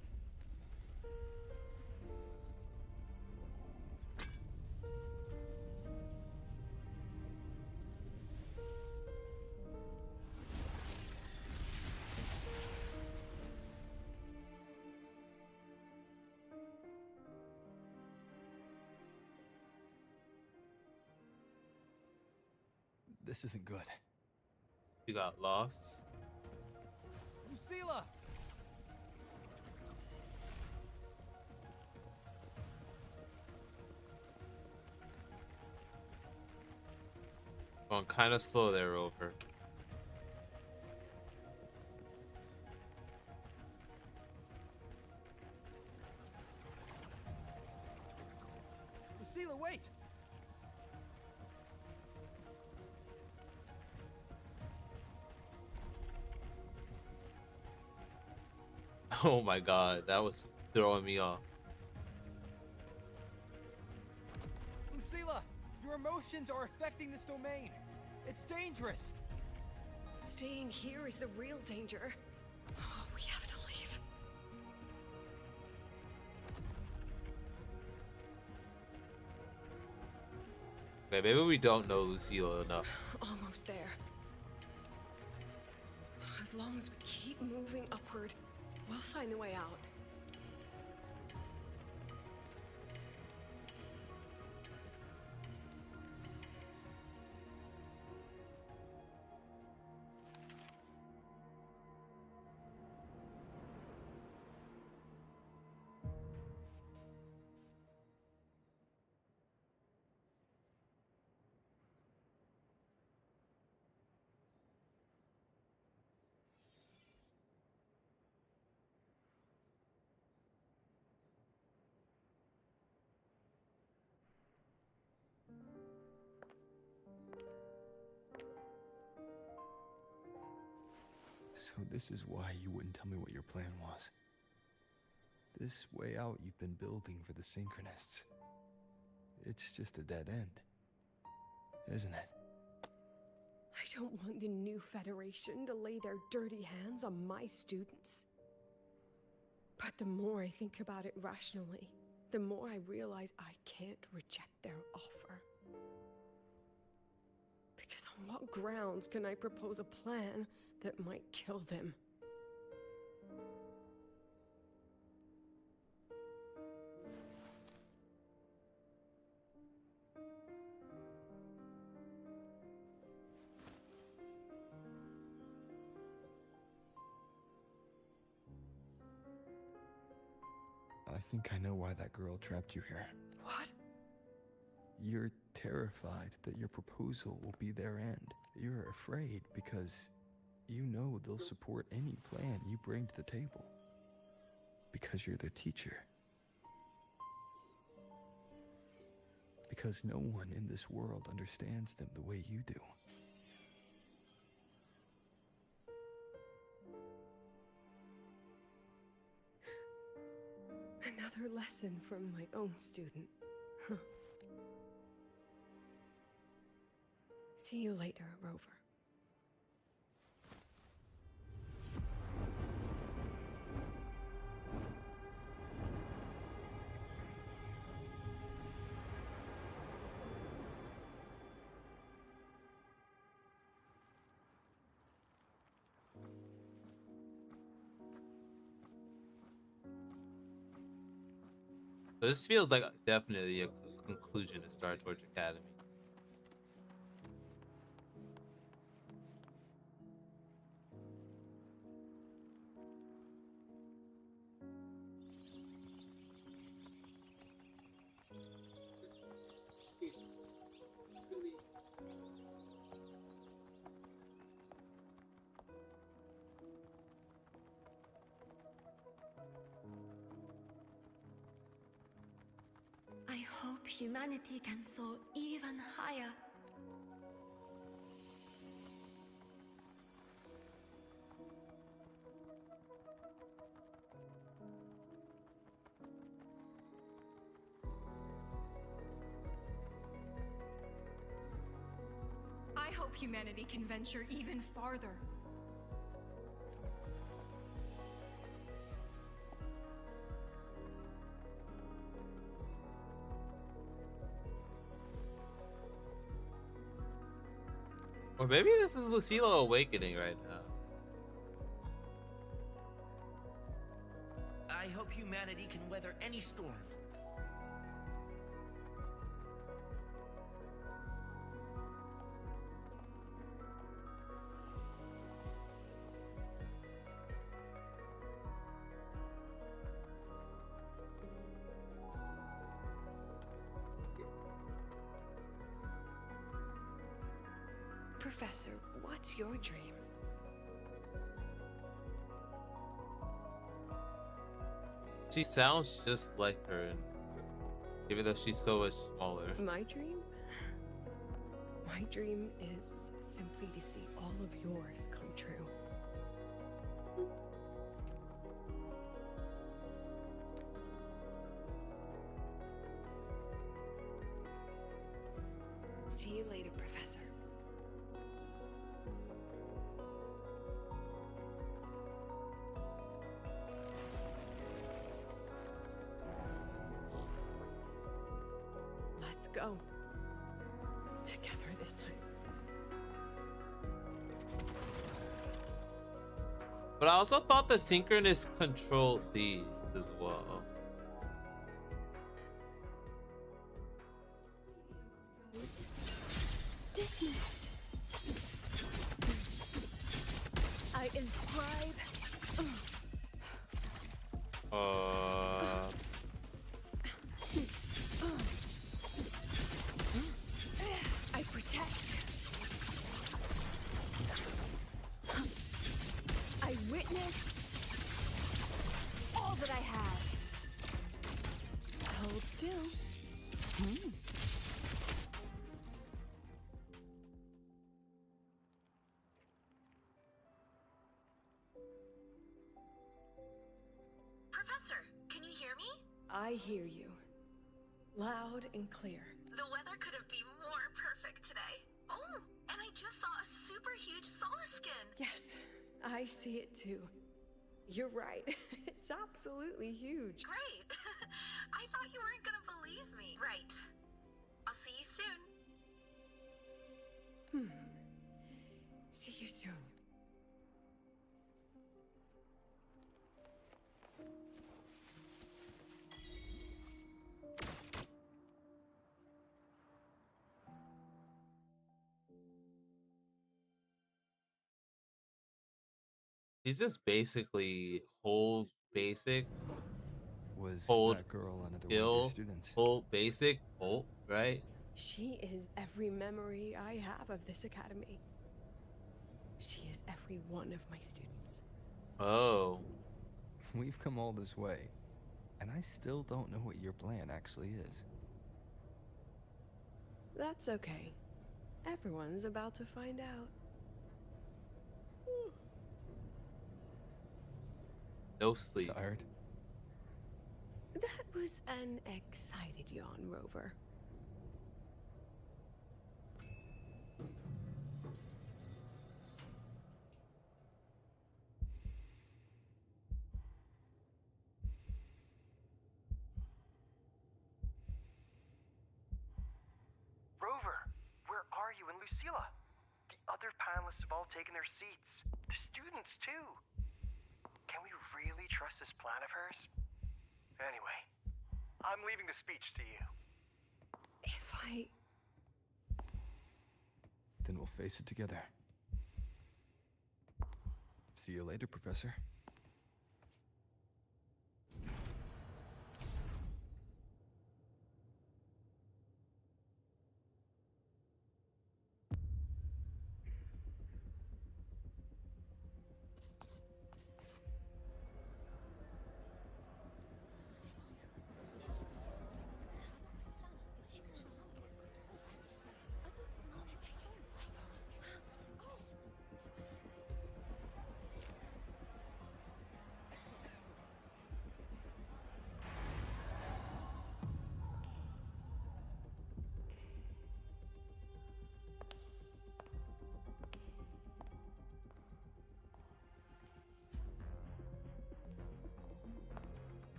This isn't good. You got lost. Lucilla! Going kind of slow there, Rover. Lucilla, wait! Oh my god, that was throwing me off. Lucilla, your emotions are affecting this domain. It's dangerous. Staying here is the real danger. Oh, we have to leave. Okay, maybe we don't know Lucille enough. Almost there. As long as we keep moving upward, we'll find the way out. So this is why you wouldn't tell me what your plan was. This way out you've been building for the Synchronists. It's just a dead end, isn't it? I don't want the new Federation to lay their dirty hands on my students. But the more I think about it rationally, the more I realize I can't reject their offer. Because on what grounds can I propose a plan that might kill them? I think I know why that girl trapped you here. What? You're terrified that your proposal will be their end. You're afraid because you know they'll support any plan you bring to the table. Because you're their teacher. Because no one in this world understands them the way you do. Another lesson from my own student. Huh. See you later, Rover. So this feels like definitely a conclusion to Star Torch Academy. I hope humanity can soar even higher. I hope humanity can venture even farther. Or maybe this is Lucilla awakening right now. I hope humanity can weather any storm. Professor, what's your dream? She sounds just like her, even though she's so much smaller. My dream? My dream is simply to see all of yours come true. See you later, Professor. Let's go. Together this time. But I also thought the synchronous controlled these as well. Dismissed. I inscribe. I protect. I witness all that I have. Hold still. Professor, can you hear me? I hear you. Loud and clear. The weather couldn't be more perfect today. Oh, and I just saw a super huge Solaskin. Yes, I see it too. You're right. It's absolutely huge. Great. I thought you weren't gonna believe me. Right. I'll see you soon. See you soon. You just basically hold basic, Was hold that girl another one of your skill, students? hold basic, hold, right? She is every memory I have of this academy. She is every one of my students. Oh. We've come all this way, and I still don't know what your plan actually is. That's okay. Everyone's about to find out. No sleep. Tired? That was an excited yawn, Rover. Rover, where are you and Lucilla? The other panelists have all taken their seats. The students, too. Can we really trust this plan of hers? Anyway, I'm leaving the speech to you. If I... Then we'll face it together. See you later, Professor.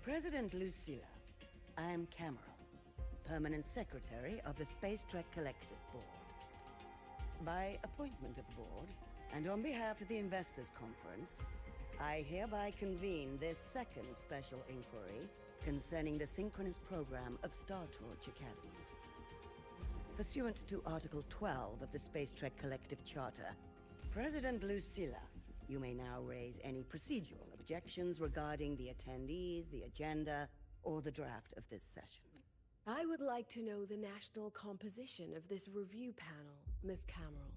President Lucilla, I am Cameron, Permanent Secretary of the Space Trek Collective Board. By appointment of the board, and on behalf of the Investors Conference, I hereby convene this second special inquiry concerning the synchronous program of Star Torch Academy. Pursuant to Article 12 of the Space Trek Collective Charter, President Lucilla, you may now raise any procedural objections regarding the attendees, the agenda, or the draft of this session. I would like to know the national composition of this review panel, Ms. Cameron.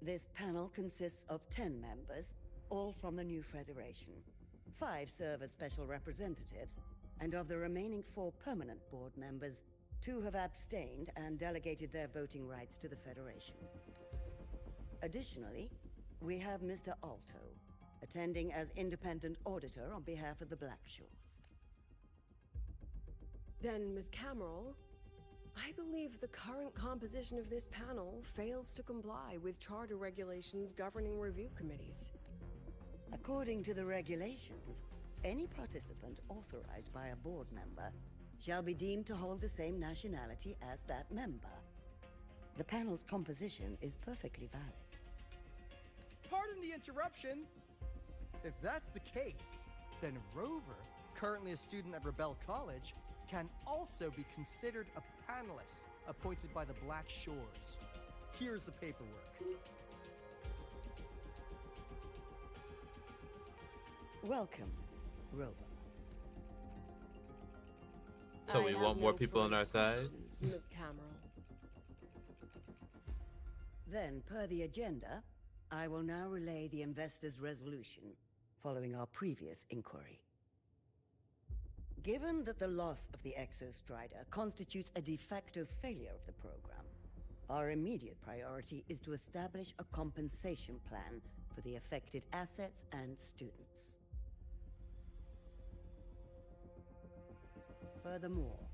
This panel consists of 10 members, all from the new Federation. 5 serve as special representatives, and of the remaining 4 permanent board members, 2 have abstained and delegated their voting rights to the Federation. Additionally, we have Mr. Alto, attending as independent auditor on behalf of the Black Shores. Then, Ms. Cameron, I believe the current composition of this panel fails to comply with charter regulations governing review committees. According to the regulations, any participant authorized by a board member shall be deemed to hold the same nationality as that member. The panel's composition is perfectly valid. Pardon the interruption. If that's the case, then Rover, currently a student at Rebel College, can also be considered a panelist appointed by the Black Shores. Here's the paperwork. Welcome, Rover. So we want more people on our side? Ms. Cameron. Then, per the agenda, I will now relay the investors' resolution following our previous inquiry. Given that the loss of the Exostrider constitutes a de facto failure of the program, our immediate priority is to establish a compensation plan for the affected assets and students. Furthermore,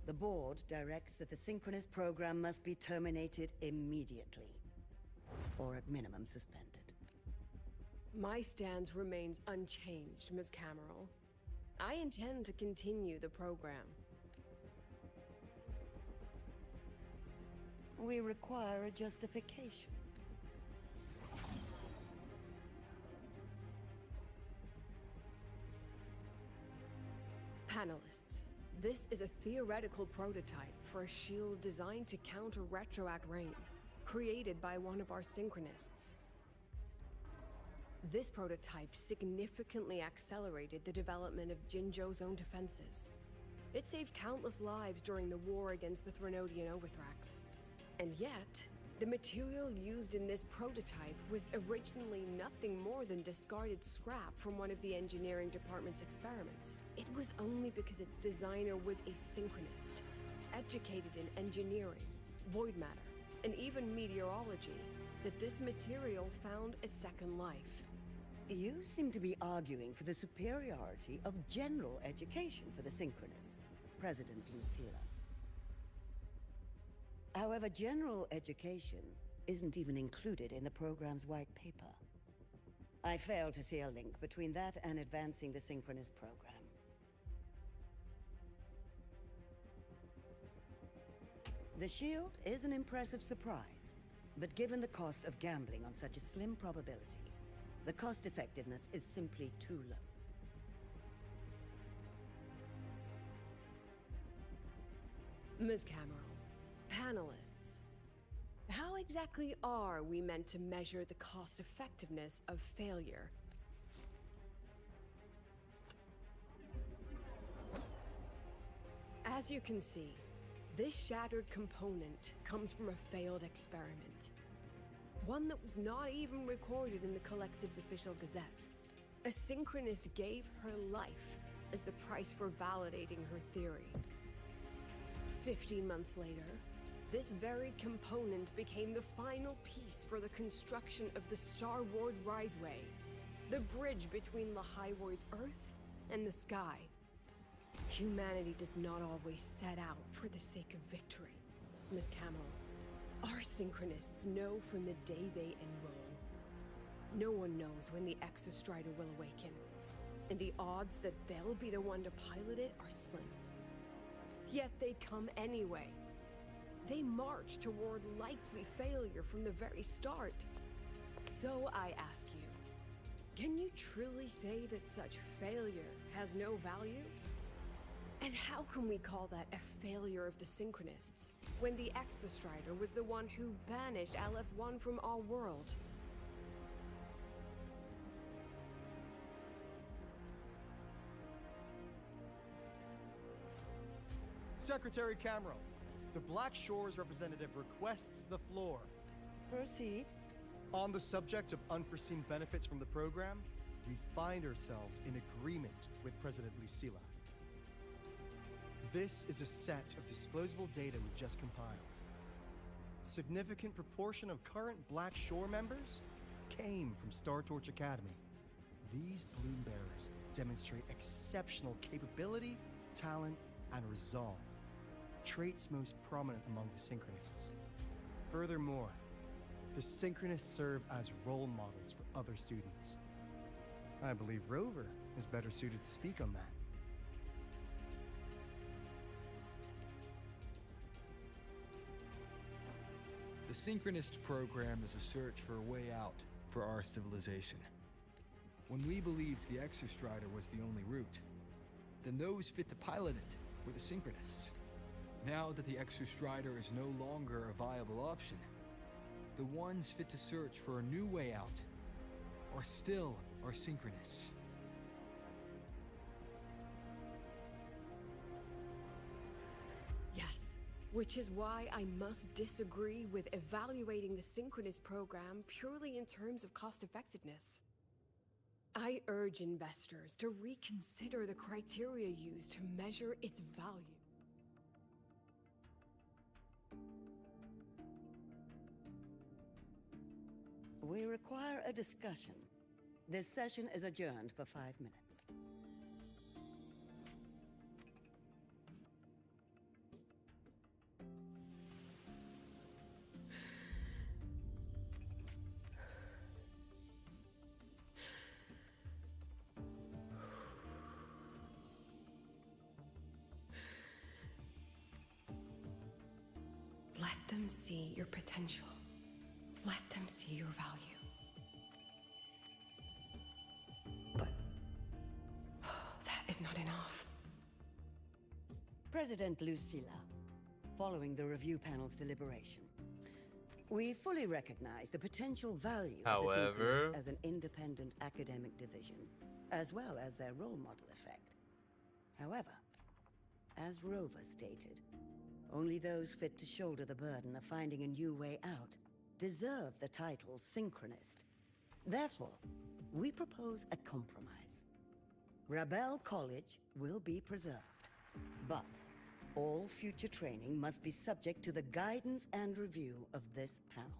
the board directs that the synchronous program must be terminated immediately, or at minimum suspended. My stance remains unchanged, Ms. Cameron. I intend to continue the program. We require a justification. Panelists, this is a theoretical prototype for a shield designed to counter retroact rain, created by one of our synchronists. This prototype significantly accelerated the development of Jinzhou's own defenses. It saved countless lives during the war against the Threnodian Overthrax. And yet, the material used in this prototype was originally nothing more than discarded scrap from one of the engineering department's experiments. It was only because its designer was a synchronist, educated in engineering, void matter, and even meteorology, that this material found a second life. You seem to be arguing for the superiority of general education for the synchronists, President Lucilla. However, general education isn't even included in the program's white paper. I fail to see a link between that and advancing the synchronous program. The shield is an impressive surprise, but given the cost of gambling on such a slim probability, the cost effectiveness is simply too low. Ms. Cameron, panelists, how exactly are we meant to measure the cost effectiveness of failure? As you can see, this shattered component comes from a failed experiment. One that was not even recorded in the Collective's official gazette. A synchronist gave her life as the price for validating her theory. 15 months later, this very component became the final piece for the construction of the Star Ward Riseway, the bridge between the Highward's Earth and the sky. Humanity does not always set out for the sake of victory, Ms. Camel. Our synchronists know from the day they enroll. No one knows when the Exostrider will awaken, and the odds that they'll be the one to pilot it are slim. Yet they come anyway. They march toward likely failure from the very start. So I ask you, can you truly say that such failure has no value? And how can we call that a failure of the Synchronists, when the Exostrider was the one who banished LF1 from our world? Secretary Camero, the Black Shores representative requests the floor. Proceed. On the subject of unforeseen benefits from the program, we find ourselves in agreement with President Lucilla. This is a set of disclosable data we've just compiled. A significant proportion of current Black Shore members came from Star Torch Academy. These Bloom Bearers demonstrate exceptional capability, talent, and resolve, traits most prominent among the Synchronists. Furthermore, the Synchronists serve as role models for other students. I believe Rover is better suited to speak on that. The Synchronist program is a search for a way out for our civilization. When we believed the Exostrider was the only route, then those fit to pilot it were the Synchronists. Now that the Exostrider is no longer a viable option, the ones fit to search for a new way out are still our Synchronists. Yes, which is why I must disagree with evaluating the Synchronist program purely in terms of cost effectiveness. I urge investors to reconsider the criteria used to measure its value. We require a discussion. This session is adjourned for 5 minutes. Let them see your potential. Let them see your value. But that is not enough. President Lucilla, following the review panel's deliberation, we fully recognize the potential value of the Synchronists as an independent academic division, as well as their role model effect. However, as Rover stated, only those fit to shoulder the burden of finding a new way out deserve the title Synchronist. Therefore, we propose a compromise. Rebel College will be preserved, but all future training must be subject to the guidance and review of this panel.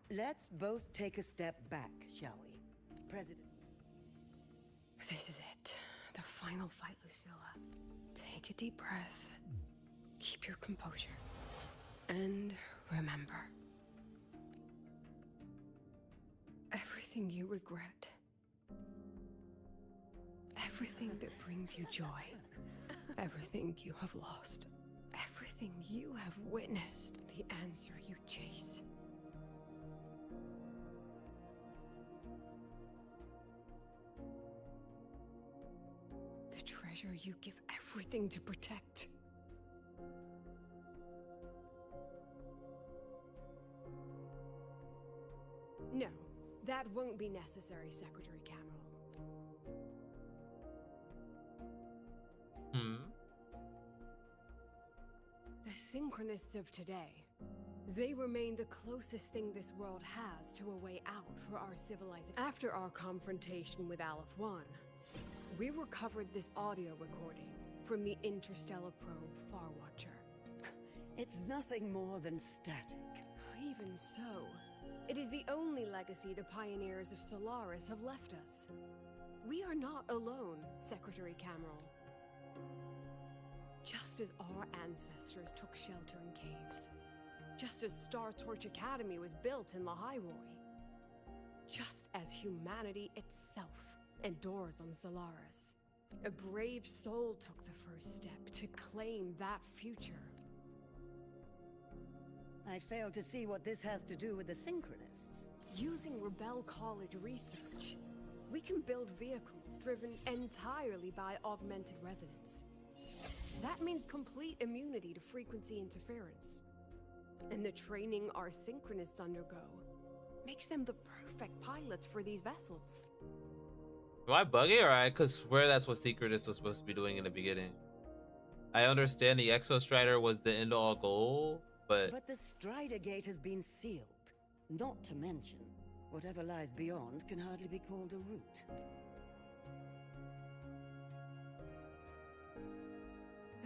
Let's both take a step back, shall we? President... This is it. The final fight, Lucilla. Take a deep breath. Keep your composure. And remember, everything you regret, everything that brings you joy, everything you have lost, everything you have witnessed, the answer you chase. The treasure you give everything to protect. No, that won't be necessary, Secretary Cameron. The Synchronists of today, they remain the closest thing this world has to a way out for our civilization. After our confrontation with Aleph 1, we recovered this audio recording from the interstellar probe Farwatcher. It's nothing more than static. Even so, it is the only legacy the pioneers of Solaris have left us. We are not alone, Secretary Cameron. Just as our ancestors took shelter in caves, just as Star Torch Academy was built in Lahairoi, just as humanity itself endures on Solaris, a brave soul took the first step to claim that future. I fail to see what this has to do with the Synchronists. Using Rebel College research, we can build vehicles driven entirely by augmented resonance. That means complete immunity to frequency interference. And the training our Synchronists undergo makes them the perfect pilots for these vessels. Am I bugging, or I could swear that's what Secretist was supposed to be doing in the beginning? I understand the Exostrider was the end-all goal, but the Strider Gate has been sealed. Not to mention, whatever lies beyond can hardly be called a route.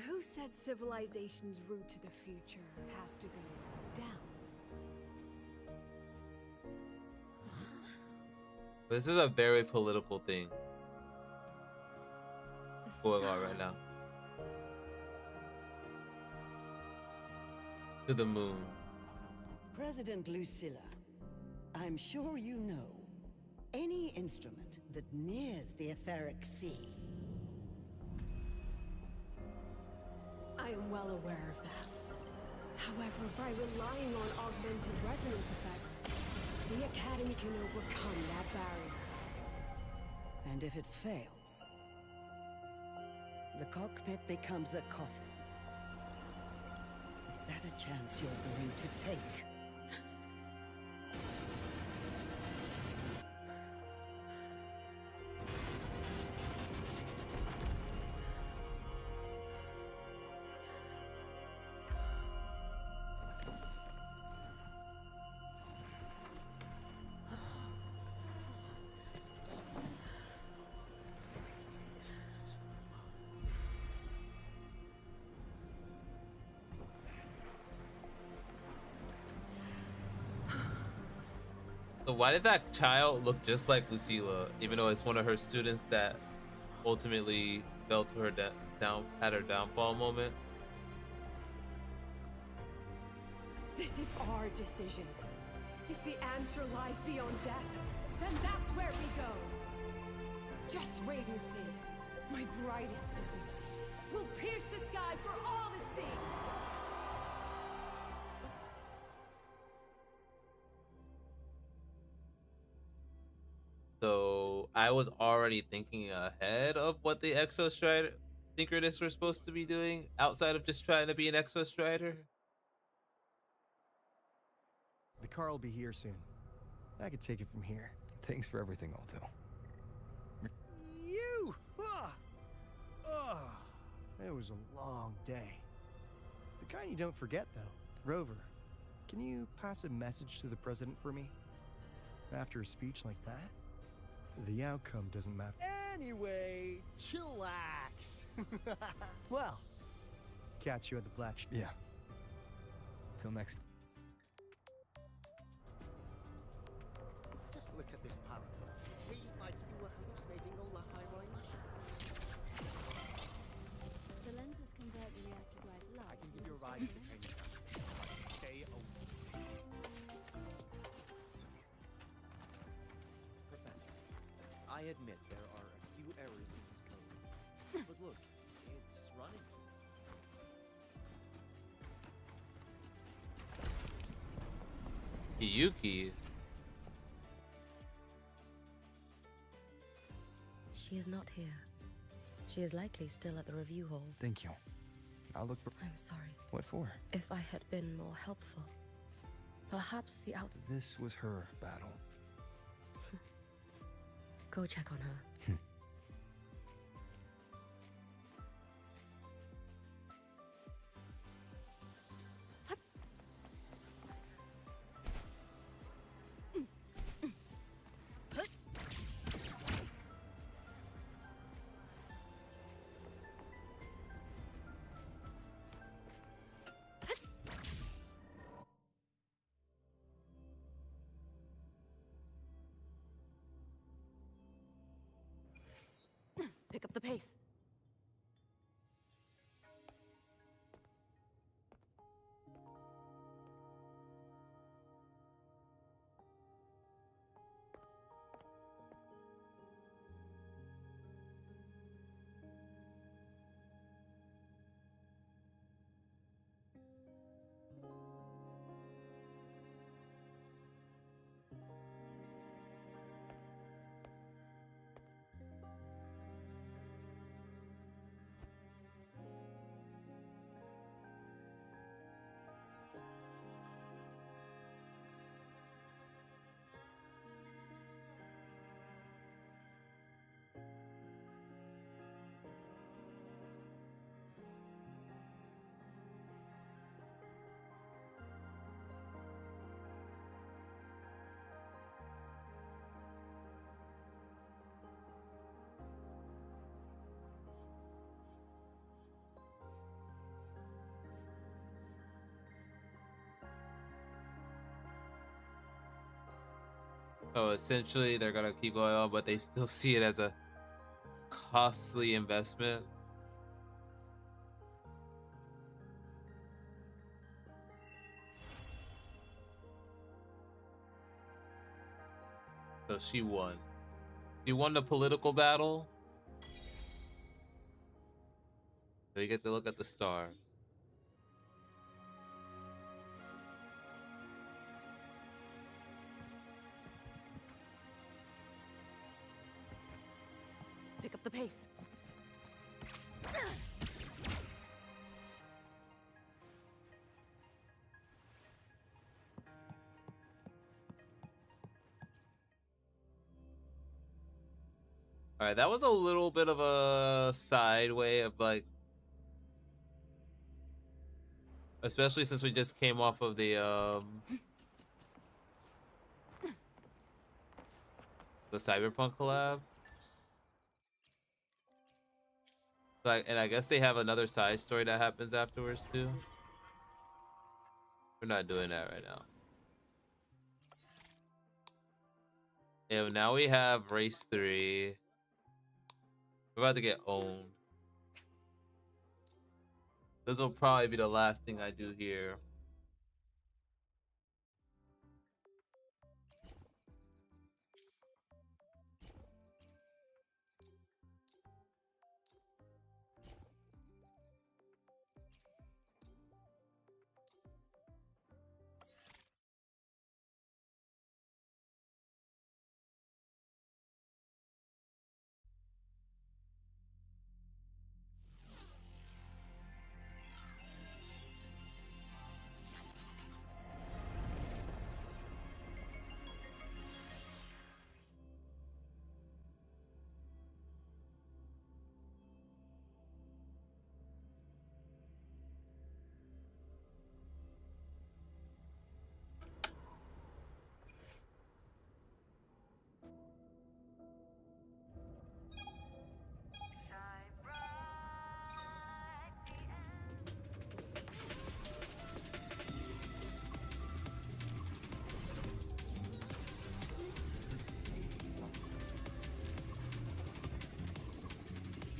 Who said civilization's route to the future has to go down? this is a very political thing going on right now. To the moon. President Lucilla, I'm sure you know, any instrument that nears the etheric sea. I am well aware of that. However, by relying on augmented resonance effects, the Academy can overcome that barrier. And if it fails, the cockpit becomes a coffin. Is that a chance you're willing to take? So why did that child look just like Lucilla, even though it's one of her students that ultimately fell to her had her downfall moment? This is our decision. If the answer lies beyond death, then that's where we go. Just wait and see. My brightest students will pierce the sky for all to see. So I was already thinking ahead of what the Exostrider Synchronists were supposed to be doing outside of just trying to be an Exostrider. The car will be here soon. I could take it from here. Thanks for everything, Alto. You! It was a long day. The kind you don't forget, though. Rover, can you pass a message to the president for me? After a speech like that, the outcome doesn't matter. Anyway, chillax. Well, catch you at the black sheep. Yeah. Till next. Just look at this parrot. Breathes like you were hallucinating all the Lahairoi mushrooms. The lenses convert the reactor drive's light. I can give you a ride to the training center. Stay away. Professor, I admit there are a few errors in this code. But look, it's running. Yuki. She is not here. She is likely still at the review hall. Thank you. I'll look for... I'm sorry. What for? If I had been more helpful, perhaps the out... This was her battle. Go check on her. Pick up the pace. So essentially, they're gonna keep going on, but they still see it as a costly investment. So she won. She won the political battle. So you get to look at the stars. Pick up the pace. All right, that was a little bit of a side way of like, especially since we just came off of the Cyberpunk collab. Like, and I guess they have another side story that happens afterwards too. We're not doing that right now. Yeah, now we have race 3. We're about to get owned. This will probably be the last thing I do here.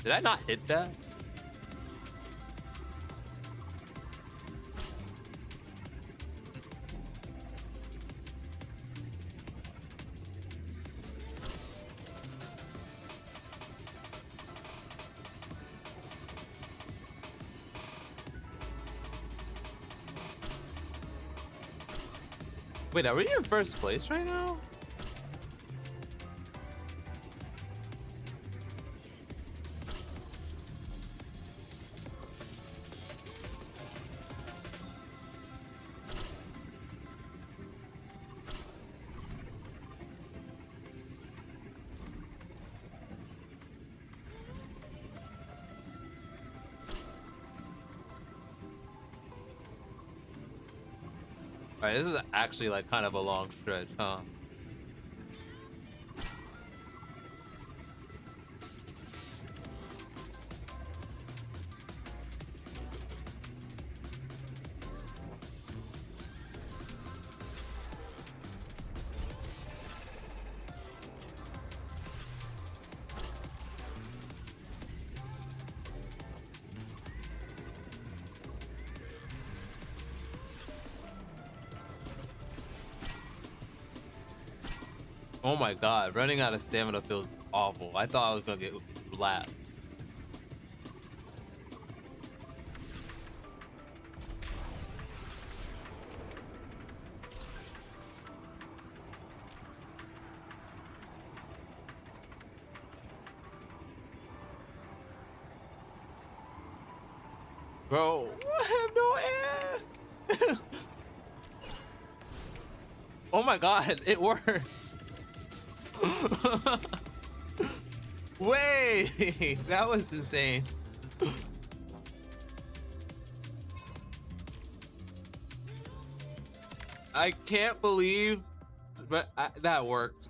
Did I not hit that? Wait, are we in first place right now? Alright, this is actually like kind of a long stretch, huh? Oh my god, running out of stamina feels awful. I thought I was gonna get lapped. Bro, I have no air. Oh my god, it worked. Wait, that was insane. I can't believe, but that worked.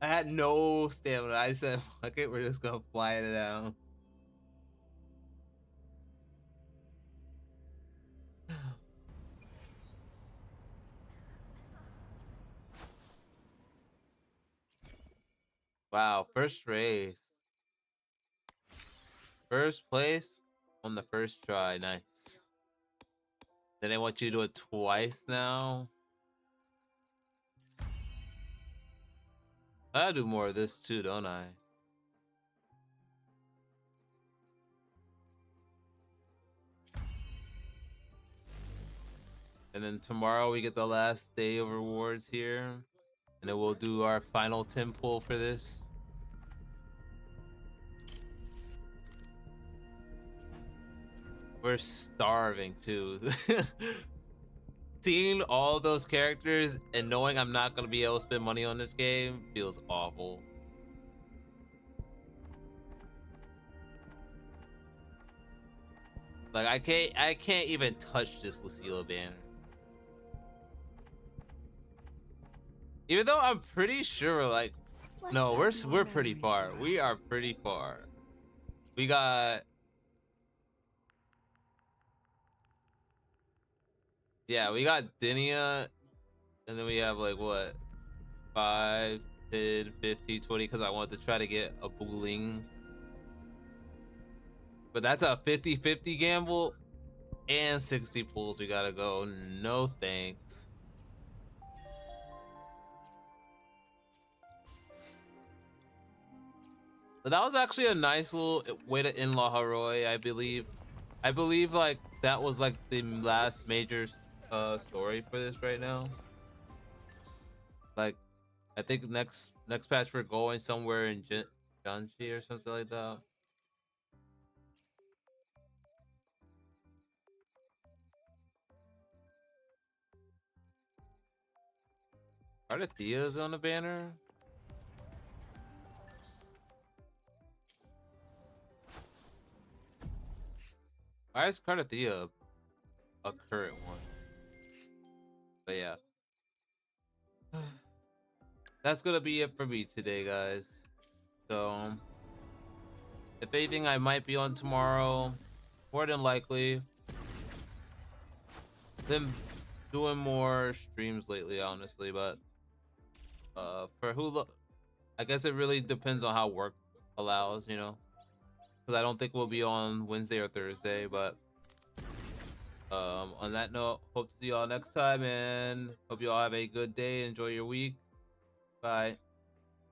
I had no stamina. I said, fuck it, we're just gonna fly it down. Wow, first race. First place on the first try, nice. Then I want you to do it twice now. I gotta do more of this too, don't I? And then tomorrow we get the last day of rewards here. And then we'll do our final 10 pull for this. We're starving too. Seeing all those characters and knowing I'm not gonna be able to spend money on this game feels awful. Like I can't even touch this Lucilla banner. Even though I'm pretty sure like no, we're pretty far. We are pretty far. We got yeah, we got Dinia, and then we have like what 5, 10, 15, 20 because I wanted to try to get a Booling. But that's a 50-50 gamble and 60 pulls we gotta go. No thanks. But that was actually a nice little way to end La Haroy, I believe. I believe like that was like the last major story for this right now. Like I think next patch we're going somewhere in Janshi or something like that. Artethea's on the banner. Why is Cardathea a current one? But yeah. That's gonna be it for me today, guys. So if anything, I might be on tomorrow. More than likely. Been doing more streams lately, honestly, but for Hulu, I guess it really depends on how work allows, you know. Because I don't think we'll be on Wednesday or Thursday, but on that note, hope to see y'all next time, and hope you all have a good day. Enjoy your week. Bye.